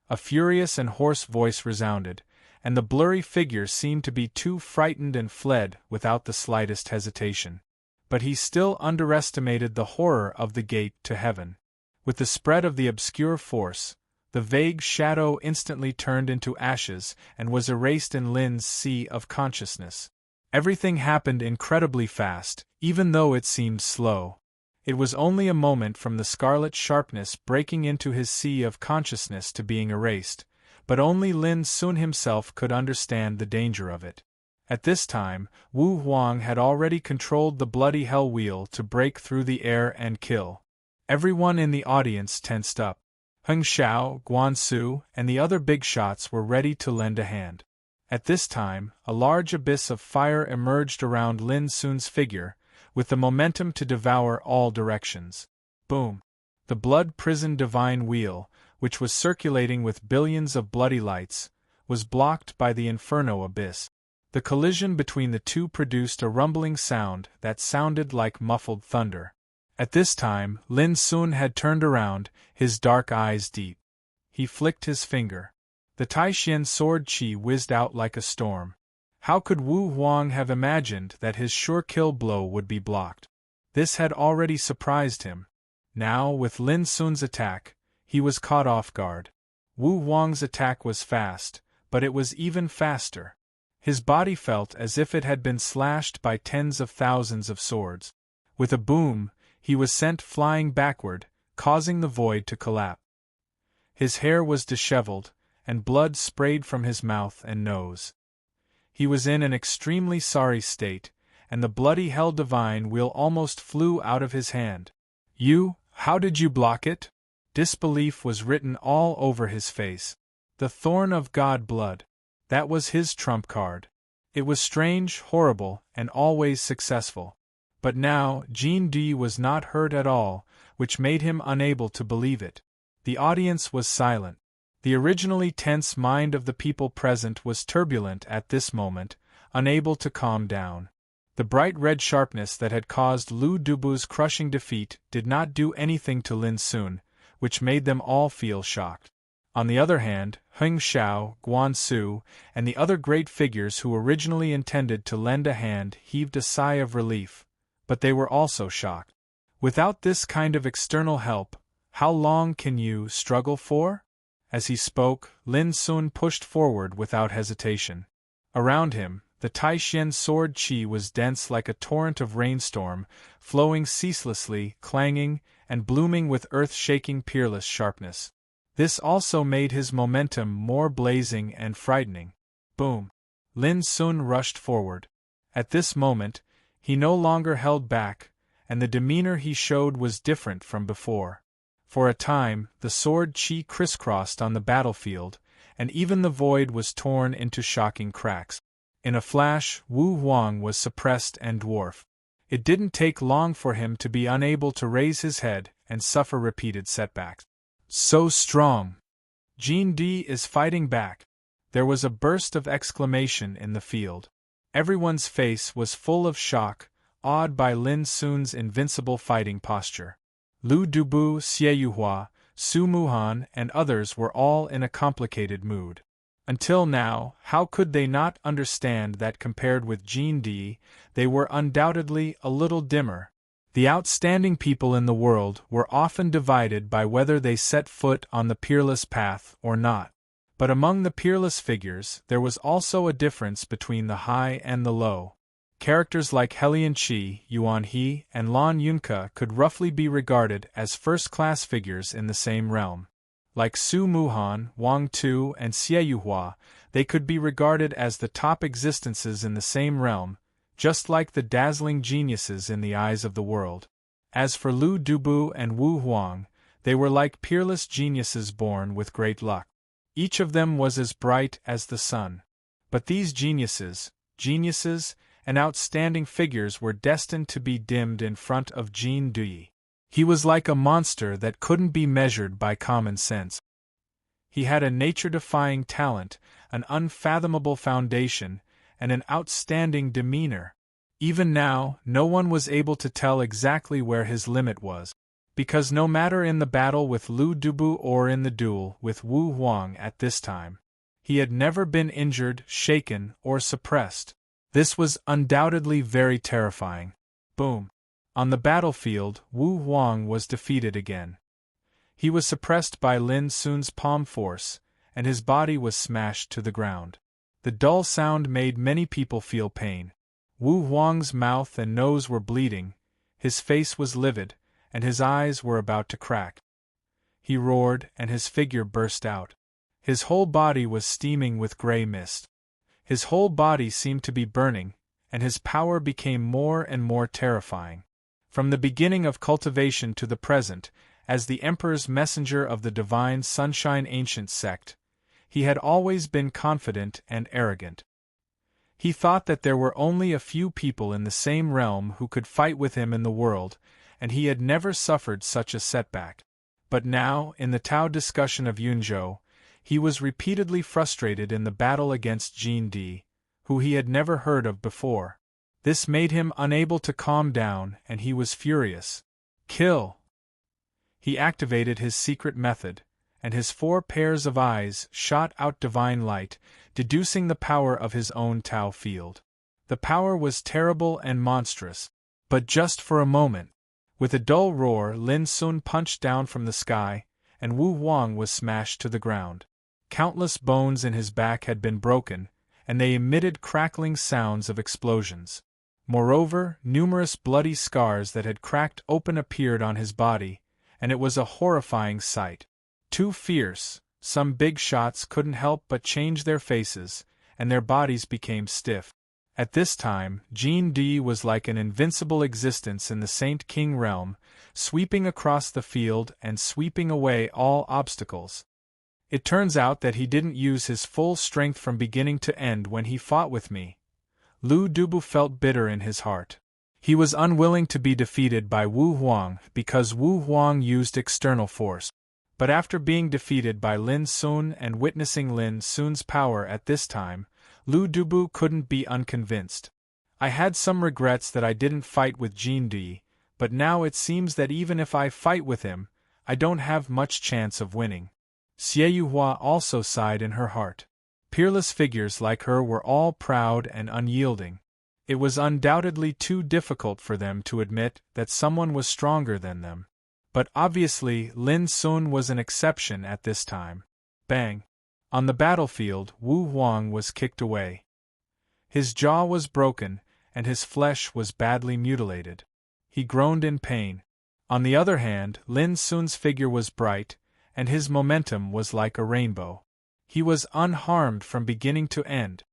A furious and hoarse voice resounded, and the blurry figure seemed to be too frightened and fled without the slightest hesitation. But he still underestimated the horror of the gate to heaven. With the spread of the obscure force, the vague shadow instantly turned into ashes and was erased in Lin's sea of consciousness. Everything happened incredibly fast, even though it seemed slow. It was only a moment from the scarlet sharpness breaking into his sea of consciousness to being erased, but only Lin Sun himself could understand the danger of it. At this time, Wu Huang had already controlled the bloody hell wheel to break through the air and kill. Everyone in the audience tensed up. Heng Xiao, Guan Su, and the other big shots were ready to lend a hand. At this time, a large abyss of fire emerged around Lin Sun's figure, with the momentum to devour all directions. Boom! The blood-prisoned divine wheel, which was circulating with billions of bloody lights, was blocked by the inferno abyss. The collision between the two produced a rumbling sound that sounded like muffled thunder. At this time, Lin Sun had turned around, his dark eyes deep. He flicked his finger. The Taishan sword qi whizzed out like a storm. How could Wu Huang have imagined that his sure kill blow would be blocked? This had already surprised him. Now, with Lin Sun's attack, he was caught off guard. Wu Huang's attack was fast, but it was even faster. His body felt as if it had been slashed by tens of thousands of swords. With a boom, he was sent flying backward, causing the void to collapse. His hair was disheveled, and blood sprayed from his mouth and nose. He was in an extremely sorry state, and the bloody hell divine wheel almost flew out of his hand. How did you block it? Disbelief was written all over his face. The thorn of God blood. That was his trump card. It was strange, horrible, and always successful. But now, Jean Di was not hurt at all, which made him unable to believe it. The audience was silent. The originally tense mind of the people present was turbulent at this moment, unable to calm down. The bright red sharpness that had caused Lu Dubu's crushing defeat did not do anything to Lin Sun, which made them all feel shocked. On the other hand, Heng Xiao, Guan Su, and the other great figures who originally intended to lend a hand heaved a sigh of relief, but they were also shocked. Without this kind of external help, how long can you struggle for? As he spoke, Lin Sun pushed forward without hesitation. Around him, the Taishan sword qi was dense like a torrent of rainstorm, flowing ceaselessly, clanging, and blooming with earth-shaking peerless sharpness. This also made his momentum more blazing and frightening. Boom! Lin Sun rushed forward. At this moment, he no longer held back, and the demeanor he showed was different from before. For a time, the sword qi crisscrossed on the battlefield, and even the void was torn into shocking cracks. In a flash, Wu Huang was suppressed and dwarfed. It didn't take long for him to be unable to raise his head and suffer repeated setbacks. So strong! Jean Di is fighting back. There was a burst of exclamation in the field. Everyone's face was full of shock, awed by Lin Sun's invincible fighting posture. Lu Dubu, Xie Yuhua, Su Muhan, and others were all in a complicated mood. Until now, how could they not understand that compared with Jean Di, they were undoubtedly a little dimmer? The outstanding people in the world were often divided by whether they set foot on the peerless path or not. But among the peerless figures, there was also a difference between the high and the low. Characters like Helian Qi, Yuan He, and Lan Yunke could roughly be regarded as first-class figures in the same realm. Like Su Muhan, Wang Tu, and Xie Yuhua, they could be regarded as the top existences in the same realm, just like the dazzling geniuses in the eyes of the world. As for Lu Dubu and Wu Huang, they were like peerless geniuses born with great luck. Each of them was as bright as the sun. But these geniuses, and outstanding figures were destined to be dimmed in front of Jin Dui. He was like a monster that couldn't be measured by common sense. He had a nature-defying talent, an unfathomable foundation, and an outstanding demeanor. Even now, no one was able to tell exactly where his limit was, because no matter in the battle with Lu Dubu or in the duel with Wu Huang at this time, he had never been injured, shaken, or suppressed. This was undoubtedly very terrifying. Boom! On the battlefield, Wu Huang was defeated again. He was suppressed by Lin Sun's palm force, and his body was smashed to the ground. The dull sound made many people feel pain. Wu Huang's mouth and nose were bleeding, his face was livid, and his eyes were about to crack. He roared, and his figure burst out. His whole body was steaming with gray mist. His whole body seemed to be burning, and his power became more and more terrifying. From the beginning of cultivation to the present, as the Emperor's messenger of the divine sunshine ancient sect, he had always been confident and arrogant. He thought that there were only a few people in the same realm who could fight with him in the world, and he had never suffered such a setback. But now, in the Tao discussion of Yunzhou, he was repeatedly frustrated in the battle against Jin Di, who he had never heard of before. This made him unable to calm down, and he was furious. Kill! He activated his secret method, and his 4 pairs of eyes shot out divine light, deducing the power of his own Tao field. The power was terrible and monstrous, but just for a moment. With a dull roar, Lin Sun punched down from the sky, and Wu Huang was smashed to the ground. Countless bones in his back had been broken, and they emitted crackling sounds of explosions. Moreover, numerous bloody scars that had cracked open appeared on his body, and it was a horrifying sight. Too fierce, some big shots couldn't help but change their faces, and their bodies became stiff. At this time, Jin Di was like an invincible existence in the Saint King realm, sweeping across the field and sweeping away all obstacles. It turns out that he didn't use his full strength from beginning to end when he fought with me. Lu Dubu felt bitter in his heart. He was unwilling to be defeated by Wu Huang because Wu Huang used external force. But after being defeated by Lin Sun and witnessing Lin Sun's power at this time, Lu Dubu couldn't be unconvinced. I had some regrets that I didn't fight with Jin Di, but now it seems that even if I fight with him, I don't have much chance of winning. Xie Yuhua also sighed in her heart. Peerless figures like her were all proud and unyielding. It was undoubtedly too difficult for them to admit that someone was stronger than them. But obviously Lin Sun was an exception at this time. Bang! On the battlefield, Wu Huang was kicked away. His jaw was broken, and his flesh was badly mutilated. He groaned in pain. On the other hand, Lin Sun's figure was bright, and his momentum was like a rainbow. He was unharmed from beginning to end.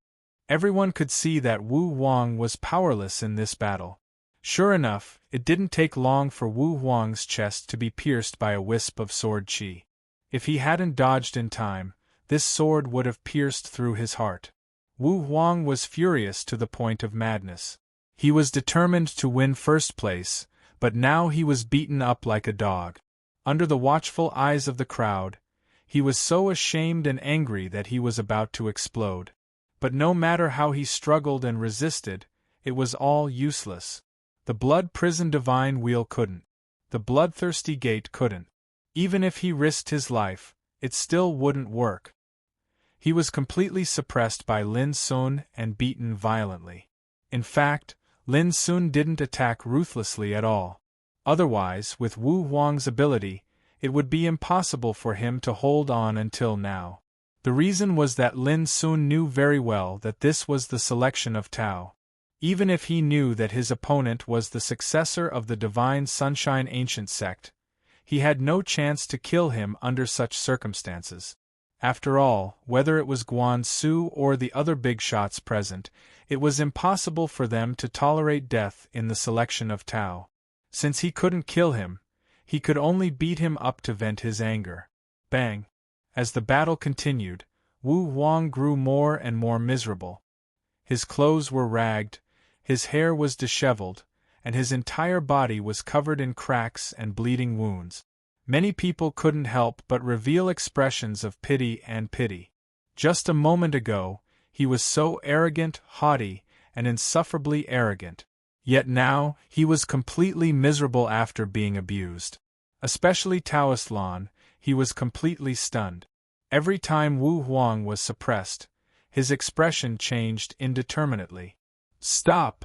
Everyone could see that Wu Huang was powerless in this battle. Sure enough, it didn't take long for Wu Huang's chest to be pierced by a wisp of sword qi. If he hadn't dodged in time, this sword would have pierced through his heart. Wu Huang was furious to the point of madness. He was determined to win first place, but now he was beaten up like a dog. Under the watchful eyes of the crowd, he was so ashamed and angry that he was about to explode. But no matter how he struggled and resisted, it was all useless. The blood prison divine wheel couldn't. The bloodthirsty gate couldn't. Even if he risked his life, it still wouldn't work. He was completely suppressed by Lin Sun and beaten violently. In fact, Lin Sun didn't attack ruthlessly at all. Otherwise, with Wu Huang's ability, it would be impossible for him to hold on until now. The reason was that Lin Sun knew very well that this was the selection of Tao. Even if he knew that his opponent was the successor of the Divine Sunshine Ancient Sect, he had no chance to kill him under such circumstances. After all, whether it was Guan Su or the other big shots present, it was impossible for them to tolerate death in the selection of Tao. Since he couldn't kill him, he could only beat him up to vent his anger. Bang! As the battle continued, Wu Huang grew more and more miserable. His clothes were ragged, his hair was disheveled, and his entire body was covered in cracks and bleeding wounds. Many people couldn't help but reveal expressions of pity and pity. Just a moment ago, he was so arrogant, haughty, and insufferably arrogant. Yet now, he was completely miserable after being abused. Especially Taoist Lan, he was completely stunned. Every time Wu Huang was suppressed, his expression changed indeterminately. Stop!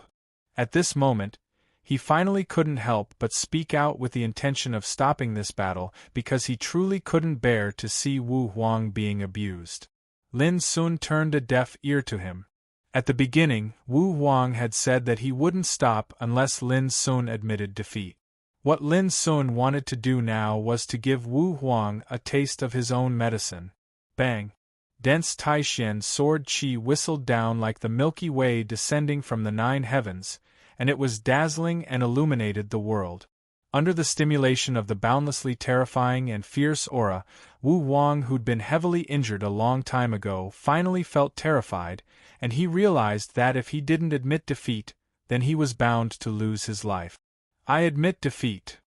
At this moment, he finally couldn't help but speak out with the intention of stopping this battle because he truly couldn't bear to see Wu Huang being abused. Lin Sun turned a deaf ear to him. At the beginning, Wu Huang had said that he wouldn't stop unless Lin Sun admitted defeat. What Lin Sun wanted to do now was to give Wu Huang a taste of his own medicine. Bang! Dense Taishan sword qi whistled down like the Milky Way descending from the 9 heavens, and it was dazzling and illuminated the world. Under the stimulation of the boundlessly terrifying and fierce aura, Wu Huang, who'd been heavily injured a long time ago, finally felt terrified, and he realized that if he didn't admit defeat, then he was bound to lose his life. I admit defeat,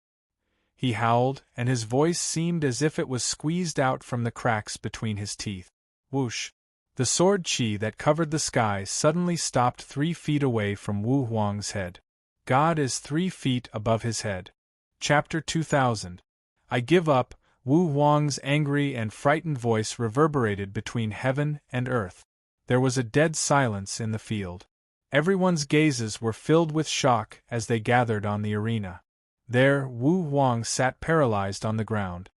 he howled, and his voice seemed as if it was squeezed out from the cracks between his teeth. Whoosh! The sword qi that covered the sky suddenly stopped 3 feet away from Wu Huang's head. God is 3 feet above his head. Chapter 2000. I give up. Wu Huang's angry and frightened voice reverberated between heaven and earth. There was a dead silence in the field. Everyone's gazes were filled with shock as they gathered on the arena. There, Wu Huang sat paralyzed on the ground.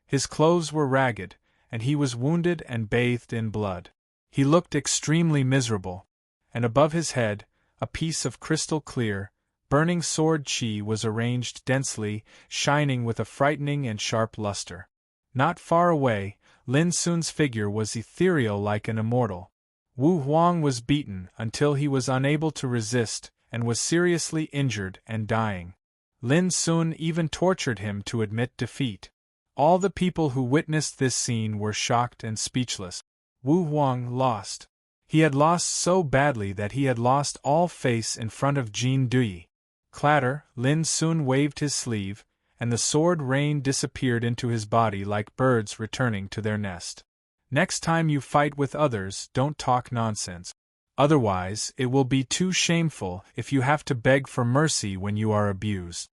His clothes were ragged, and he was wounded and bathed in blood. He looked extremely miserable, and above his head, a piece of crystal clear, burning sword qi was arranged densely, shining with a frightening and sharp luster. Not far away, Lin Sun's figure was ethereal like an immortal. Wu Huang was beaten until he was unable to resist and was seriously injured and dying. Lin Sun even tortured him to admit defeat. All the people who witnessed this scene were shocked and speechless. Wu Huang lost. He had lost so badly that he had lost all face in front of Jin Dui. Clatter! Lin Sun waved his sleeve, and the sword rain disappeared into his body like birds returning to their nest. Next time you fight with others, don't talk nonsense. Otherwise, it will be too shameful if you have to beg for mercy when you are abused.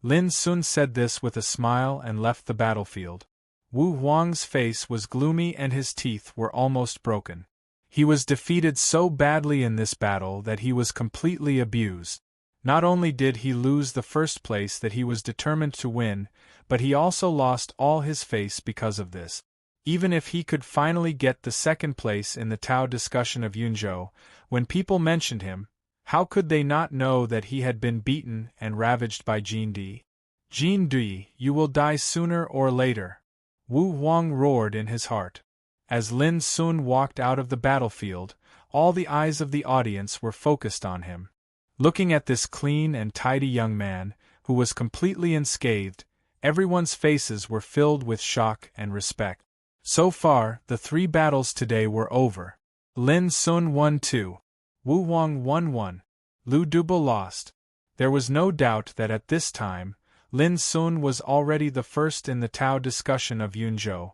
Lin Sun said this with a smile and left the battlefield. Wu Huang's face was gloomy and his teeth were almost broken. He was defeated so badly in this battle that he was completely abused. Not only did he lose the first place that he was determined to win, but he also lost all his face because of this. Even if he could finally get the second place in the Tao discussion of Yunzhou, when people mentioned him, how could they not know that he had been beaten and ravaged by Jin Di? Jin Di, you will die sooner or later. Wu Huang roared in his heart. As Lin Sun walked out of the battlefield, all the eyes of the audience were focused on him. Looking at this clean and tidy young man, who was completely unscathed, everyone's faces were filled with shock and respect. So far, the 3 battles today were over. Lin Sun won 2. Wu Huang won 1. Lu Dubo lost. There was no doubt that at this time, Lin Sun was already the first in the Tao discussion of Yunzhou.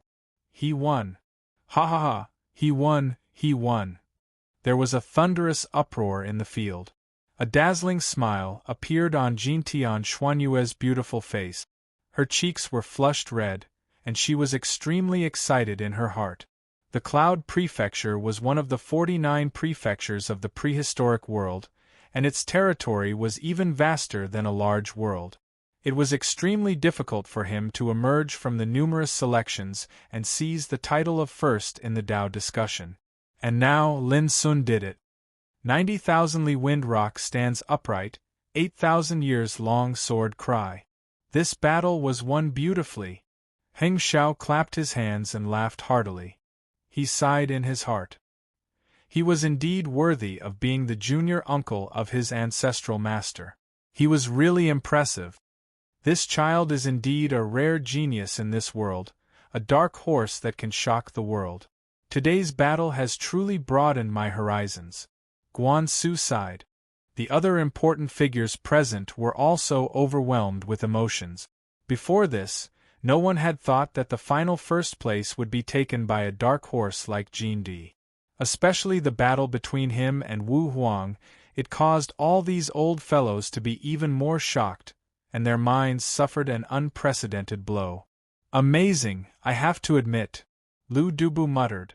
He won. Ha ha ha, he won, he won. There was a thunderous uproar in the field. A dazzling smile appeared on Jintian Xuanyue's beautiful face. Her cheeks were flushed red, and she was extremely excited in her heart. The Cloud Prefecture was one of the 49 prefectures of the prehistoric world, and its territory was even vaster than a large world. It was extremely difficult for him to emerge from the numerous selections and seize the title of first in the Tao discussion. And now Lin Sun did it. 90,000 Li Wind Rock stands upright, 8,000 years long sword cry. This battle was won beautifully. Heng Xiao clapped his hands and laughed heartily. He sighed in his heart. He was indeed worthy of being the junior uncle of his ancestral master. He was really impressive. This child is indeed a rare genius in this world, a dark horse that can shock the world. Today's battle has truly broadened my horizons. Guan Su sighed. The other important figures present were also overwhelmed with emotions. Before this, no one had thought that the final first place would be taken by a dark horse like Jin Di. Especially the battle between him and Wu Huang, it caused all these old fellows to be even more shocked, and their minds suffered an unprecedented blow. Amazing, I have to admit, Lu Dubu muttered.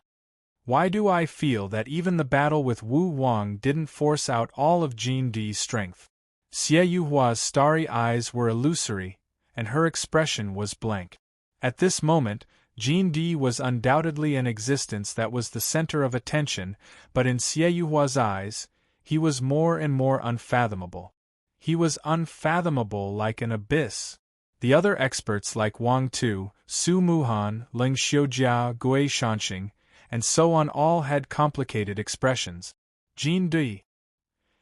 Why do I feel that even the battle with Wu Huang didn't force out all of Jin Di's strength? Xie Yuhua's starry eyes were illusory, and her expression was blank. At this moment, Jin Di was undoubtedly an existence that was the center of attention, but in Xie Yuhua's eyes, he was more and more unfathomable. He was unfathomable like an abyss. The other experts like Wang Tu, Su Muhan, Ling Xiujia, Gui Shanxing, and so on all had complicated expressions. Jin Di.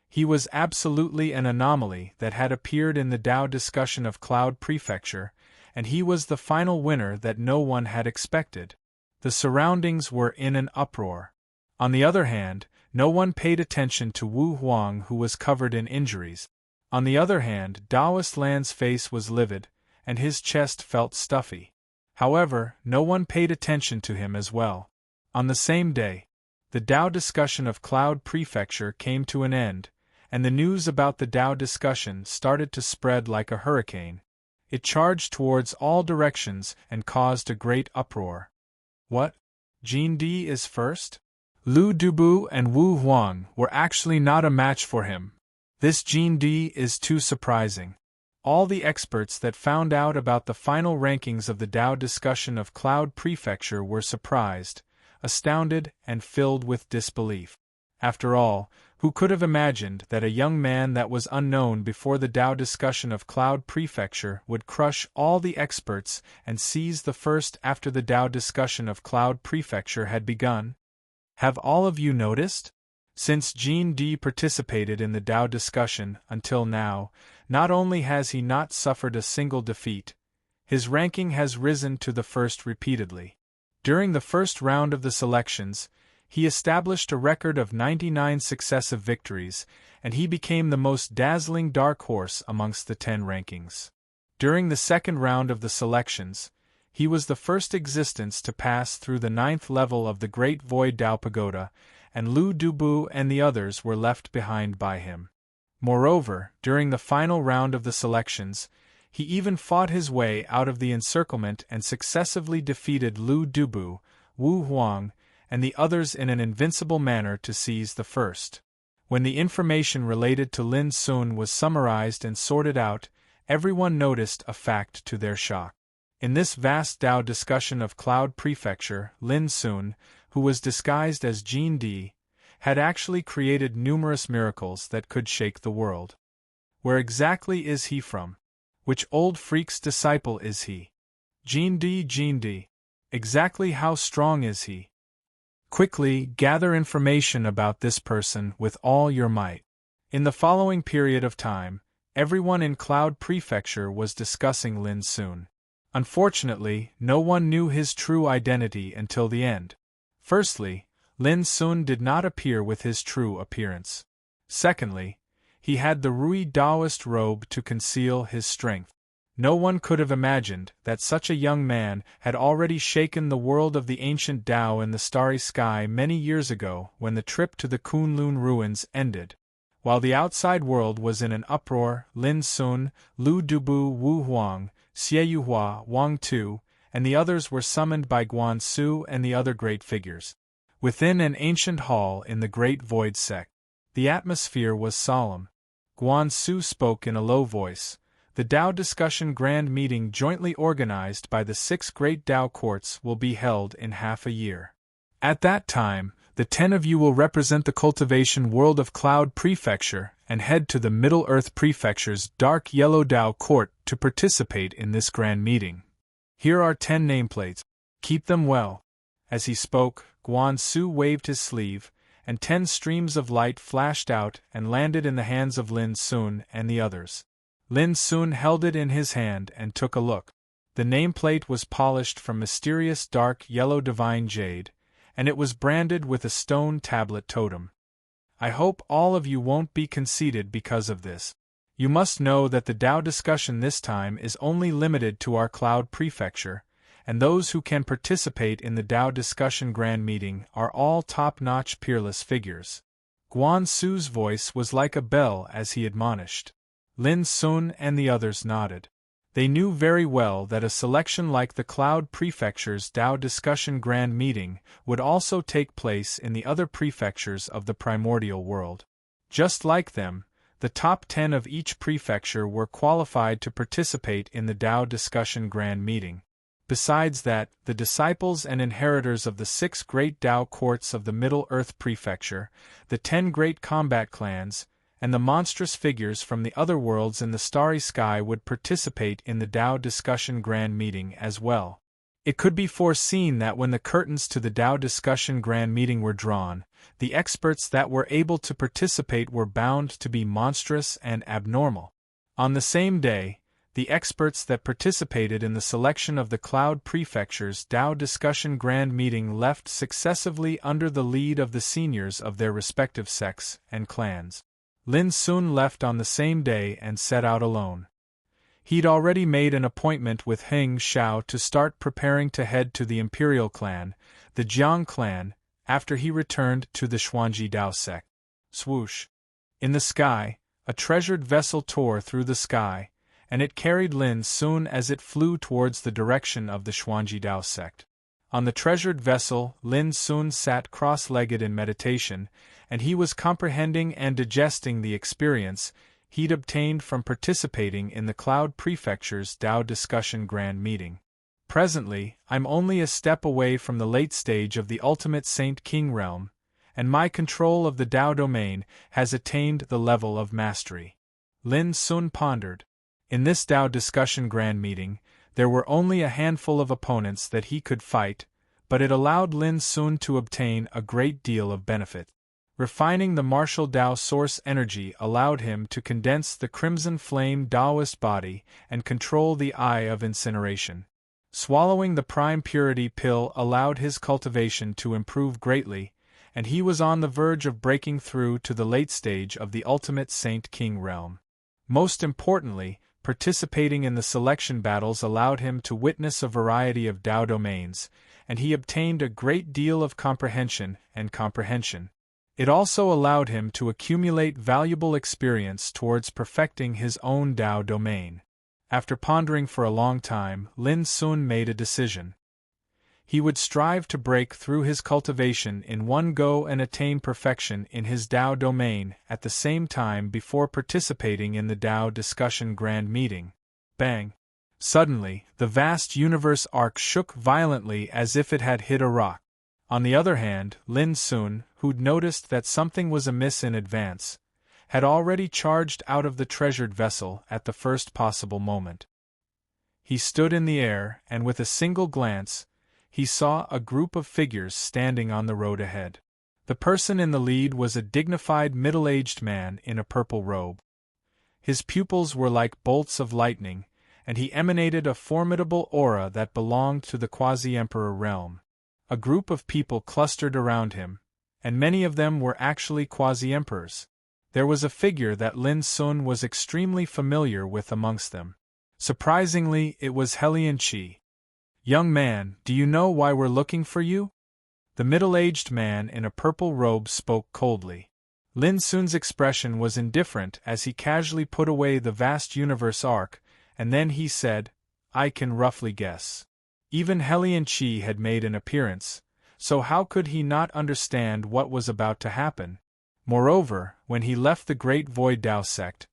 He was absolutely an anomaly that had appeared in the Tao discussion of Cloud Prefecture, and he was the final winner that no one had expected. The surroundings were in an uproar. On the other hand, no one paid attention to Wu Huang, who was covered in injuries. On the other hand, Daoist Lan's face was livid, and his chest felt stuffy. However, no one paid attention to him as well. On the same day, the Tao discussion of Cloud Prefecture came to an end, and the news about the Tao discussion started to spread like a hurricane. It charged towards all directions and caused a great uproar. What? Jin Di is first? Lu Dubu and Wu Huang were actually not a match for him. This Jin Di is too surprising. All the experts that found out about the final rankings of the Tao discussion of Cloud Prefecture were surprised, astounded, and filled with disbelief. After all, who could have imagined that a young man that was unknown before the Tao discussion of Cloud Prefecture would crush all the experts and seize the first after the Tao discussion of Cloud Prefecture had begun? Have all of you noticed? Since Jin Di participated in the Tao discussion until now, not only has he not suffered a single defeat, his ranking has risen to the first repeatedly. During the first round of the selections, he established a record of 99 successive victories, and he became the most dazzling dark horse amongst the 10 rankings. During the second round of the selections, he was the first existence to pass through the 9th level of the Great Void Tao Pagoda, and Lu Dubu and the others were left behind by him. Moreover, during the final round of the selections, he even fought his way out of the encirclement and successively defeated Lu Dubu, Wu Huang, and the others in an invincible manner to seize the first. When the information related to Lin Sun was summarized and sorted out, everyone noticed a fact to their shock. In this vast Tao discussion of Cloud Prefecture, Lin Sun, who was disguised as Jin Di, had actually created numerous miracles that could shake the world. Where exactly is he from? Which old freak's disciple is he? Jin Di. Exactly how strong is he? Quickly gather information about this person with all your might. In the following period of time, everyone in Cloud Prefecture was discussing Lin Sun. Unfortunately, no one knew his true identity until the end. Firstly, Lin Sun did not appear with his true appearance. Secondly, he had the Rui Daoist robe to conceal his strength. No one could have imagined that such a young man had already shaken the world of the ancient Tao in the starry sky many years ago when the trip to the Kunlun ruins ended. While the outside world was in an uproar, Lin Sun, Lu Dubu, Wu Huang, Xie Yuhua, Wang Tu, and the others were summoned by Guan Su and the other great figures. Within an ancient hall in the Great Void Sect, the atmosphere was solemn. Guan Su spoke in a low voice. The Tao discussion grand meeting jointly organized by the 6 great Tao courts will be held in half a year. At that time, the 10 of you will represent the cultivation world of Cloud Prefecture and head to the Middle Earth Prefecture's Dark Yellow Tao court to participate in this grand meeting. Here are 10 nameplates. Keep them well. As he spoke, Guan Su waved his sleeve, and 10 streams of light flashed out and landed in the hands of Lin Sun and the others. Lin Sun held it in his hand and took a look. The nameplate was polished from mysterious dark yellow divine jade, and it was branded with a stone tablet totem. I hope all of you won't be conceited because of this. You must know that the Tao discussion this time is only limited to our Cloud Prefecture, and those who can participate in the Tao discussion grand meeting are all top-notch peerless figures. Guan Su's voice was like a bell as he admonished. Lin Sun and the others nodded. They knew very well that a selection like the Cloud Prefecture's Tao discussion grand meeting would also take place in the other prefectures of the primordial world. Just like them, the top 10 of each prefecture were qualified to participate in the Tao discussion grand meeting. Besides that, the disciples and inheritors of the 6 great Tao courts of the Middle Earth Prefecture, the 10 great combat clans, and the monstrous figures from the other worlds in the starry sky would participate in the Tao discussion grand meeting as well. It could be foreseen that when the curtains to the Tao discussion grand meeting were drawn, the experts that were able to participate were bound to be monstrous and abnormal. On the same day, the experts that participated in the selection of the Cloud Prefecture's Tao discussion grand meeting left successively under the lead of the seniors of their respective sects and clans. Lin Sun left on the same day and set out alone. He'd already made an appointment with Heng Xiao to start preparing to head to the Imperial Clan, the Jiang Clan, after he returned to the Xuanji Dao sect. Swoosh! In the sky, a treasured vessel tore through the sky, and it carried Lin Sun as it flew towards the direction of the Xuanji Dao sect. On the treasured vessel, Lin Sun sat cross-legged in meditation, and he was comprehending and digesting the experience he'd obtained from participating in the Cloud Prefecture's Tao discussion grand meeting. Presently, I'm only a step away from the late stage of the ultimate Saint King realm, and my control of the Tao domain has attained the level of mastery. Lin Sun pondered. In this Tao discussion grand meeting, there were only a handful of opponents that he could fight, but it allowed Lin Sun to obtain a great deal of benefit. Refining the martial Tao source energy allowed him to condense the crimson flame Taoist body and control the eye of incineration. Swallowing the prime purity pill allowed his cultivation to improve greatly, and he was on the verge of breaking through to the late stage of the ultimate Saint King realm. Most importantly, participating in the selection battles allowed him to witness a variety of Tao domains, and he obtained a great deal of comprehension and comprehension. It also allowed him to accumulate valuable experience towards perfecting his own Tao domain. After pondering for a long time, Lin Sun made a decision. He would strive to break through his cultivation in one go and attain perfection in his Tao domain at the same time before participating in the Tao discussion grand meeting. Bang! Suddenly, the vast universe arc shook violently as if it had hit a rock. On the other hand, Lin Sun, who'd noticed that something was amiss in advance, had already charged out of the treasured vessel at the first possible moment. He stood in the air, and with a single glance, he saw a group of figures standing on the road ahead. The person in the lead was a dignified middle-aged man in a purple robe. His pupils were like bolts of lightning, and he emanated a formidable aura that belonged to the quasi-emperor realm. A group of people clustered around him, and many of them were actually quasi-emperors. There was a figure that Lin Sun was extremely familiar with amongst them. Surprisingly, it was Helian Qi. "Young man, do you know why we're looking for you?" The middle-aged man in a purple robe spoke coldly. Lin Sun's expression was indifferent as he casually put away the vast universe arc, and then he said, "I can roughly guess." Even Helian Qi had made an appearance, so how could he not understand what was about to happen? Moreover, when he left the Great Void Tao sect,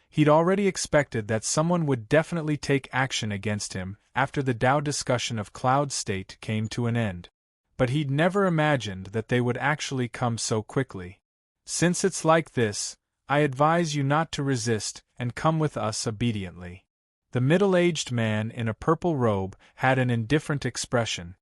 he'd already expected that someone would definitely take action against him after the Tao discussion of Cloud State came to an end. But he'd never imagined that they would actually come so quickly. "Since it's like this, I advise you not to resist and come with us obediently." The middle-aged man in a purple robe had an indifferent expression.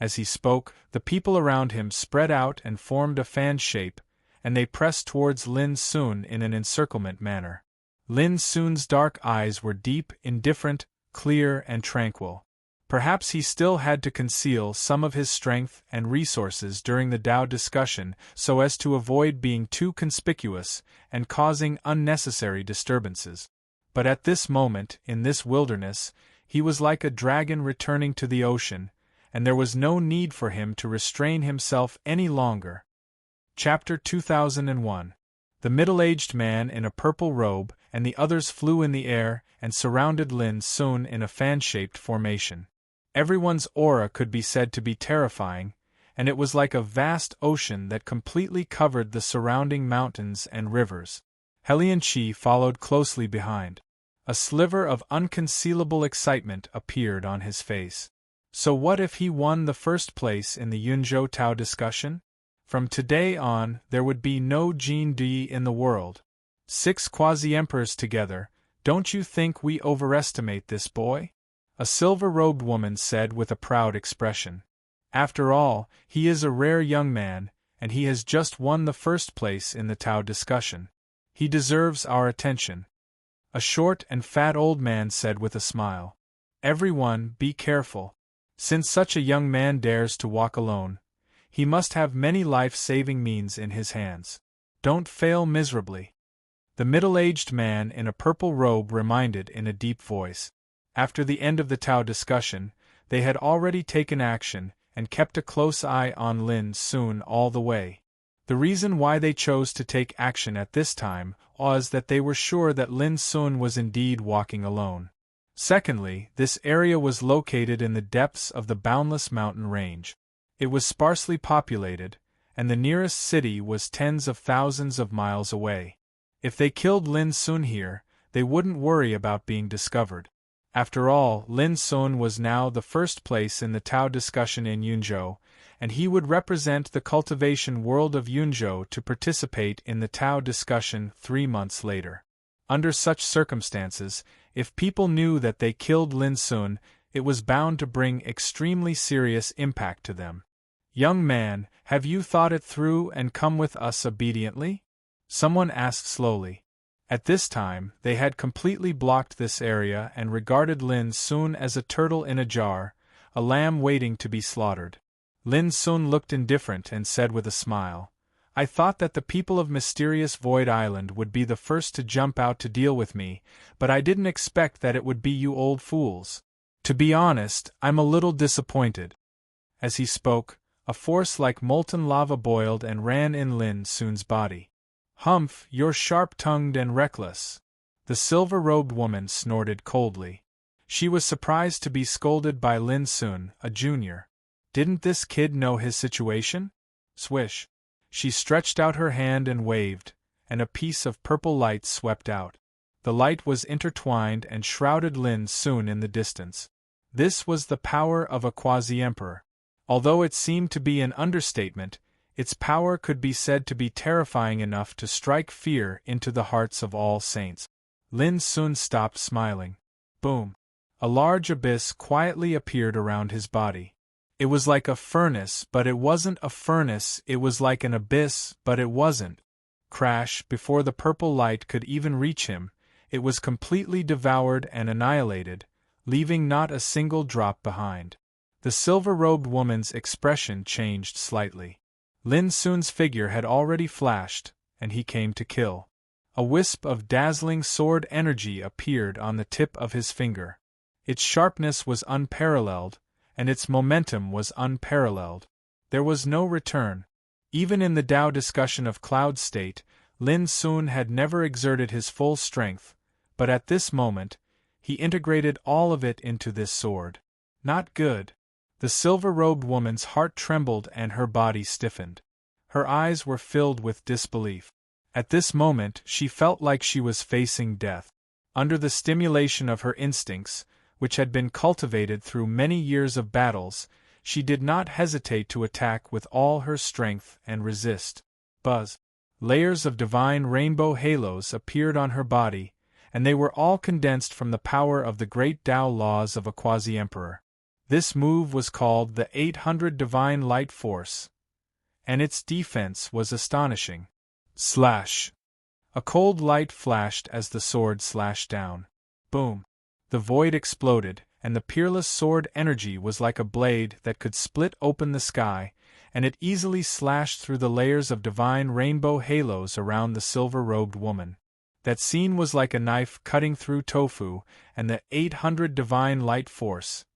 As he spoke, the people around him spread out and formed a fan shape, and they pressed towards Lin Sun in an encirclement manner. Lin Sun's dark eyes were deep, indifferent, clear, and tranquil. Perhaps he still had to conceal some of his strength and resources during the Tao discussion so as to avoid being too conspicuous and causing unnecessary disturbances. But at this moment, in this wilderness, he was like a dragon returning to the ocean, and there was no need for him to restrain himself any longer. Chapter 2001. The middle-aged man in a purple robe and the others flew in the air and surrounded Lin Sun in a fan-shaped formation. Everyone's aura could be said to be terrifying, and it was like a vast ocean that completely covered the surrounding mountains and rivers. Helian Chi followed closely behind. A sliver of unconcealable excitement appeared on his face. So what if he won the first place in the Yunzhou Tao discussion? From today on, there would be no Jin Di in the world. 6 quasi-emperors together, don't you think we overestimate this boy? A silver-robed woman said with a proud expression. After all, he is a rare young man, and he has just won the first place in the Tao discussion. He deserves our attention. A short and fat old man said with a smile. Everyone, be careful. Since such a young man dares to walk alone, he must have many life-saving means in his hands. Don't fail miserably. The middle-aged man in a purple robe reminded in a deep voice. After the end of the Tao discussion, they had already taken action and kept a close eye on Lin Sun all the way. The reason why they chose to take action at this time was that they were sure that Lin Sun was indeed walking alone. Secondly, this area was located in the depths of the boundless mountain range. It was sparsely populated, and the nearest city was tens of thousands of miles away. If they killed Lin Sun here, they wouldn't worry about being discovered. After all, Lin Sun was now the first place in the Tao discussion in Yunzhou, and he would represent the cultivation world of Yunzhou to participate in the Tao discussion 3 months later. Under such circumstances, if people knew that they killed Lin Sun, it was bound to bring extremely serious impact to them. Young man, have you thought it through and come with us obediently? Someone asked slowly. At this time, they had completely blocked this area and regarded Lin Sun as a turtle in a jar, a lamb waiting to be slaughtered. Lin Sun looked indifferent and said with a smile, I thought that the people of Mysterious Void Island would be the first to jump out to deal with me, but I didn't expect that it would be you old fools. To be honest, I'm a little disappointed. As he spoke, a force like molten lava boiled and ran in Lin Sun's body. Humph, you're sharp-tongued and reckless. The silver-robed woman snorted coldly. She was surprised to be scolded by Lin Sun, a junior. Didn't this kid know his situation? Swish. She stretched out her hand and waved, and a piece of purple light swept out. The light was intertwined and shrouded Lin Sun in the distance. This was the power of a quasi-emperor. Although it seemed to be an understatement, its power could be said to be terrifying enough to strike fear into the hearts of all saints. Lin Sun stopped smiling. Boom! A large abyss quietly appeared around his body. It was like a furnace, but it wasn't a furnace, it was like an abyss, but it wasn't. Crash! Before the purple light could even reach him, it was completely devoured and annihilated, leaving not a single drop behind. The silver-robed woman's expression changed slightly. Lin Sun's figure had already flashed, and he came to kill. A wisp of dazzling sword energy appeared on the tip of his finger. Its sharpness was unparalleled, and its momentum was unparalleled. There was no return. Even in the Tao discussion of Cloud State, Lin Sun had never exerted his full strength, but at this moment, he integrated all of it into this sword. Not good. The silver-robed woman's heart trembled and her body stiffened. Her eyes were filled with disbelief. At this moment, she felt like she was facing death. Under the stimulation of her instincts, which had been cultivated through many years of battles, she did not hesitate to attack with all her strength and resist. Buzz! Layers of divine rainbow halos appeared on her body, and they were all condensed from the power of the great Tao laws of a quasi-emperor. This move was called the 800 Divine Light Force, and its defense was astonishing. Slash! A cold light flashed as the sword slashed down. Boom! The void exploded, and the peerless sword energy was like a blade that could split open the sky, and it easily slashed through the layers of divine rainbow halos around the silver-robed woman. That scene was like a knife cutting through tofu, and the 800 Divine Light Force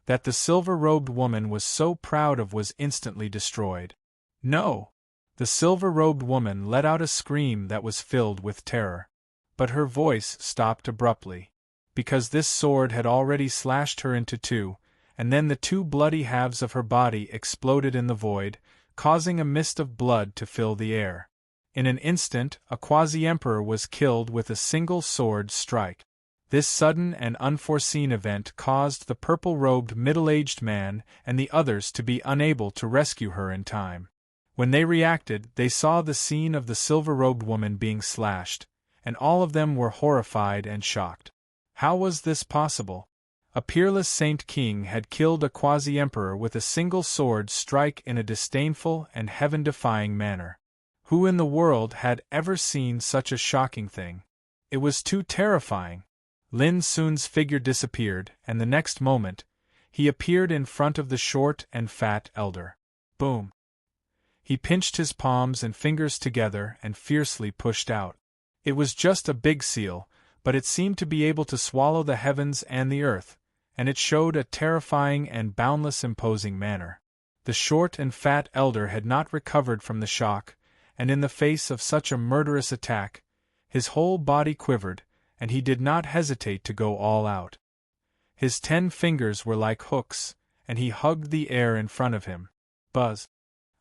that the silver-robed woman was so proud of was instantly destroyed. No! The silver-robed woman let out a scream that was filled with terror. But her voice stopped abruptly, because this sword had already slashed her into two, and then the two bloody halves of her body exploded in the void, causing a mist of blood to fill the air. In an instant, a quasi-emperor was killed with a single sword strike. This sudden and unforeseen event caused the purple-robed middle-aged man and the others to be unable to rescue her in time. When they reacted, they saw the scene of the silver-robed woman being slashed, and all of them were horrified and shocked. How was this possible? A peerless saint king had killed a quasi-emperor with a single sword strike in a disdainful and heaven-defying manner. Who in the world had ever seen such a shocking thing? It was too terrifying. Lin Sun's figure disappeared, and the next moment, he appeared in front of the short and fat elder. Boom! He pinched his palms and fingers together and fiercely pushed out. It was just a big seal, but it seemed to be able to swallow the heavens and the earth, and it showed a terrifying and boundless imposing manner. The short and fat elder had not recovered from the shock, and in the face of such a murderous attack, his whole body quivered, and he did not hesitate to go all out. His 10 fingers were like hooks, and he hugged the air in front of him. Buzz!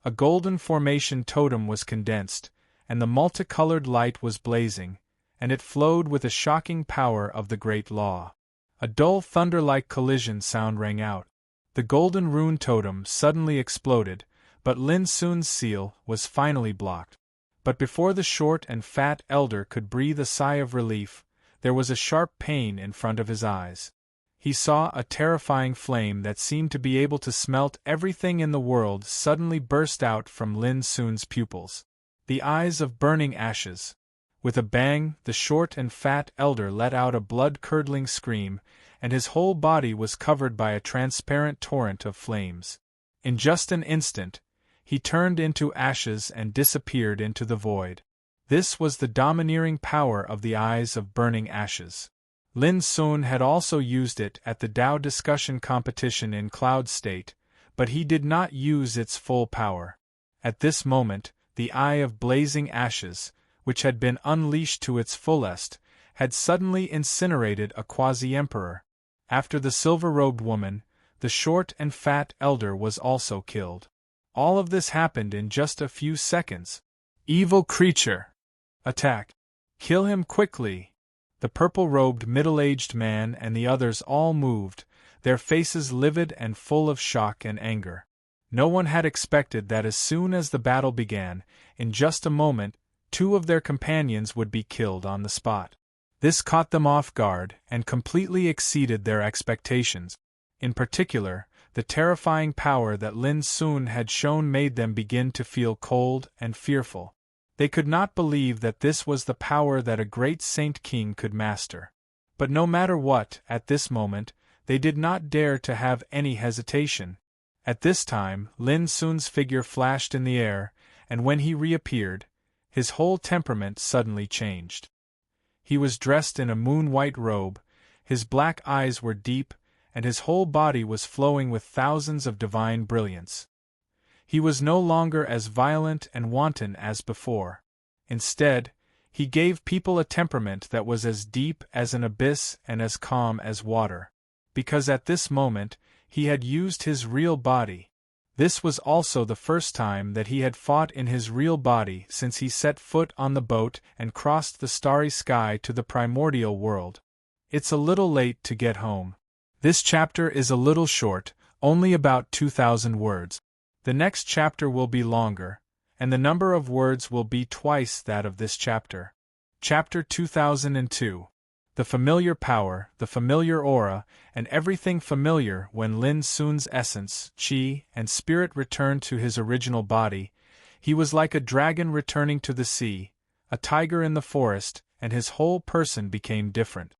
A golden formation totem was condensed, and the multicolored light was blazing, and it flowed with a shocking power of the great law. A dull thunder-like collision sound rang out. The golden rune totem suddenly exploded, but Lin Sun's seal was finally blocked. But before the short and fat elder could breathe a sigh of relief, there was a sharp pain in front of his eyes. He saw a terrifying flame that seemed to be able to smelt everything in the world suddenly burst out from Lin Sun's pupils. The eyes of burning ashes. With a bang, the short and fat elder let out a blood-curdling scream, and his whole body was covered by a transparent torrent of flames. In just an instant, he turned into ashes and disappeared into the void. This was the domineering power of the eyes of burning ashes. Lin Sun had also used it at the Tao discussion competition in Cloud State, but he did not use its full power. At this moment, the eye of blazing ashes, which had been unleashed to its fullest, had suddenly incinerated a quasi-emperor. After the silver-robed woman, the short and fat elder was also killed. All of this happened in just a few seconds. Evil creature! Attack! Kill him quickly! The purple-robed middle-aged man and the others all moved, their faces livid and full of shock and anger. No one had expected that as soon as the battle began, in just a moment, 2 of their companions would be killed on the spot. This caught them off guard and completely exceeded their expectations. In particular, the terrifying power that Lin Sun had shown made them begin to feel cold and fearful. They could not believe that this was the power that a great saint king could master. But no matter what, at this moment, they did not dare to have any hesitation. At this time, Lin Sun's figure flashed in the air, and when he reappeared, his whole temperament suddenly changed. He was dressed in a moon-white robe, his black eyes were deep, and his whole body was flowing with thousands of divine brilliance. He was no longer as violent and wanton as before. Instead, he gave people a temperament that was as deep as an abyss and as calm as water. Because at this moment, he had used his real body. This was also the first time that he had fought in his real body since he set foot on the boat and crossed the starry sky to the primordial world. It's a little late to get home. This chapter is a little short, only about 2,000 words. The next chapter will be longer, and the number of words will be twice that of this chapter. Chapter 2002. The familiar power, the familiar aura, and everything familiar. When Lin Sun's essence, chi, and spirit returned to his original body, he was like a dragon returning to the sea, a tiger in the forest, and his whole person became different.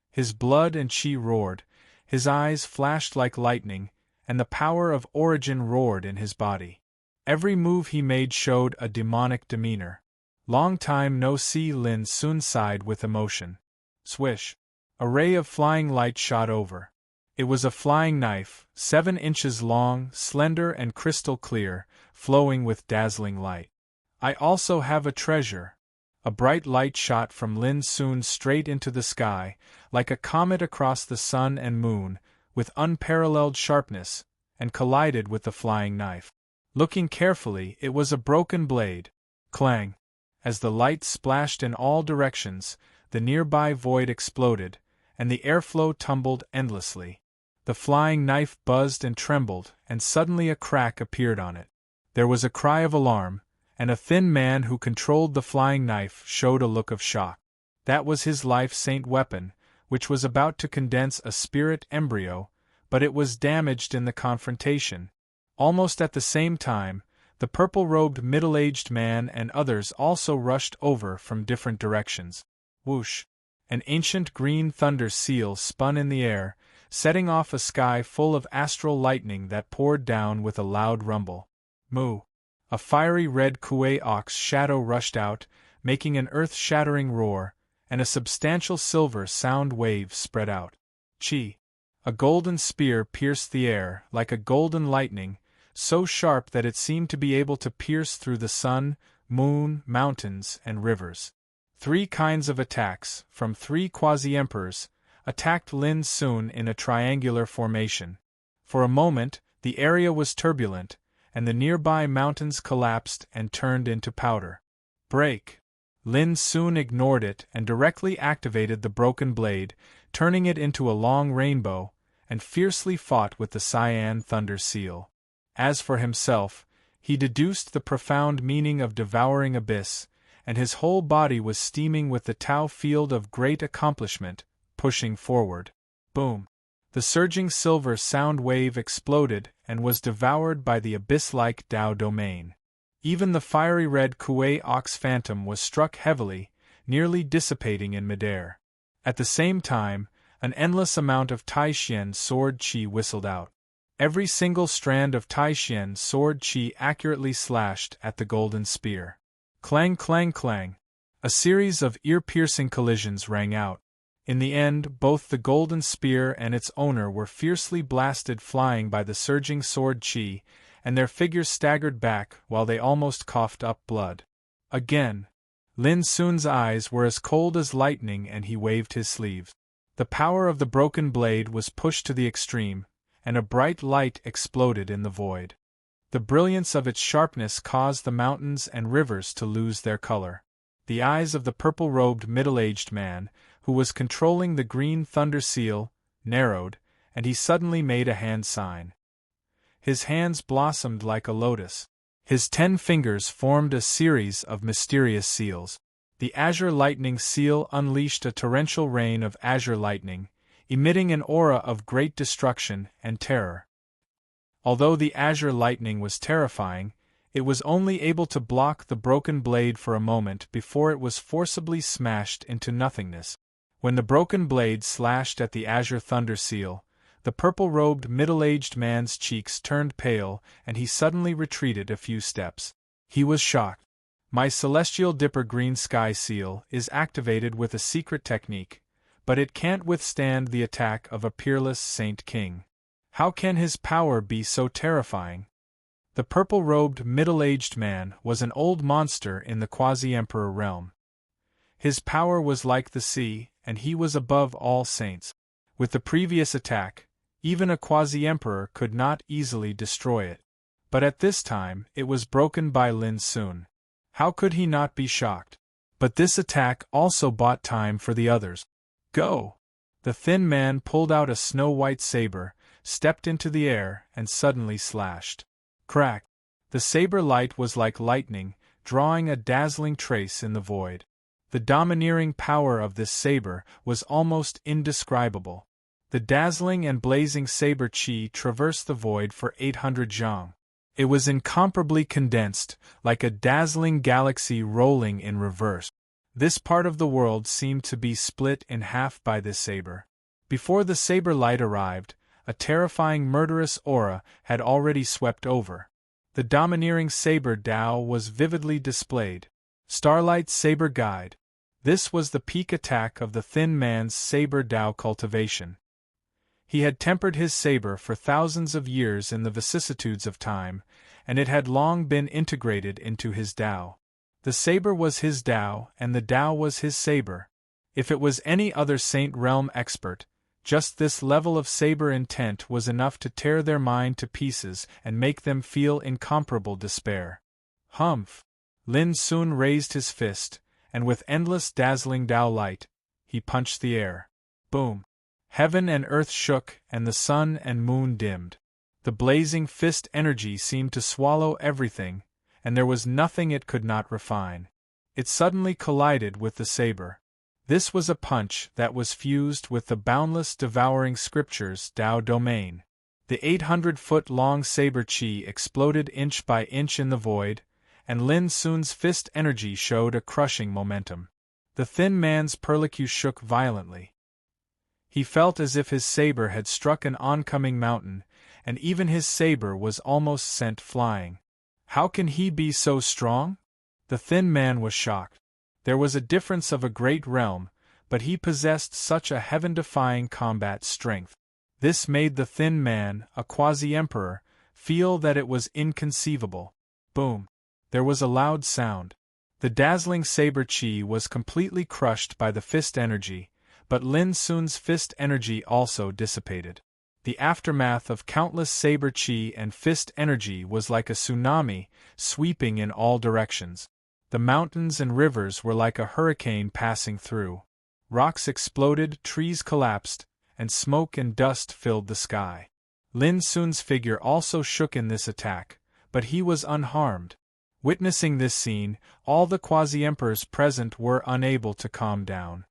His blood and chi roared, his eyes flashed like lightning, and the power of origin roared in his body. Every move he made showed a demonic demeanor. Long time no see. Lin Sun sighed with emotion. Swish! A ray of flying light shot over. It was a flying knife, 7 inches long, slender and crystal clear, flowing with dazzling light. I also have a treasure. A bright light shot from Lin Sun straight into the sky, like a comet across the sun and moon, with unparalleled sharpness, and collided with the flying knife. Looking carefully, it was a broken blade. Clang! As the light splashed in all directions, the nearby void exploded, and the airflow tumbled endlessly. The flying knife buzzed and trembled, and suddenly a crack appeared on it. There was a cry of alarm, and a thin man who controlled the flying knife showed a look of shock. That was his life-saint weapon, which was about to condense a spirit embryo, but it was damaged in the confrontation. Almost at the same time, the purple-robed middle-aged man and others also rushed over from different directions. Whoosh! An ancient green thunder seal spun in the air, setting off a sky full of astral lightning that poured down with a loud rumble. Moo! A fiery red kuei ox shadow rushed out, making an earth-shattering roar, and a substantial silver sound wave spread out. Chi! A golden spear pierced the air, like a golden lightning, so sharp that it seemed to be able to pierce through the sun, moon, mountains, and rivers. 3 kinds of attacks, from 3 quasi-emperors, attacked Lin Sun in a triangular formation. For a moment, the area was turbulent, and the nearby mountains collapsed and turned into powder. Break! Lin Sun ignored it and directly activated the broken blade, turning it into a long rainbow, and fiercely fought with the cyan thunder seal. As for himself, he deduced the profound meaning of devouring abyss, and his whole body was steaming with the Tao field of great accomplishment, pushing forward. Boom! The surging silver sound wave exploded and was devoured by the abyss-like Tao domain. Even the fiery red kuei ox phantom was struck heavily, nearly dissipating in midair. At the same time, an endless amount of Taishian sword chi whistled out. Every single strand of Taishian sword chi accurately slashed at the golden spear. Clang, clang, clang! A series of ear-piercing collisions rang out. In the end, both the golden spear and its owner were fiercely blasted, flying by the surging sword chi, and their figures staggered back while they almost coughed up blood. Again! Lin Sun's eyes were as cold as lightning and he waved his sleeves. The power of the broken blade was pushed to the extreme, and a bright light exploded in the void. The brilliance of its sharpness caused the mountains and rivers to lose their color. The eyes of the purple-robed middle-aged man, who was controlling the green thunder seal, narrowed, and he suddenly made a hand sign. His hands blossomed like a lotus. His 10 fingers formed a series of mysterious seals. The azure lightning seal unleashed a torrential rain of azure lightning, emitting an aura of great destruction and terror. Although the azure lightning was terrifying, it was only able to block the broken blade for a moment before it was forcibly smashed into nothingness. When the broken blade slashed at the azure thunder seal, the purple-robed middle-aged man's cheeks turned pale and he suddenly retreated a few steps. He was shocked. My celestial dipper green sky seal is activated with a secret technique, but it can't withstand the attack of a peerless Saint King. How can his power be so terrifying? The purple-robed middle-aged man was an old monster in the quasi-emperor realm. His power was like the sea, and he was above all saints. With the previous attack, even a quasi-emperor could not easily destroy it. But at this time, it was broken by Lin Sun. How could he not be shocked? But this attack also bought time for the others. Go! The thin man pulled out a snow-white saber, stepped into the air, and suddenly slashed. Crack! The saber light was like lightning, drawing a dazzling trace in the void. The domineering power of this saber was almost indescribable. The dazzling and blazing saber chi traversed the void for 800 zhang. It was incomparably condensed, like a dazzling galaxy rolling in reverse. This part of the world seemed to be split in half by this saber. Before the saber light arrived, a terrifying murderous aura had already swept over. The domineering saber Dao was vividly displayed. Starlight Saber Guide. This was the peak attack of the thin man's saber Dao cultivation. He had tempered his saber for thousands of years in the vicissitudes of time, and it had long been integrated into his Dao. The saber was his Dao, and the Dao was his saber. If it was any other Saint Realm expert, just this level of saber intent was enough to tear their mind to pieces and make them feel incomparable despair. Humph! Lin Sun raised his fist, and with endless dazzling Dao light, he punched the air. Boom! Heaven and earth shook, and the sun and moon dimmed. The blazing fist energy seemed to swallow everything, and there was nothing it could not refine. It suddenly collided with the saber. This was a punch that was fused with the boundless devouring scriptures Dao domain. The 800-foot-long saber chi exploded inch by inch in the void, and Lin Sun's fist energy showed a crushing momentum. The thin man's perlicue shook violently. He felt as if his saber had struck an oncoming mountain, and even his saber was almost sent flying. How can he be so strong? The thin man was shocked. There was a difference of a great realm, but he possessed such a heaven-defying combat strength. This made the thin man, a quasi-emperor, feel that it was inconceivable. Boom! There was a loud sound. The dazzling saber chi was completely crushed by the fist energy, but Lin Sun's fist energy also dissipated. The aftermath of countless saber chi and fist energy was like a tsunami, sweeping in all directions. The mountains and rivers were like a hurricane passing through. Rocks exploded, trees collapsed, and smoke and dust filled the sky. Lin Sun's figure also shook in this attack, but he was unharmed. Witnessing this scene, all the quasi-emperors present were unable to calm down.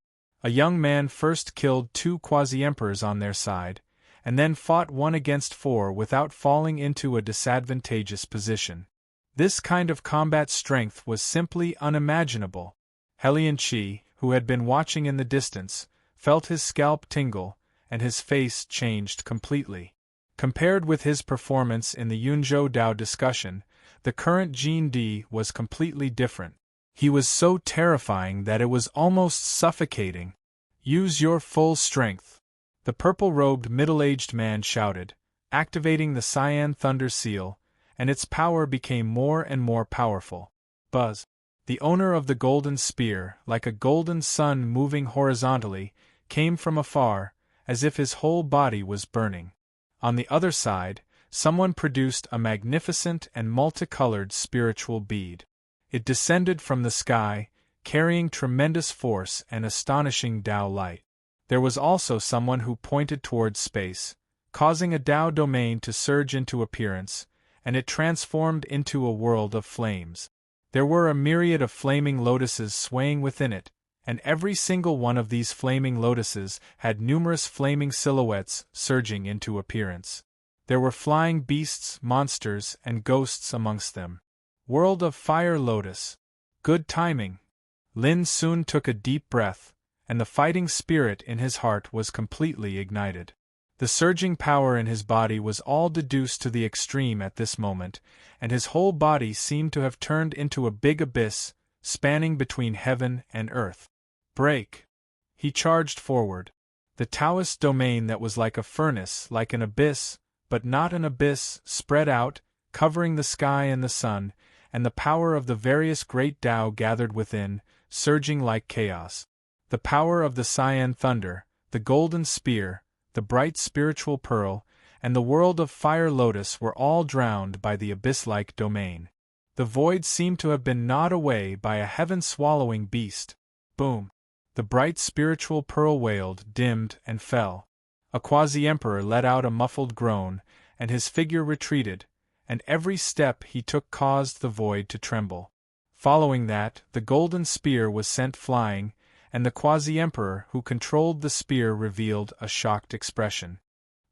A young man first killed 2 quasi-emperors on their side, and then fought 1 against 4 without falling into a disadvantageous position. This kind of combat strength was simply unimaginable. Helian Chi, who had been watching in the distance, felt his scalp tingle, and his face changed completely. Compared with his performance in the Yunzhou Dao discussion, the current Jin Di was completely different. He was so terrifying that it was almost suffocating. Use your full strength. The purple-robed middle-aged man shouted, activating the Cyan Thunder Seal, and its power became more and more powerful. Buzz! The owner of the golden spear, like a golden sun moving horizontally, came from afar, as if his whole body was burning. On the other side, someone produced a magnificent and multicolored spiritual bead. It descended from the sky, carrying tremendous force and astonishing Dao light. There was also someone who pointed towards space, causing a Dao domain to surge into appearance, and it transformed into a world of flames. There were a myriad of flaming lotuses swaying within it, and every single one of these flaming lotuses had numerous flaming silhouettes surging into appearance. There were flying beasts, monsters, and ghosts amongst them. World of Fire Lotus. Good timing. Lin Sun took a deep breath, and the fighting spirit in his heart was completely ignited. The surging power in his body was all deduced to the extreme at this moment, and his whole body seemed to have turned into a big abyss, spanning between heaven and earth. Break! He charged forward. The Taoist domain that was like a furnace, like an abyss, but not an abyss, spread out, covering the sky and the sun, and the power of the various great Tao gathered within, surging like chaos. The power of the Cyan Thunder, the Golden Spear, the bright spiritual pearl, and the world of Fire Lotus were all drowned by the abyss-like domain. The void seemed to have been gnawed away by a heaven-swallowing beast. Boom! The bright spiritual pearl wailed, dimmed, and fell. A quasi-emperor let out a muffled groan, and his figure retreated, and every step he took caused the void to tremble. Following that, the golden spear was sent flying, and the quasi-emperor who controlled the spear revealed a shocked expression.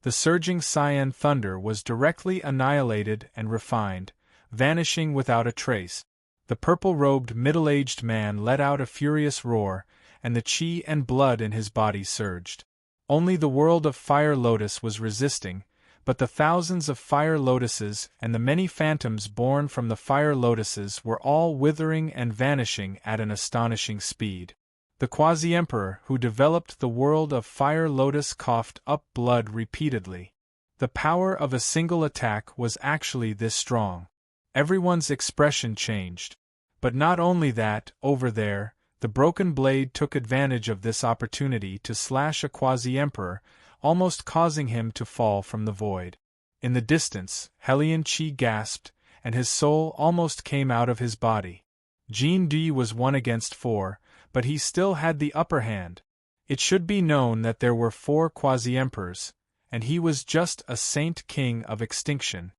The surging cyan thunder was directly annihilated and refined, vanishing without a trace. The purple-robed middle-aged man let out a furious roar, and the chi and blood in his body surged. Only the world of Fire Lotus was resisting, but the thousands of fire lotuses and the many phantoms born from the fire lotuses were all withering and vanishing at an astonishing speed. The quasi-emperor who developed the world of Fire Lotus coughed up blood repeatedly. The power of a single attack was actually this strong. Everyone's expression changed. But not only that, over there, the broken blade took advantage of this opportunity to slash a quasi-emperor, almost causing him to fall from the void. In the distance, Helion Chi gasped, and his soul almost came out of his body. Jean D was 1 against 4, but he still had the upper hand. It should be known that there were 4 quasi-emperors, and he was just a saint king of extinction.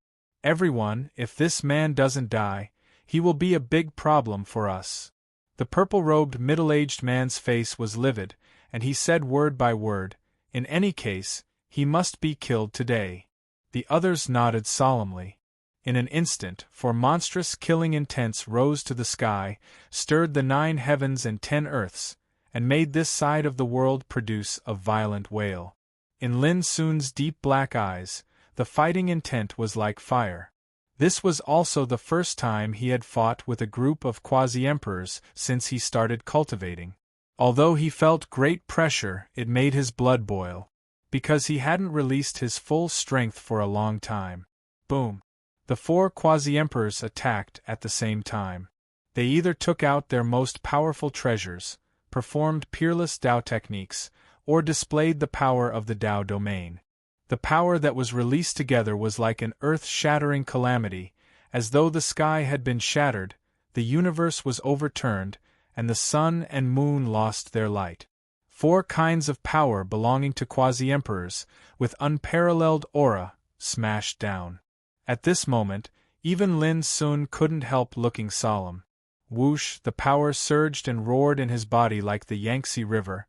Everyone, if this man doesn't die, he will be a big problem for us. The purple-robed middle-aged man's face was livid, and he said word by word, in any case, he must be killed today. The others nodded solemnly. In an instant, for monstrous killing intents rose to the sky, stirred the 9 heavens and 10 earths, and made this side of the world produce a violent wail. In Lin Sun's deep black eyes, the fighting intent was like fire. This was also the first time he had fought with a group of quasi-emperors since he started cultivating. Although he felt great pressure, it made his blood boil, because he hadn't released his full strength for a long time. Boom! The 4 quasi-emperors attacked at the same time. They either took out their most powerful treasures, performed peerless Dao techniques, or displayed the power of the Dao domain. The power that was released together was like an earth-shattering calamity, as though the sky had been shattered, the universe was overturned, and the sun and moon lost their light. 4 kinds of power belonging to quasi-emperors, with unparalleled aura, smashed down. At this moment, even Lin Sun couldn't help looking solemn. Whoosh! The power surged and roared in his body like the Yangtze River.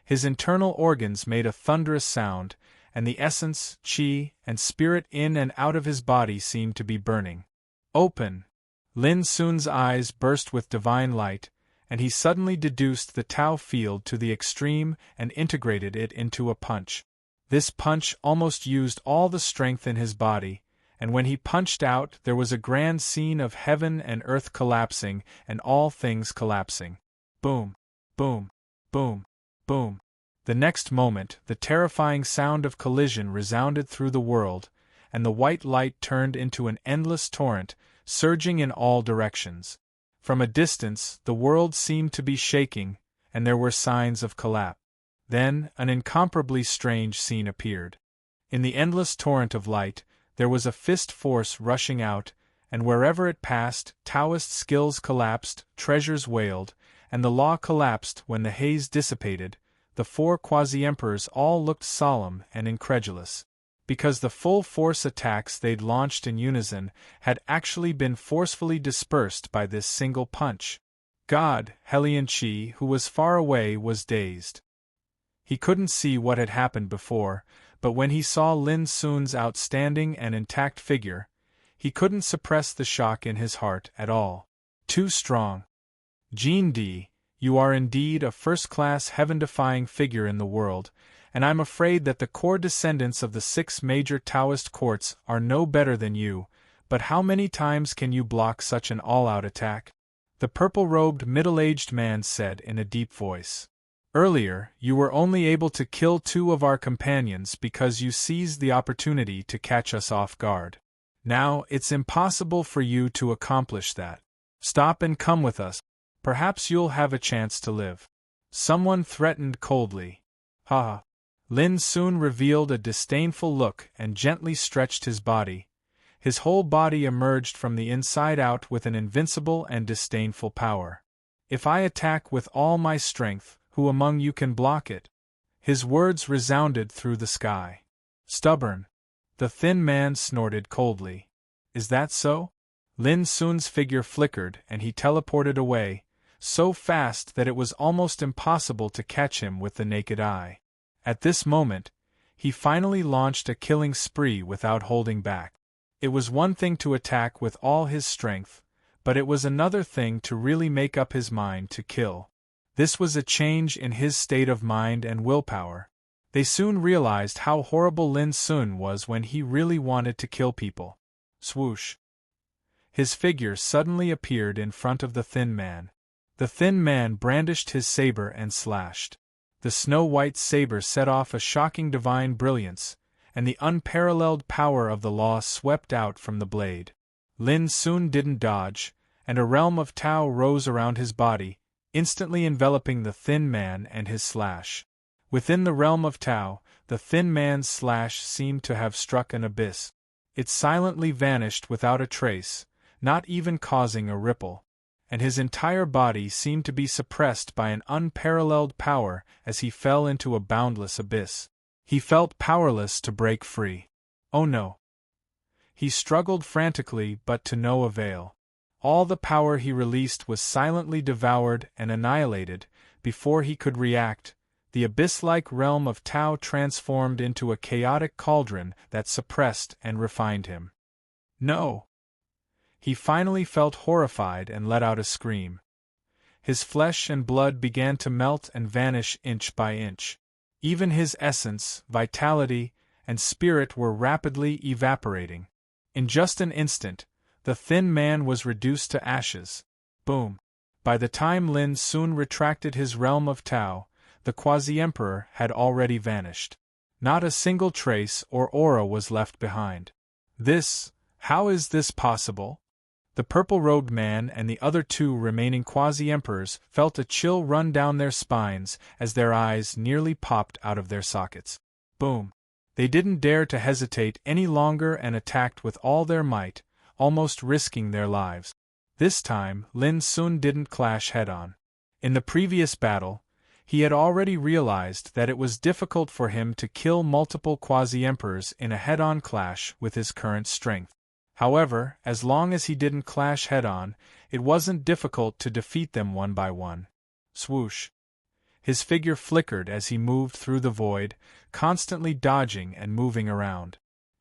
His internal organs made a thunderous sound, and the essence, chi, and spirit in and out of his body seemed to be burning. Open! Lin Sun's eyes burst with divine light, and he suddenly deduced the Tao field to the extreme and integrated it into a punch. This punch almost used all the strength in his body, and when he punched out there was a grand scene of heaven and earth collapsing and all things collapsing. Boom! Boom! Boom! Boom! The next moment, the terrifying sound of collision resounded through the world, and the white light turned into an endless torrent, surging in all directions. From a distance, the world seemed to be shaking, and there were signs of collapse. Then, an incomparably strange scene appeared. In the endless torrent of light, there was a fist force rushing out, and wherever it passed, Taoist skills collapsed, treasures wailed, and the law collapsed when the haze dissipated. The 4 quasi-emperors all looked solemn and incredulous, because the full force attacks they'd launched in unison had actually been forcefully dispersed by this single punch. God, Helion Chi, who was far away, was dazed. He couldn't see what had happened before, but when he saw Lin Sun's outstanding and intact figure, he couldn't suppress the shock in his heart at all. Too strong. Jean D, you are indeed a first-class heaven-defying figure in the world, and I'm afraid that the core descendants of the 6 major Taoist courts are no better than you, but how many times can you block such an all-out attack? The purple-robed middle-aged man said in a deep voice. Earlier, you were only able to kill 2 of our companions because you seized the opportunity to catch us off guard. Now, it's impossible for you to accomplish that. Stop and come with us. Perhaps you'll have a chance to live. Someone threatened coldly. Ha! Lin Sun revealed a disdainful look and gently stretched his body. His whole body emerged from the inside out with an invincible and disdainful power. If I attack with all my strength, who among you can block it? His words resounded through the sky. Stubborn. The thin man snorted coldly. Is that so? Lin Sun's figure flickered and he teleported away, so fast that it was almost impossible to catch him with the naked eye. At this moment, he finally launched a killing spree without holding back. It was one thing to attack with all his strength, but it was another thing to really make up his mind to kill. This was a change in his state of mind and willpower. They soon realized how horrible Lin Sun was when he really wanted to kill people. Swoosh! His figure suddenly appeared in front of the thin man. The thin man brandished his saber and slashed. The snow-white saber set off a shocking divine brilliance, and the unparalleled power of the law swept out from the blade. Lin Sun didn't dodge, and a realm of Tao rose around his body, instantly enveloping the thin man and his slash. Within the realm of Tao, the thin man's slash seemed to have struck an abyss. It silently vanished without a trace, not even causing a ripple, and his entire body seemed to be suppressed by an unparalleled power as he fell into a boundless abyss. He felt powerless to break free. Oh no! He struggled frantically but to no avail. All the power he released was silently devoured and annihilated. Before he could react, the abyss-like realm of Tao transformed into a chaotic cauldron that suppressed and refined him. No! He finally felt horrified and let out a scream. His flesh and blood began to melt and vanish inch by inch. Even his essence, vitality, and spirit were rapidly evaporating. In just an instant, the thin man was reduced to ashes. Boom! By the time Lin Sun retracted his realm of Tao, the Quasi-Emperor had already vanished. Not a single trace or aura was left behind. How is this possible? The purple-robed man and the other two remaining Quasi-Emperors felt a chill run down their spines as their eyes nearly popped out of their sockets. Boom! They didn't dare to hesitate any longer and attacked with all their might, almost risking their lives. This time, Lin Sun didn't clash head-on. In the previous battle, he had already realized that it was difficult for him to kill multiple Quasi-Emperors in a head-on clash with his current strength. However, as long as he didn't clash head-on, it wasn't difficult to defeat them one by one. Swoosh! His figure flickered as he moved through the void, constantly dodging and moving around.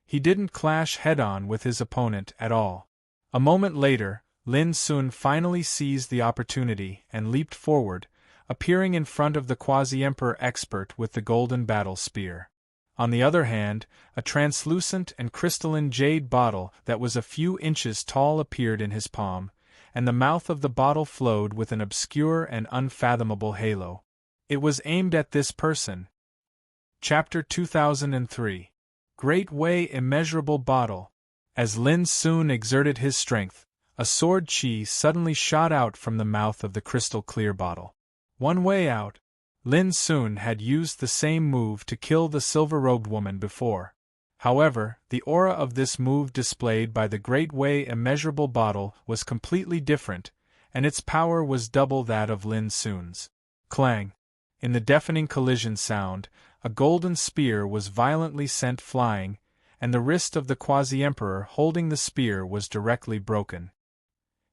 He didn't clash head-on with his opponent at all. A moment later, Lin Sun finally seized the opportunity and leaped forward, appearing in front of the Quasi-Emperor expert with the golden battle spear. On the other hand, a translucent and crystalline jade bottle that was a few inches tall appeared in his palm, and the mouth of the bottle flowed with an obscure and unfathomable halo. It was aimed at this person. Chapter 2003. Great Way Immeasurable Bottle. As Lin Sun exerted his strength, a sword chi suddenly shot out from the mouth of the crystal-clear bottle. One way out. Lin Sun had used the same move to kill the silver-robed woman before. However, the aura of this move displayed by the Great Way Immeasurable Bottle was completely different, and its power was double that of Lin Sun's. Clang! In the deafening collision sound, a golden spear was violently sent flying, and the wrist of the Quasi-Emperor holding the spear was directly broken.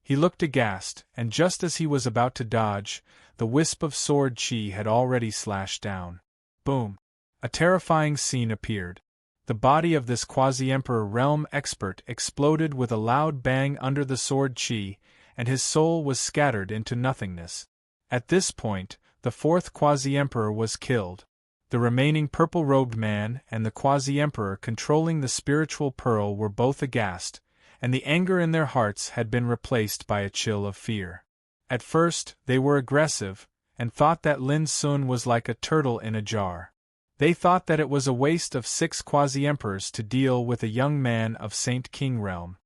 He looked aghast, and just as he was about to dodge, the wisp of sword chi had already slashed down. Boom! A terrifying scene appeared. The body of this Quasi-Emperor realm expert exploded with a loud bang under the sword chi, and his soul was scattered into nothingness. At this point, the fourth Quasi-Emperor was killed. The remaining purple-robed man and the Quasi-Emperor controlling the spiritual pearl were both aghast, and the anger in their hearts had been replaced by a chill of fear. At first, they were aggressive, and thought that Lin Sun was like a turtle in a jar. They thought that it was a waste of 6 Quasi-Emperors to deal with a young man of Saint King realm.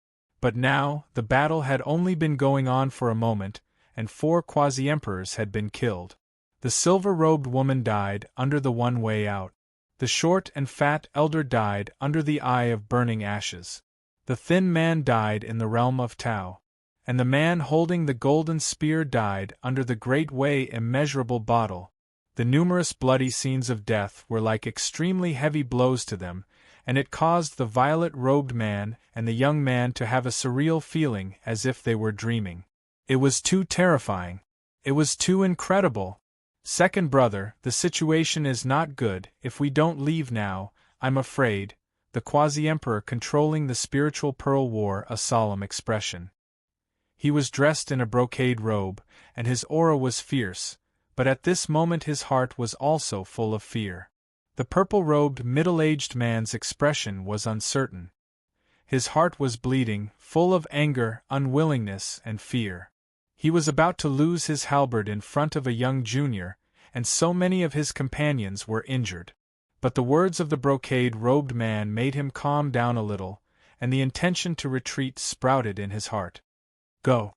But now, the battle had only been going on for a moment, and 4 Quasi-Emperors had been killed. The silver-robed woman died under the one way out. The short and fat elder died under the eye of burning ashes. The thin man died in the realm of Tao, and the man holding the golden spear died under the Great Way Immeasurable Bottle. The numerous bloody scenes of death were like extremely heavy blows to them, and it caused the violet-robed man and the young man to have a surreal feeling as if they were dreaming. It was too terrifying. It was too incredible. Second brother, the situation is not good. If we don't leave now, I'm afraid. The quasi-emperor controlling the spiritual pearl wore a solemn expression. He was dressed in a brocade robe, and his aura was fierce, but at this moment his heart was also full of fear. The purple-robed middle-aged man's expression was uncertain. His heart was bleeding, full of anger, unwillingness, and fear. He was about to lose his halberd in front of a young junior, and so many of his companions were injured. But the words of the brocade-robed man made him calm down a little, and the intention to retreat sprouted in his heart. Go.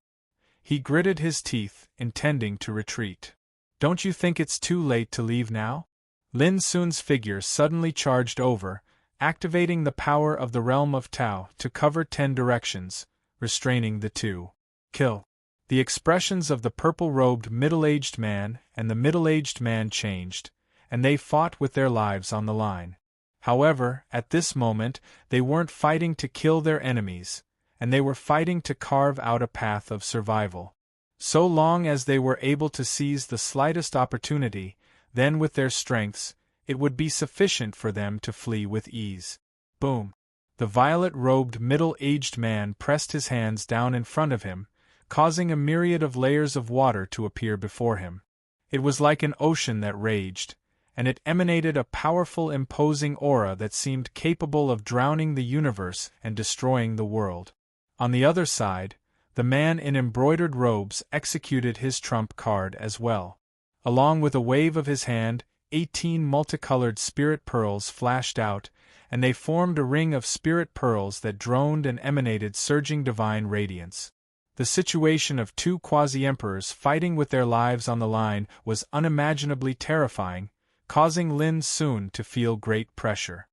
He gritted his teeth, intending to retreat. Don't you think it's too late to leave now? Lin Sun's figure suddenly charged over, activating the power of the realm of Tao to cover 10 directions, restraining the two. Kill. The expressions of the purple-robed middle-aged man and the middle-aged man changed, and they fought with their lives on the line. However, at this moment, they weren't fighting to kill their enemies, and they were fighting to carve out a path of survival. So long as they were able to seize the slightest opportunity, then with their strengths, it would be sufficient for them to flee with ease. Boom! The violet-robed middle-aged man pressed his hands down in front of him, causing a myriad of layers of water to appear before him. It was like an ocean that raged, and it emanated a powerful imposing aura that seemed capable of drowning the universe and destroying the world. On the other side, the man in embroidered robes executed his trump card as well. Along with a wave of his hand, 18 multicolored spirit pearls flashed out, and they formed a ring of spirit pearls that droned and emanated surging divine radiance. The situation of two quasi-emperors fighting with their lives on the line was unimaginably terrifying, causing Lin Sun to feel great pressure.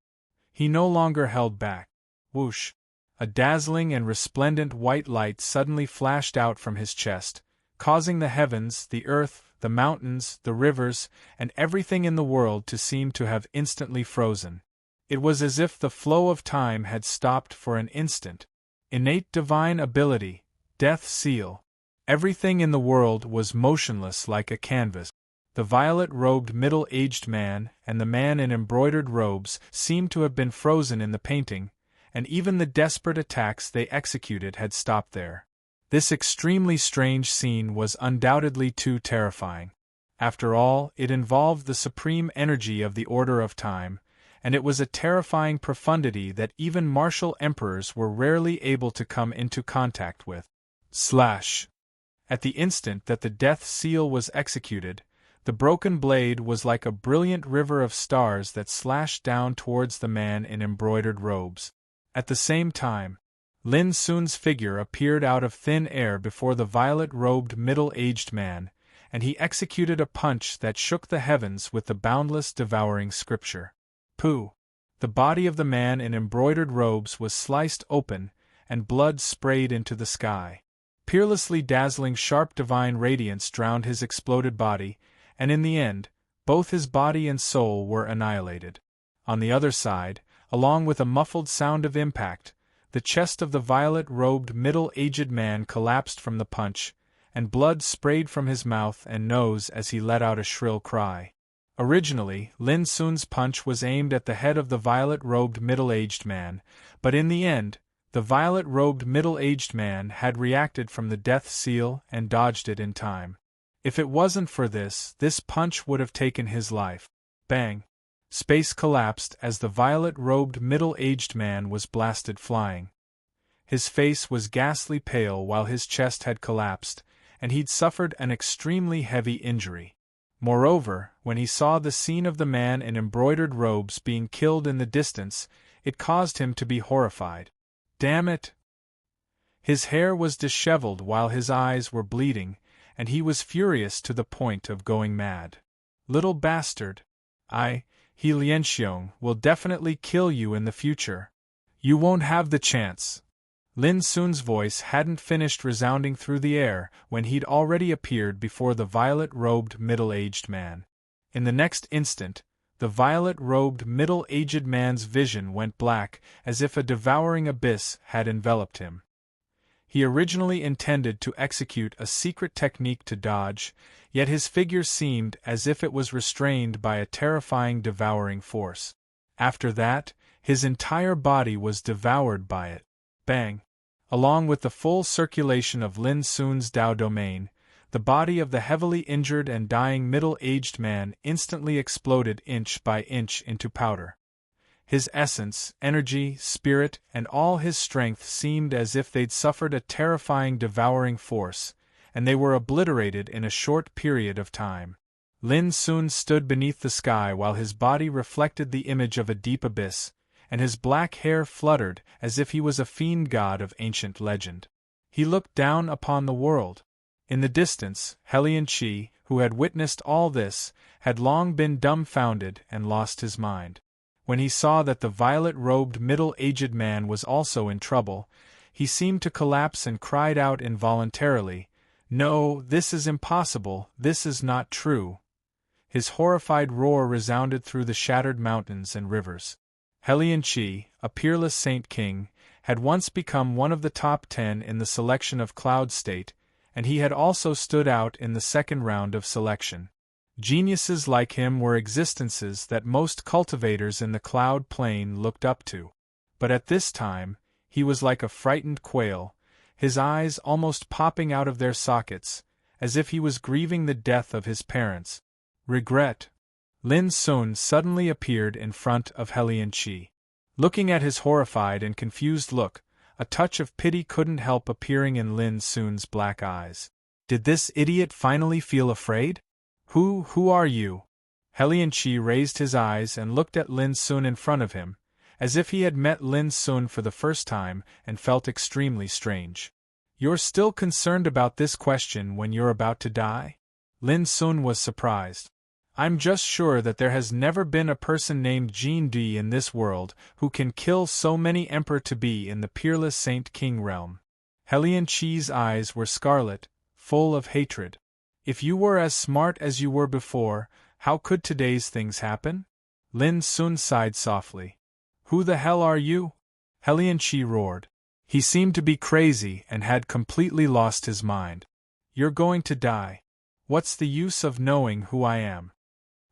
He no longer held back. Whoosh! A dazzling and resplendent white light suddenly flashed out from his chest, causing the heavens, the earth, the mountains, the rivers, and everything in the world to seem to have instantly frozen. It was as if the flow of time had stopped for an instant. Innate divine ability, death seal. Everything in the world was motionless like a canvas. The violet-robed middle-aged man and the man in embroidered robes seemed to have been frozen in the painting, and even the desperate attacks they executed had stopped there. This extremely strange scene was undoubtedly too terrifying. After all, it involved the supreme energy of the order of time, and it was a terrifying profundity that even martial emperors were rarely able to come into contact with. Slash! At the instant that the death seal was executed, the broken blade was like a brilliant river of stars that slashed down towards the man in embroidered robes. At the same time, Lin Sun's figure appeared out of thin air before the violet-robed middle-aged man, and he executed a punch that shook the heavens with the boundless devouring scripture. Pooh! The body of the man in embroidered robes was sliced open, and blood sprayed into the sky. Peerlessly dazzling sharp divine radiance drowned his exploded body, and in the end, both his body and soul were annihilated. On the other side, along with a muffled sound of impact, the chest of the violet-robed middle-aged man collapsed from the punch, and blood sprayed from his mouth and nose as he let out a shrill cry. Originally, Lin Sun's punch was aimed at the head of the violet-robed middle-aged man, but in the end, the violet-robed middle-aged man had reacted from the death seal and dodged it in time. If it wasn't for this punch would have taken his life. Bang! Space collapsed as the violet-robed middle-aged man was blasted flying. His face was ghastly pale while his chest had collapsed, and he'd suffered an extremely heavy injury. Moreover, when he saw the scene of the man in embroidered robes being killed in the distance, it caused him to be horrified. Damn it! His hair was disheveled while his eyes were bleeding, and he was furious to the point of going mad. Little bastard! He Lianxiong will definitely kill you in the future. You won't have the chance. Lin Sun's voice hadn't finished resounding through the air when he'd already appeared before the violet-robed middle-aged man. In the next instant, The violet-robed middle-aged man's vision went black, as if a devouring abyss had enveloped him. He originally intended to execute a secret technique to dodge, yet his figure seemed as if it was restrained by a terrifying devouring force. After that, his entire body was devoured by it. Bang! Along with the full circulation of Lin Sun's Tao domain, the body of the heavily injured and dying middle-aged man instantly exploded inch by inch into powder. His essence, energy, spirit, and all his strength seemed as if they'd suffered a terrifying devouring force, and they were obliterated in a short period of time. Lin Sun stood beneath the sky while his body reflected the image of a deep abyss, and his black hair fluttered as if he was a fiend god of ancient legend. He looked down upon the world. In the distance, Helian Chi, who had witnessed all this, had long been dumbfounded and lost his mind. When he saw that the violet-robed middle-aged man was also in trouble, he seemed to collapse and cried out involuntarily, "No, this is impossible, this is not true." His horrified roar resounded through the shattered mountains and rivers. Helian Chi, a peerless saint king, had once become one of the top 10 in the selection of Cloud State, and he had also stood out in the second round of selection. Geniuses like him were existences that most cultivators in the cloud plane looked up to. But at this time, he was like a frightened quail, his eyes almost popping out of their sockets, as if he was grieving the death of his parents. Regret. Lin Sun suddenly appeared in front of Helian Chi. Looking at his horrified and confused look, a touch of pity couldn't help appearing in Lin Sun's black eyes. Did this idiot finally feel afraid? Who are you? Helian Chi raised his eyes and looked at Lin Sun in front of him, as if he had met Lin Sun for the first time and felt extremely strange. You're still concerned about this question when you're about to die? Lin Sun was surprised. I'm just sure that there has never been a person named Jin Di in this world who can kill so many emperor-to-be in the peerless Saint King realm. Helian Chi's eyes were scarlet, full of hatred. If you were as smart as you were before, how could today's things happen? Lin Sun sighed softly. Who the hell are you? Helian Chi roared. He seemed to be crazy and had completely lost his mind. You're going to die. What's the use of knowing who I am?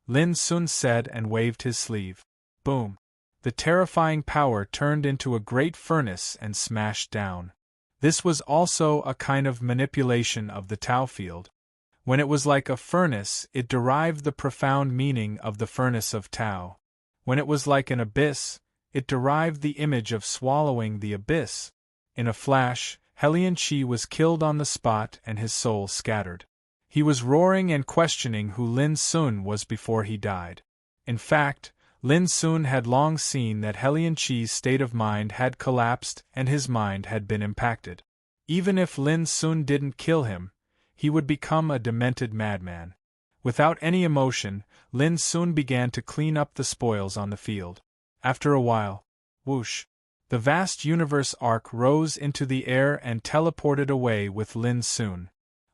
Lin Sun said and waved his sleeve. Boom. The terrifying power turned into a great furnace and smashed down. This was also a kind of manipulation of the Tao field. When it was like a furnace, it derived the profound meaning of the furnace of Tao. When it was like an abyss, it derived the image of swallowing the abyss. In a flash, Helian Chi was killed on the spot and his soul scattered. He was roaring and questioning who Lin Sun was before he died. In fact, Lin Sun had long seen that Helian Chi's state of mind had collapsed and his mind had been impacted. Even if Lin Sun didn't kill him, he would become a demented madman. Without any emotion, Lin Sun began to clean up the spoils on the field. After a while, whoosh, the vast universe arc rose into the air and teleported away with Lin Sun.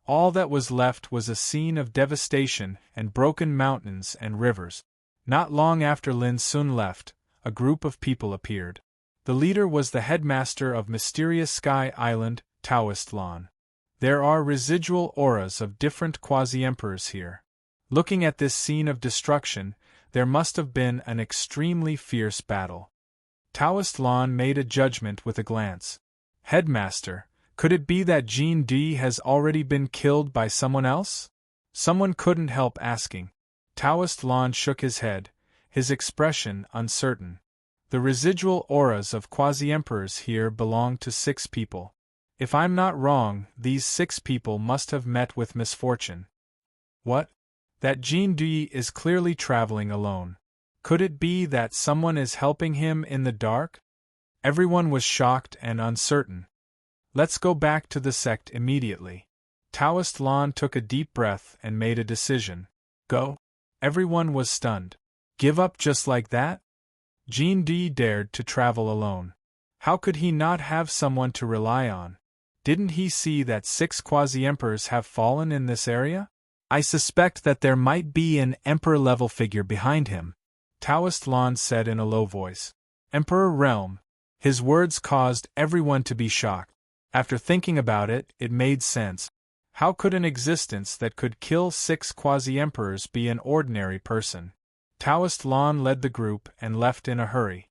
All that was left was a scene of devastation and broken mountains and rivers. Not long after Lin Sun left, a group of people appeared. The leader was the headmaster of Mysterious Sky Island, Taoist Lan. There are residual auras of different quasi-emperors here. Looking at this scene of destruction, there must have been an extremely fierce battle. Taoist Lan made a judgment with a glance. Headmaster, could it be that Jin Di has already been killed by someone else? Someone couldn't help asking. Taoist Lan shook his head, his expression uncertain. The residual auras of quasi-emperors here belong to 6 people. If I'm not wrong, these 6 people must have met with misfortune. What? That Jin Di is clearly traveling alone. Could it be that someone is helping him in the dark? Everyone was shocked and uncertain. Let's go back to the sect immediately. Taoist Lan took a deep breath and made a decision. Go. Everyone was stunned. Give up just like that? Jin Di dared to travel alone. How could he not have someone to rely on? Didn't he see that 6 quasi-emperors have fallen in this area? I suspect that there might be an emperor-level figure behind him. Taoist Lan said in a low voice. Emperor Realm. His words caused everyone to be shocked. After thinking about it, it made sense. How could an existence that could kill 6 quasi-emperors be an ordinary person? Taoist Lan led the group and left in a hurry.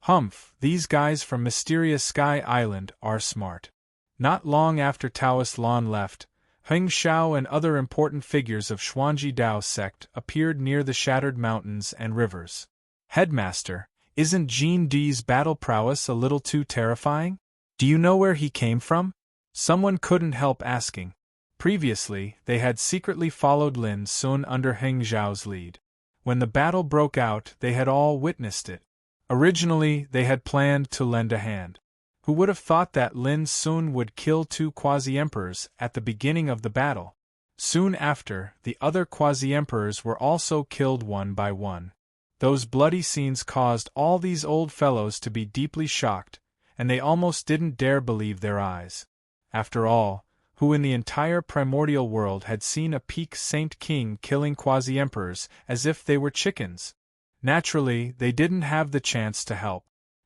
Humph, these guys from Mysterious Sky Island are smart. Not long after Taoist Lan left, Heng Xiao and other important figures of Xuanji Dao sect appeared near the shattered mountains and rivers. Headmaster, isn't Jean D's battle prowess a little too terrifying? Do you know where he came from? Someone couldn't help asking. Previously, they had secretly followed Lin Sun under Heng Xiao's lead. When the battle broke out, they had all witnessed it. Originally, they had planned to lend a hand. Who would have thought that Lin Sun would kill 2 quasi-emperors at the beginning of the battle? Soon after, the other quasi-emperors were also killed one by one. Those bloody scenes caused all these old fellows to be deeply shocked, and they almost didn't dare believe their eyes. After all, who in the entire primordial world had seen a peak saint king killing quasi-emperors as if they were chickens? Naturally, they didn't have the chance to help.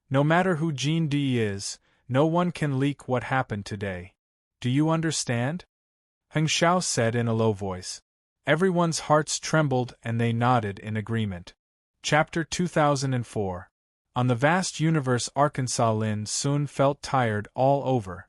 No matter who Jean D is, no one can leak what happened today. Do you understand? Heng Xiao said in a low voice. Everyone's hearts trembled and they nodded in agreement. Chapter 2004. On the vast universe Arkansas Lin soon felt tired all over.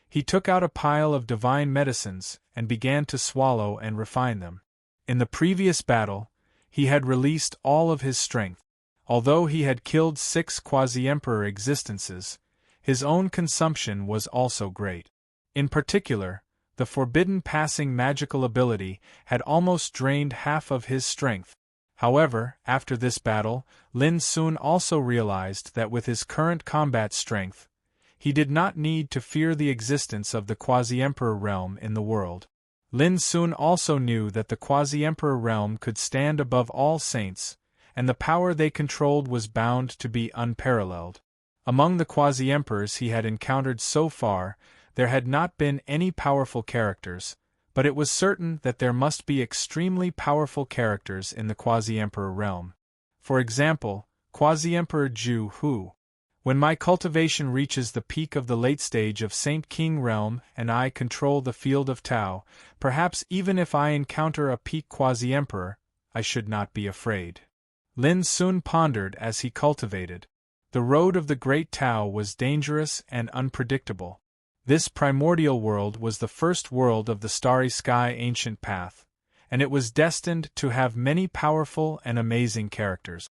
He took out a pile of divine medicines and began to swallow and refine them. In the previous battle, he had released all of his strength. Although he had killed 6 quasi-emperor existences, his own consumption was also great. In particular, the forbidden passing magical ability had almost drained half of his strength. However, after this battle, Lin Sun also realized that with his current combat strength, he did not need to fear the existence of the quasi-emperor realm in the world. Lin Sun also knew that the quasi-emperor realm could stand above all saints, and the power they controlled was bound to be unparalleled. Among the quasi-emperors he had encountered so far, there had not been any powerful characters, but it was certain that there must be extremely powerful characters in the quasi-emperor realm. For example, Quasi-Emperor Zhu Hu. When my cultivation reaches the peak of the late stage of Saint King realm and I control the field of Tao, perhaps even if I encounter a peak quasi-emperor, I should not be afraid. Lin Sun pondered as he cultivated. The road of the great Tao was dangerous and unpredictable. This primordial world was the first world of the starry sky ancient path, and it was destined to have many powerful and amazing characters.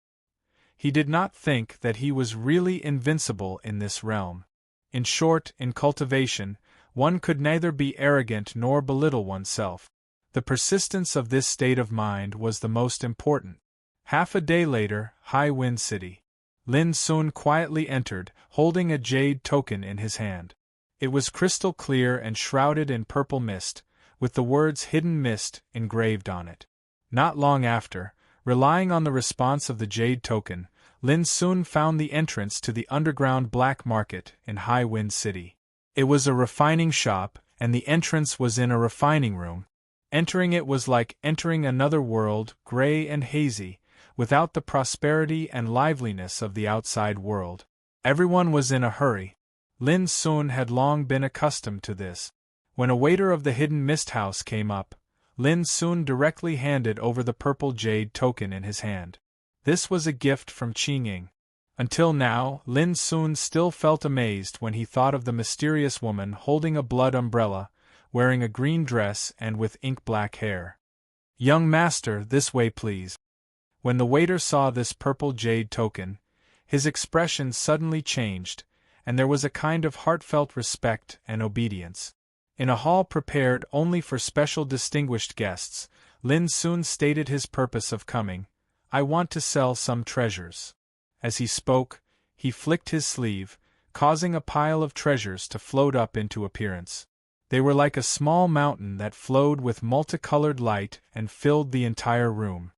He did not think that he was really invincible in this realm. In short, in cultivation, one could neither be arrogant nor belittle oneself. The persistence of this state of mind was the most important. Half a day later, High Wind City. Lin Sun quietly entered, holding a jade token in his hand. It was crystal clear and shrouded in purple mist, with the words Hidden Mist engraved on it. Not long after, relying on the response of the jade token, Lin Sun found the entrance to the underground black market in High Wind City. It was a refining shop, and the entrance was in a refining room. Entering it was like entering another world, gray and hazy, without the prosperity and liveliness of the outside world. Everyone was in a hurry. Lin Sun had long been accustomed to this. When a waiter of the Hidden Mist House came up, Lin Sun directly handed over the purple jade token in his hand. This was a gift from Qingying. Until now, Lin Sun still felt amazed when he thought of the mysterious woman holding a blood umbrella, wearing a green dress and with ink-black hair. "Young master, this way please." When the waiter saw this purple jade token, his expression suddenly changed, and there was a kind of heartfelt respect and obedience. In a hall prepared only for special distinguished guests, Lin Sun stated his purpose of coming. "I want to sell some treasures." As he spoke, he flicked his sleeve, causing a pile of treasures to float up into appearance. They were like a small mountain that flowed with multicolored light and filled the entire room.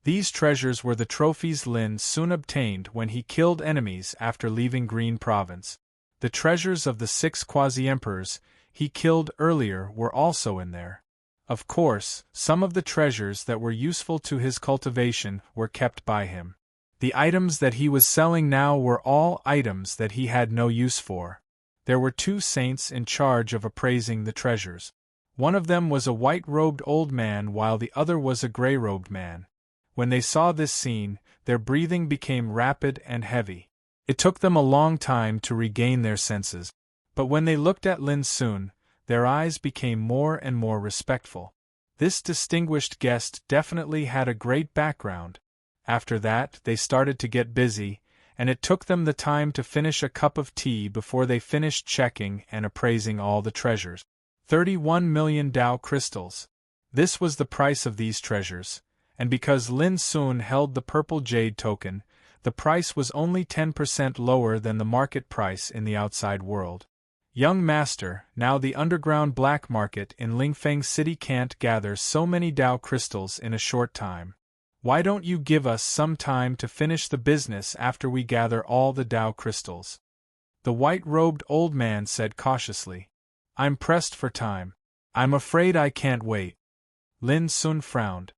These treasures were the trophies Lin Sun obtained when he killed enemies after leaving Green Province. The treasures of the 6 quasi-emperors he killed earlier were also in there. Of course, some of the treasures that were useful to his cultivation were kept by him. The items that he was selling now were all items that he had no use for. There were 2 saints in charge of appraising the treasures. One of them was a white-robed old man while the other was a gray-robed man. When they saw this scene, their breathing became rapid and heavy. It took them a long time to regain their senses. But when they looked at Lin Sun, their eyes became more and more respectful. This distinguished guest definitely had a great background. After that, they started to get busy, and it took them the time to finish a cup of tea before they finished checking and appraising all the treasures. 31 million Tao crystals. This was the price of these treasures, and because Lin Sun held the purple jade token, the price was only 10% lower than the market price in the outside world. Young master, now the underground black market in Lingfeng City can't gather so many Tao crystals in a short time. Why don't you give us some time to finish the business after we gather all the Tao crystals? The white-robed old man said cautiously. I'm pressed for time. I'm afraid I can't wait. Lin Sun frowned.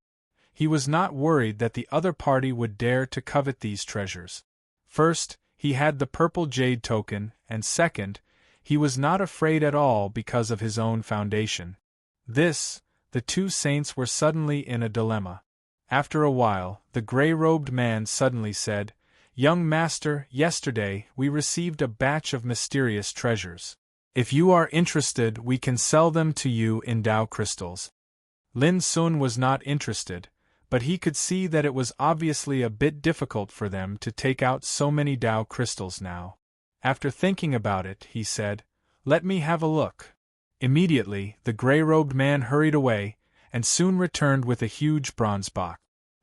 He was not worried that the other party would dare to covet these treasures. First, he had the purple jade token, and second, he was not afraid at all because of his own foundation. The 2 saints were suddenly in a dilemma. After a while, the gray-robed man suddenly said, Young master, yesterday we received a batch of mysterious treasures. If you are interested, we can sell them to you in Tao crystals. Lin Sun was not interested, but he could see that it was obviously a bit difficult for them to take out so many Tao crystals now. After thinking about it, he said, Let me have a look. Immediately, the gray-robed man hurried away, and soon returned with a huge bronze box.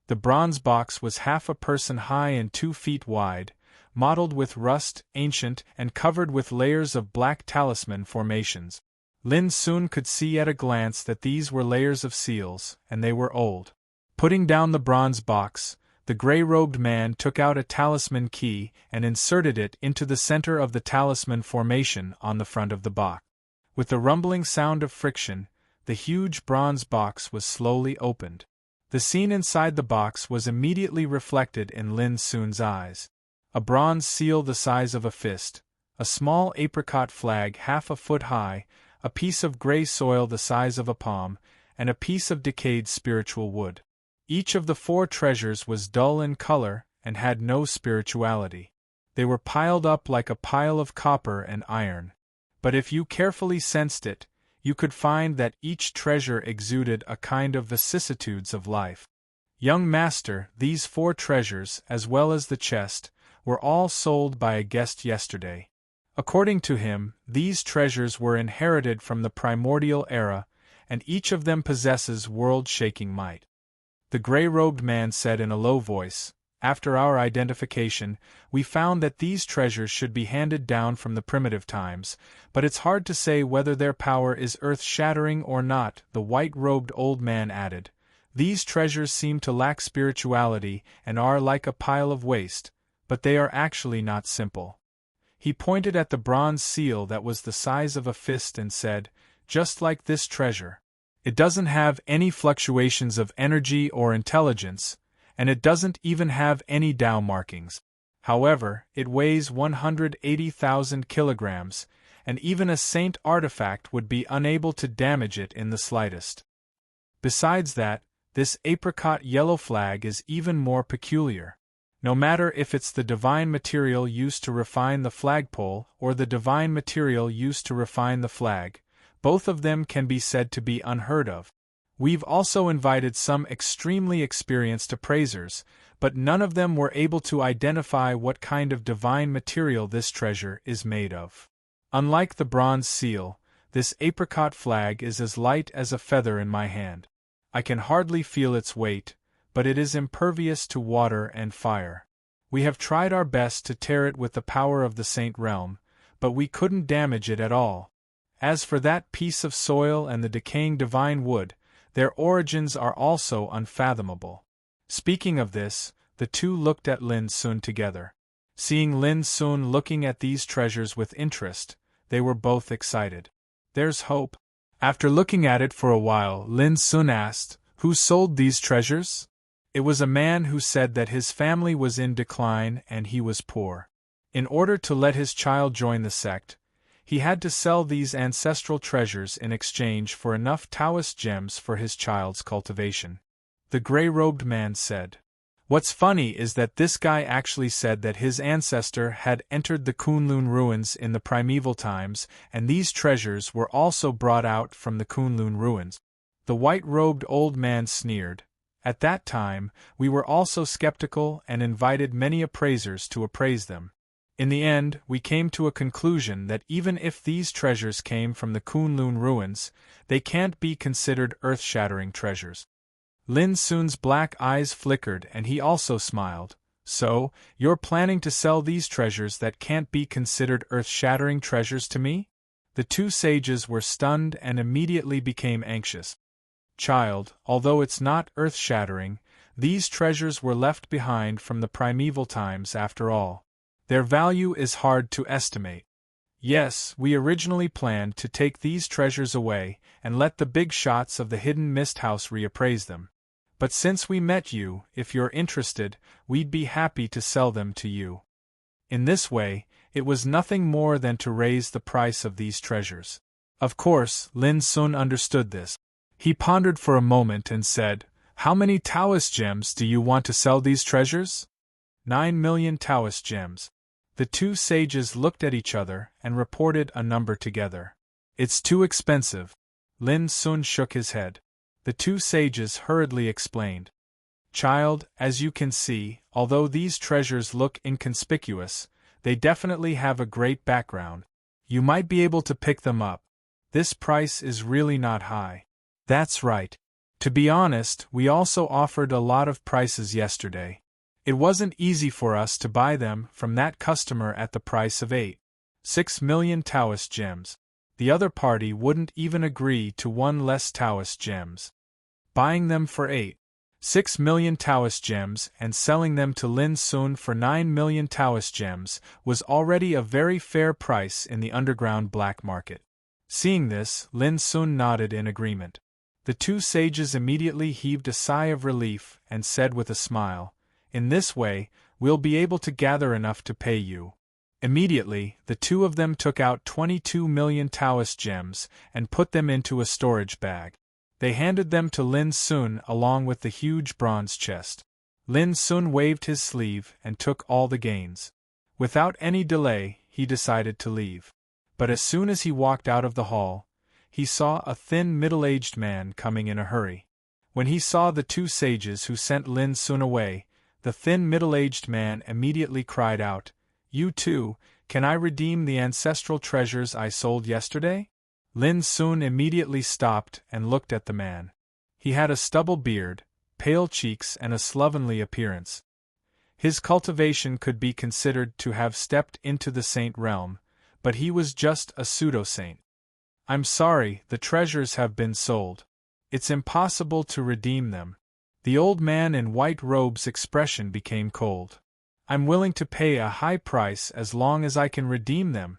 The bronze box was half a person high and 2 feet wide, mottled with rust, ancient, and covered with layers of black talisman formations. Lin Sun could see at a glance that these were layers of seals, and they were old. Putting down the bronze box, the gray-robed man took out a talisman key and inserted it into the center of the talisman formation on the front of the box. With the rumbling sound of friction, the huge bronze box was slowly opened. The scene inside the box was immediately reflected in Lin Sun's eyes. A bronze seal the size of a fist, a small apricot flag half a foot high, a piece of gray soil the size of a palm, and a piece of decayed spiritual wood. Each of the 4 treasures was dull in color and had no spirituality. They were piled up like a pile of copper and iron. But if you carefully sensed it, you could find that each treasure exuded a kind of vicissitudes of life. Young master, these 4 treasures, as well as the chest, were all sold by a guest yesterday. According to him, these treasures were inherited from the primordial era, and each of them possesses world-shaking might. The gray-robed man said in a low voice, After our identification, we found that these treasures should be handed down from the primitive times, but it's hard to say whether their power is earth-shattering or not, the white-robed old man added. These treasures seem to lack spirituality and are like a pile of waste, but they are actually not simple. He pointed at the bronze seal that was the size of a fist and said, Just like this treasure. It doesn't have any fluctuations of energy or intelligence, and it doesn't even have any Tao markings. However, it weighs 180,000 kilograms, and even a saint artifact would be unable to damage it in the slightest. Besides that, this apricot yellow flag is even more peculiar. No matter if it's the divine material used to refine the flagpole or the divine material used to refine the flag, both of them can be said to be unheard of. We've also invited some extremely experienced appraisers, but none of them were able to identify what kind of divine material this treasure is made of. Unlike the bronze seal, this apricot flag is as light as a feather in my hand. I can hardly feel its weight, but it is impervious to water and fire. We have tried our best to tear it with the power of the Saint Realm, but we couldn't damage it at all. As for that piece of soil and the decaying divine wood, their origins are also unfathomable. Speaking of this, the 2 looked at Lin Sun together. Seeing Lin Sun looking at these treasures with interest, they were both excited. There's hope. After looking at it for a while, Lin Sun asked, "Who sold these treasures?" It was a man who said that his family was in decline and he was poor. In order to let his child join the sect, he had to sell these ancestral treasures in exchange for enough Taoist gems for his child's cultivation. The gray-robed man said. What's funny is that this guy actually said that his ancestor had entered the Kunlun ruins in the primeval times, and these treasures were also brought out from the Kunlun ruins. The white-robed old man sneered. At that time, we were also skeptical and invited many appraisers to appraise them. In the end, we came to a conclusion that even if these treasures came from the Kunlun ruins, they can't be considered earth-shattering treasures. Lin Sun's black eyes flickered and he also smiled. So, you're planning to sell these treasures that can't be considered earth-shattering treasures to me? The two sages were stunned and immediately became anxious. Child, although it's not earth-shattering, these treasures were left behind from the primeval times after all. Their value is hard to estimate. Yes, we originally planned to take these treasures away and let the big shots of the Hidden Mist House reappraise them. But since we met you, if you're interested, we'd be happy to sell them to you. In this way, it was nothing more than to raise the price of these treasures. Of course, Lin Sun understood this. He pondered for a moment and said, "How many Taoist gems do you want to sell these treasures?" 9 million Taoist gems. The two sages looked at each other and reported a number together. "It's too expensive." Lin Sun shook his head. The two sages hurriedly explained. "Child, as you can see, although these treasures look inconspicuous, they definitely have a great background. You might be able to pick them up. This price is really not high." "That's right. To be honest, we also offered a lot of prices yesterday. It wasn't easy for us to buy them from that customer at the price of 8.6 million Taoist gems. The other party wouldn't even agree to one less Taoist gems. Buying them for 8.6 million Taoist gems and selling them to Lin Sun for 9 million Taoist gems was already a very fair price in the underground black market." Seeing this, Lin Sun nodded in agreement. The two sages immediately heaved a sigh of relief and said with a smile, "In this way, we'll be able to gather enough to pay you." Immediately, the two of them took out 22 million Taoist gems and put them into a storage bag. They handed them to Lin Sun along with the huge bronze chest. Lin Sun waved his sleeve and took all the gains. Without any delay, he decided to leave. But as soon as he walked out of the hall, he saw a thin middle-aged man coming in a hurry. When he saw the two sages who sent Lin Sun away, the thin middle-aged man immediately cried out, "You too, can I redeem the ancestral treasures I sold yesterday?" Lin Sun immediately stopped and looked at the man. He had a stubble beard, pale cheeks and a slovenly appearance. His cultivation could be considered to have stepped into the saint realm, but he was just a pseudo-saint. "I'm sorry, the treasures have been sold. It's impossible to redeem them." The old man in white robe's expression became cold. "I'm willing to pay a high price as long as I can redeem them,"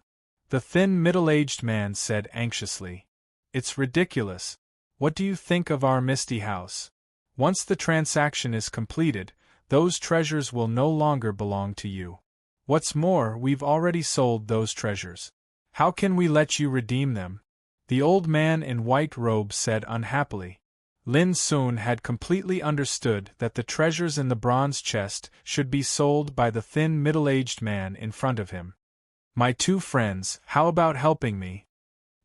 the thin middle-aged man said anxiously. "It's ridiculous. What do you think of our Misty House? Once the transaction is completed, those treasures will no longer belong to you. What's more, we've already sold those treasures. How can we let you redeem them?" The old man in white robe said unhappily. Lin Sun had completely understood that the treasures in the bronze chest should be sold by the thin middle-aged man in front of him. "My two friends, how about helping me?"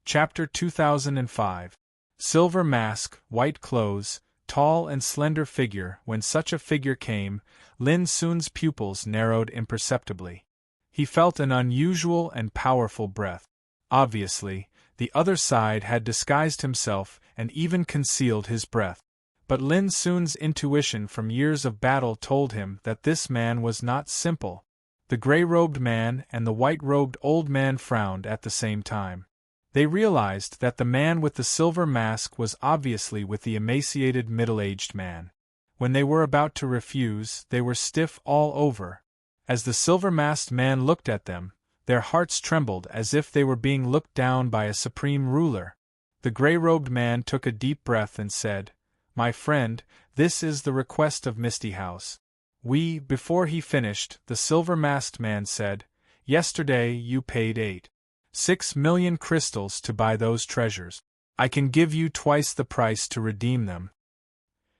Chapter 2005. Silver mask, white clothes, tall and slender figure. When such a figure came, Lin Sun's pupils narrowed imperceptibly. He felt an unusual and powerful breath. Obviously, the other side had disguised himself and even concealed his breath. But Lin Sun's intuition from years of battle told him that this man was not simple. The gray-robed man and the white-robed old man frowned at the same time. They realized that the man with the silver mask was obviously with the emaciated middle-aged man. When they were about to refuse, they were stiff all over. As the silver-masked man looked at them, their hearts trembled as if they were being looked down by a supreme ruler. The gray-robed man took a deep breath and said, "My friend, this is the request of Misty House." Before he finished, the silver-masked man said, "Yesterday you paid 8.6 million crystals to buy those treasures. I can give you twice the price to redeem them."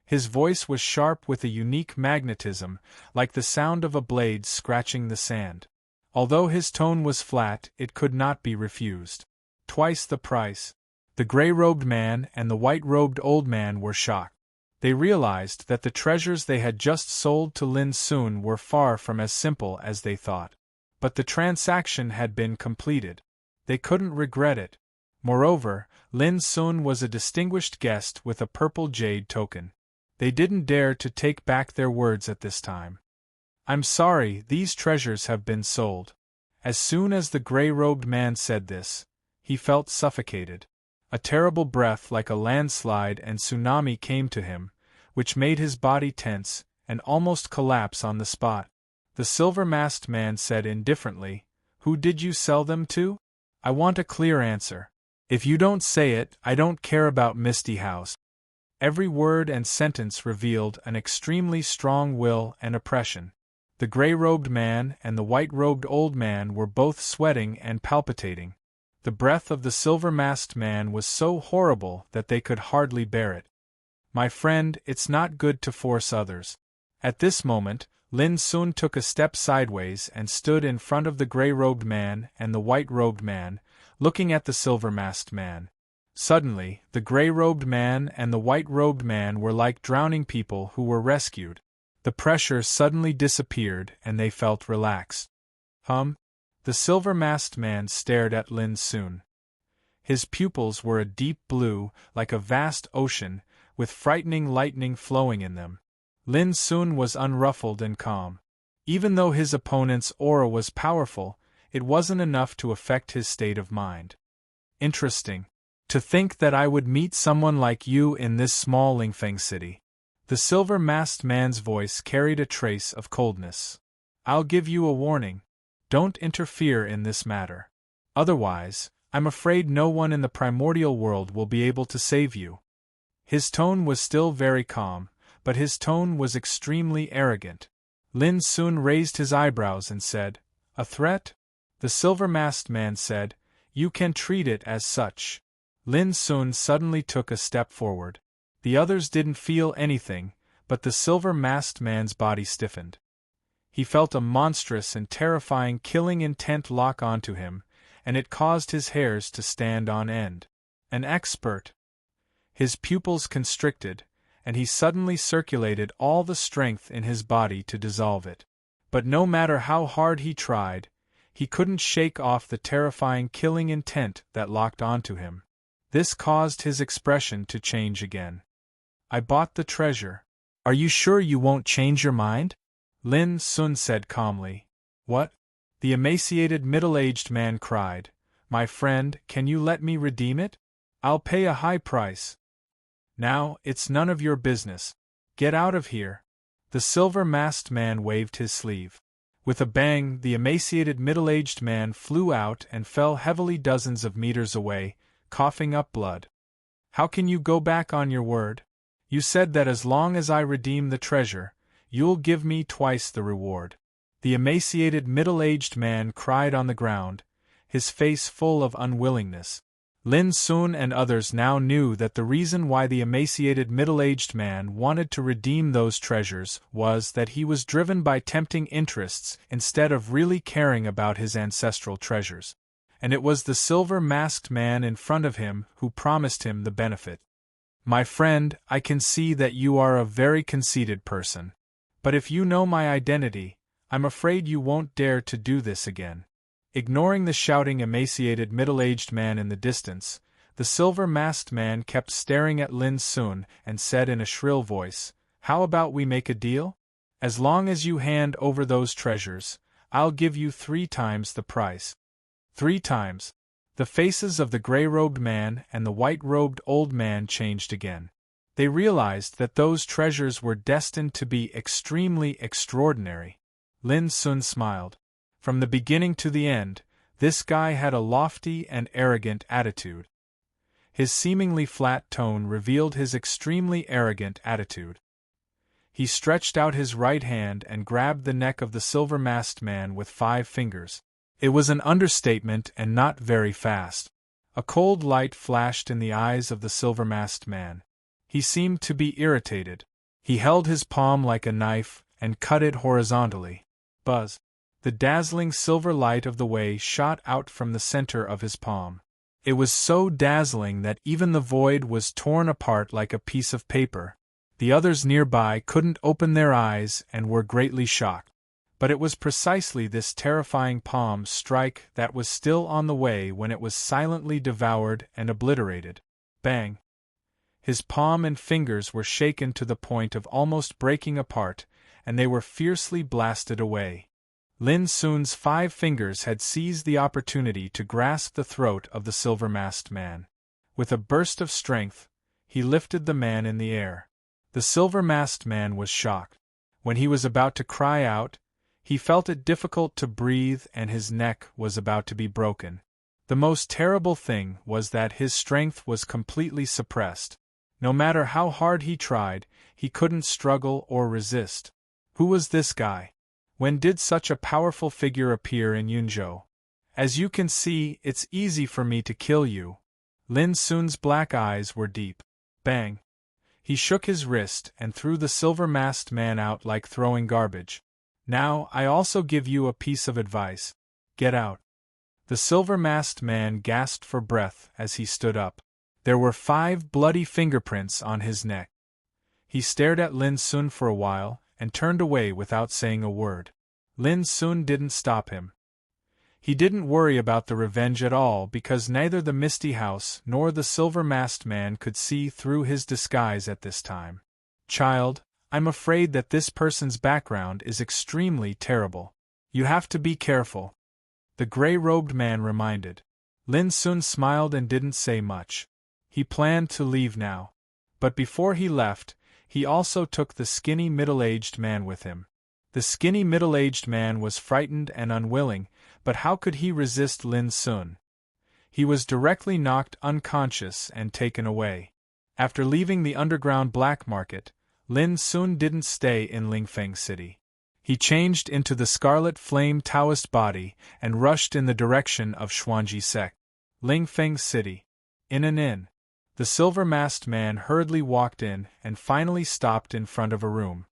His voice was sharp with a unique magnetism, like the sound of a blade scratching the sand. Although his tone was flat, it could not be refused. Twice the price. The gray-robed man and the white-robed old man were shocked. They realized that the treasures they had just sold to Lin Sun were far from as simple as they thought. But the transaction had been completed. They couldn't regret it. Moreover, Lin Sun was a distinguished guest with a purple jade token. They didn't dare to take back their words at this time. "I'm sorry, these treasures have been sold." As soon as the gray-robed man said this, he felt suffocated. A terrible breath like a landslide and tsunami came to him, which made his body tense and almost collapse on the spot. The silver-masked man said indifferently, "Who did you sell them to? I want a clear answer. If you don't say it, I don't care about Misty House." Every word and sentence revealed an extremely strong will and oppression. The gray-robed man and the white-robed old man were both sweating and palpitating. The breath of the silver-masked man was so horrible that they could hardly bear it. "My friend, it's not good to force others." At this moment, Lin Sun took a step sideways and stood in front of the gray-robed man and the white-robed man, looking at the silver-masked man. Suddenly, the gray-robed man and the white-robed man were like drowning people who were rescued. The pressure suddenly disappeared and they felt relaxed. The silver-masked man stared at Lin Sun. His pupils were a deep blue, like a vast ocean, with frightening lightning flowing in them. Lin Sun was unruffled and calm. Even though his opponent's aura was powerful, it wasn't enough to affect his state of mind. "Interesting. To think that I would meet someone like you in this small Lingfeng city." The silver-masked man's voice carried a trace of coldness. "I'll give you a warning. Don't interfere in this matter. Otherwise, I'm afraid no one in the primordial world will be able to save you." His tone was still very calm, but his tone was extremely arrogant. Lin Sun raised his eyebrows and said, "A threat?" The silver-masked man said, "You can treat it as such." Lin Sun suddenly took a step forward. The others didn't feel anything, but the silver-masked man's body stiffened. He felt a monstrous and terrifying killing intent lock onto him, and it caused his hairs to stand on end. An expert. His pupils constricted, and he suddenly circulated all the strength in his body to dissolve it. But no matter how hard he tried, he couldn't shake off the terrifying killing intent that locked onto him. This caused his expression to change again. "I bought the treasure. Are you sure you won't change your mind?" Lin Sun said calmly. "What?" The emaciated middle-aged man cried. "My friend, can you let me redeem it? I'll pay a high price." "Now, it's none of your business. Get out of here." The silver-masked man waved his sleeve. With a bang, the emaciated middle-aged man flew out and fell heavily dozens of meters away, coughing up blood. "How can you go back on your word? You said that as long as I redeem the treasure, you'll give me twice the reward." The emaciated middle-aged man cried on the ground, his face full of unwillingness. Lin Sun and others now knew that the reason why the emaciated middle-aged man wanted to redeem those treasures was that he was driven by tempting interests instead of really caring about his ancestral treasures. And it was the silver-masked man in front of him who promised him the benefit. "My friend, I can see that you are a very conceited person. But if you know my identity, I'm afraid you won't dare to do this again." Ignoring the shouting emaciated middle-aged man in the distance, the silver-masked man kept staring at Lin Sun and said in a shrill voice, "How about we make a deal? As long as you hand over those treasures, I'll give you 3 times the price." 3 times. The faces of the gray-robed man and the white-robed old man changed again. They realized that those treasures were destined to be extremely extraordinary. Lin Sun smiled. From the beginning to the end, this guy had a lofty and arrogant attitude. His seemingly flat tone revealed his extremely arrogant attitude. He stretched out his right hand and grabbed the neck of the silver-masked man with 5 fingers. It was an understatement and not very fast. A cold light flashed in the eyes of the silver-masked man. He seemed to be irritated. He held his palm like a knife and cut it horizontally. Buzz! The dazzling silver light of the way shot out from the center of his palm. It was so dazzling that even the void was torn apart like a piece of paper. The others nearby couldn't open their eyes and were greatly shocked. But it was precisely this terrifying palm strike that was still on the way when it was silently devoured and obliterated. Bang! His palm and fingers were shaken to the point of almost breaking apart, and they were fiercely blasted away. Lin Sun's 5 fingers had seized the opportunity to grasp the throat of the silver-masked man. With a burst of strength, he lifted the man in the air. The silver-masked man was shocked. When he was about to cry out, he felt it difficult to breathe and his neck was about to be broken. The most terrible thing was that his strength was completely suppressed. No matter how hard he tried, he couldn't struggle or resist. Who was this guy? When did such a powerful figure appear in Yunzhou? As you can see, it's easy for me to kill you. Lin Sun's black eyes were deep. Bang! He shook his wrist and threw the silver-masked man out like throwing garbage. Now, I also give you a piece of advice. Get out. The silver-masked man gasped for breath as he stood up. There were 5 bloody fingerprints on his neck. He stared at Lin Sun for a while, and turned away without saying a word. Lin Sun didn't stop him. He didn't worry about the revenge at all because neither the Misty House nor the silver-masked man could see through his disguise at this time. Child, I'm afraid that this person's background is extremely terrible. You have to be careful. The gray-robed man reminded. Lin Sun smiled and didn't say much. He planned to leave now. But before he left, he also took the skinny middle-aged man with him. The skinny middle-aged man was frightened and unwilling, but how could he resist Lin Sun? He was directly knocked unconscious and taken away. After leaving the underground black market, Lin Sun didn't stay in Lingfeng City. He changed into the Scarlet Flame Taoist body and rushed in the direction of Xuanji sect. Lingfeng City. In an inn. The silver-masked man hurriedly walked in and finally stopped in front of a room.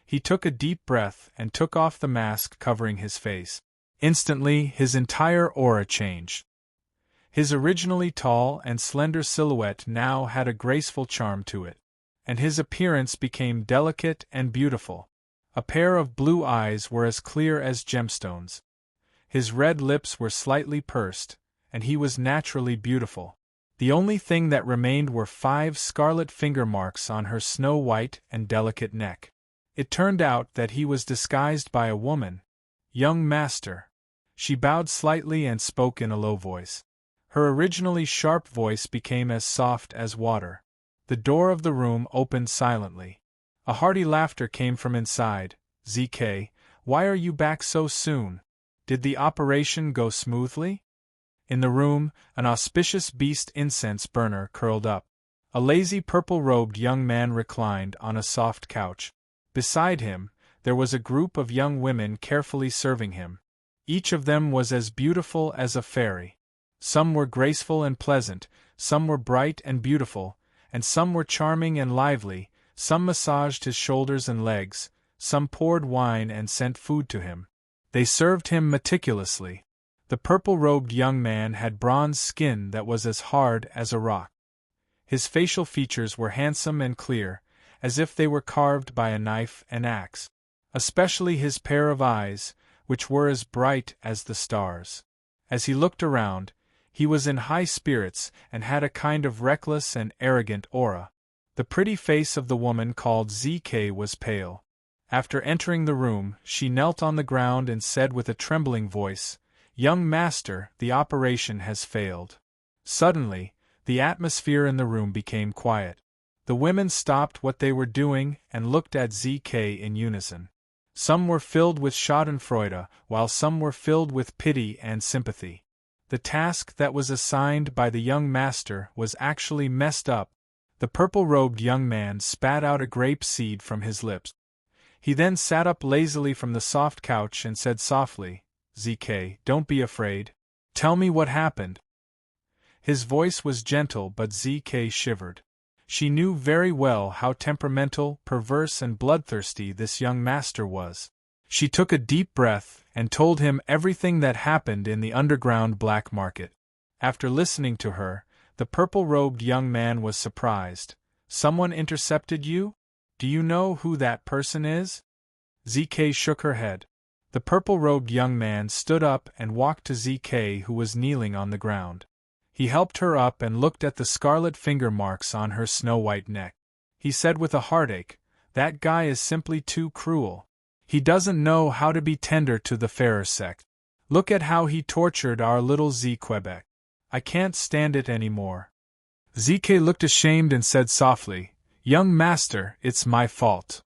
He took a deep breath and took off the mask covering his face. Instantly, his entire aura changed. His originally tall and slender silhouette now had a graceful charm to it, and his appearance became delicate and beautiful. A pair of blue eyes were as clear as gemstones. His red lips were slightly pursed, and he was naturally beautiful. The only thing that remained were 5 scarlet finger marks on her snow-white and delicate neck. It turned out that he was disguised by a woman. Young master. She bowed slightly and spoke in a low voice. Her originally sharp voice became as soft as water. The door of the room opened silently. A hearty laughter came from inside. ZK, why are you back so soon? Did the operation go smoothly? In the room, an auspicious beast incense burner curled up. A lazy purple-robed young man reclined on a soft couch. Beside him, there was a group of young women carefully serving him. Each of them was as beautiful as a fairy. Some were graceful and pleasant, some were bright and beautiful, and some were charming and lively. Some massaged his shoulders and legs, some poured wine and sent food to him. They served him meticulously. The purple-robed young man had bronze skin that was as hard as a rock. His facial features were handsome and clear, as if they were carved by a knife and axe. Especially his pair of eyes, which were as bright as the stars. As he looked around, he was in high spirits and had a kind of reckless and arrogant aura. The pretty face of the woman called ZK was pale. After entering the room, she knelt on the ground and said with a trembling voice, "Young master, the operation has failed." Suddenly, the atmosphere in the room became quiet. The women stopped what they were doing and looked at ZK in unison. Some were filled with schadenfreude, while some were filled with pity and sympathy. The task that was assigned by the young master was actually messed up. The purple-robed young man spat out a grape seed from his lips. He then sat up lazily from the soft couch and said softly, "ZK, don't be afraid. Tell me what happened." His voice was gentle, but ZK shivered. She knew very well how temperamental, perverse and bloodthirsty this young master was. She took a deep breath and told him everything that happened in the underground black market. After listening to her, the purple-robed young man was surprised. "Someone intercepted you? Do you know who that person is?" ZK shook her head. The purple-robed young man stood up and walked to ZK, who was kneeling on the ground. He helped her up and looked at the scarlet finger marks on her snow-white neck. He said with a heartache, "That guy is simply too cruel. He doesn't know how to be tender to the fairer sex. Look at how he tortured our little Z Quebec. I can't stand it anymore." ZK looked ashamed and said softly, "Young master, it's my fault."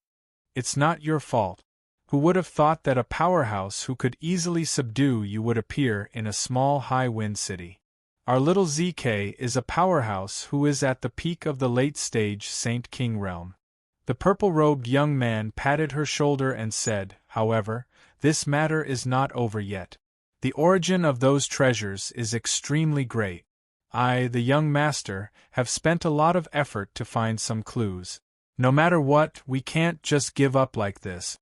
"It's not your fault. Who would have thought that a powerhouse who could easily subdue you would appear in a small high-wind city? Our little ZK is a powerhouse who is at the peak of the late-stage Saint King realm." The purple-robed young man patted her shoulder and said, "However, this matter is not over yet. The origin of those treasures is extremely great. I, the young master, have spent a lot of effort to find some clues. No matter what, we can't just give up like this."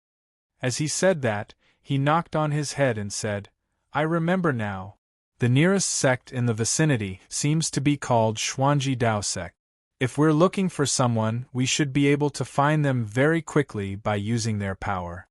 As he said that, he knocked on his head and said, "I remember now. The nearest sect in the vicinity seems to be called Xuanji Dao sect. If we're looking for someone, we should be able to find them very quickly by using their power."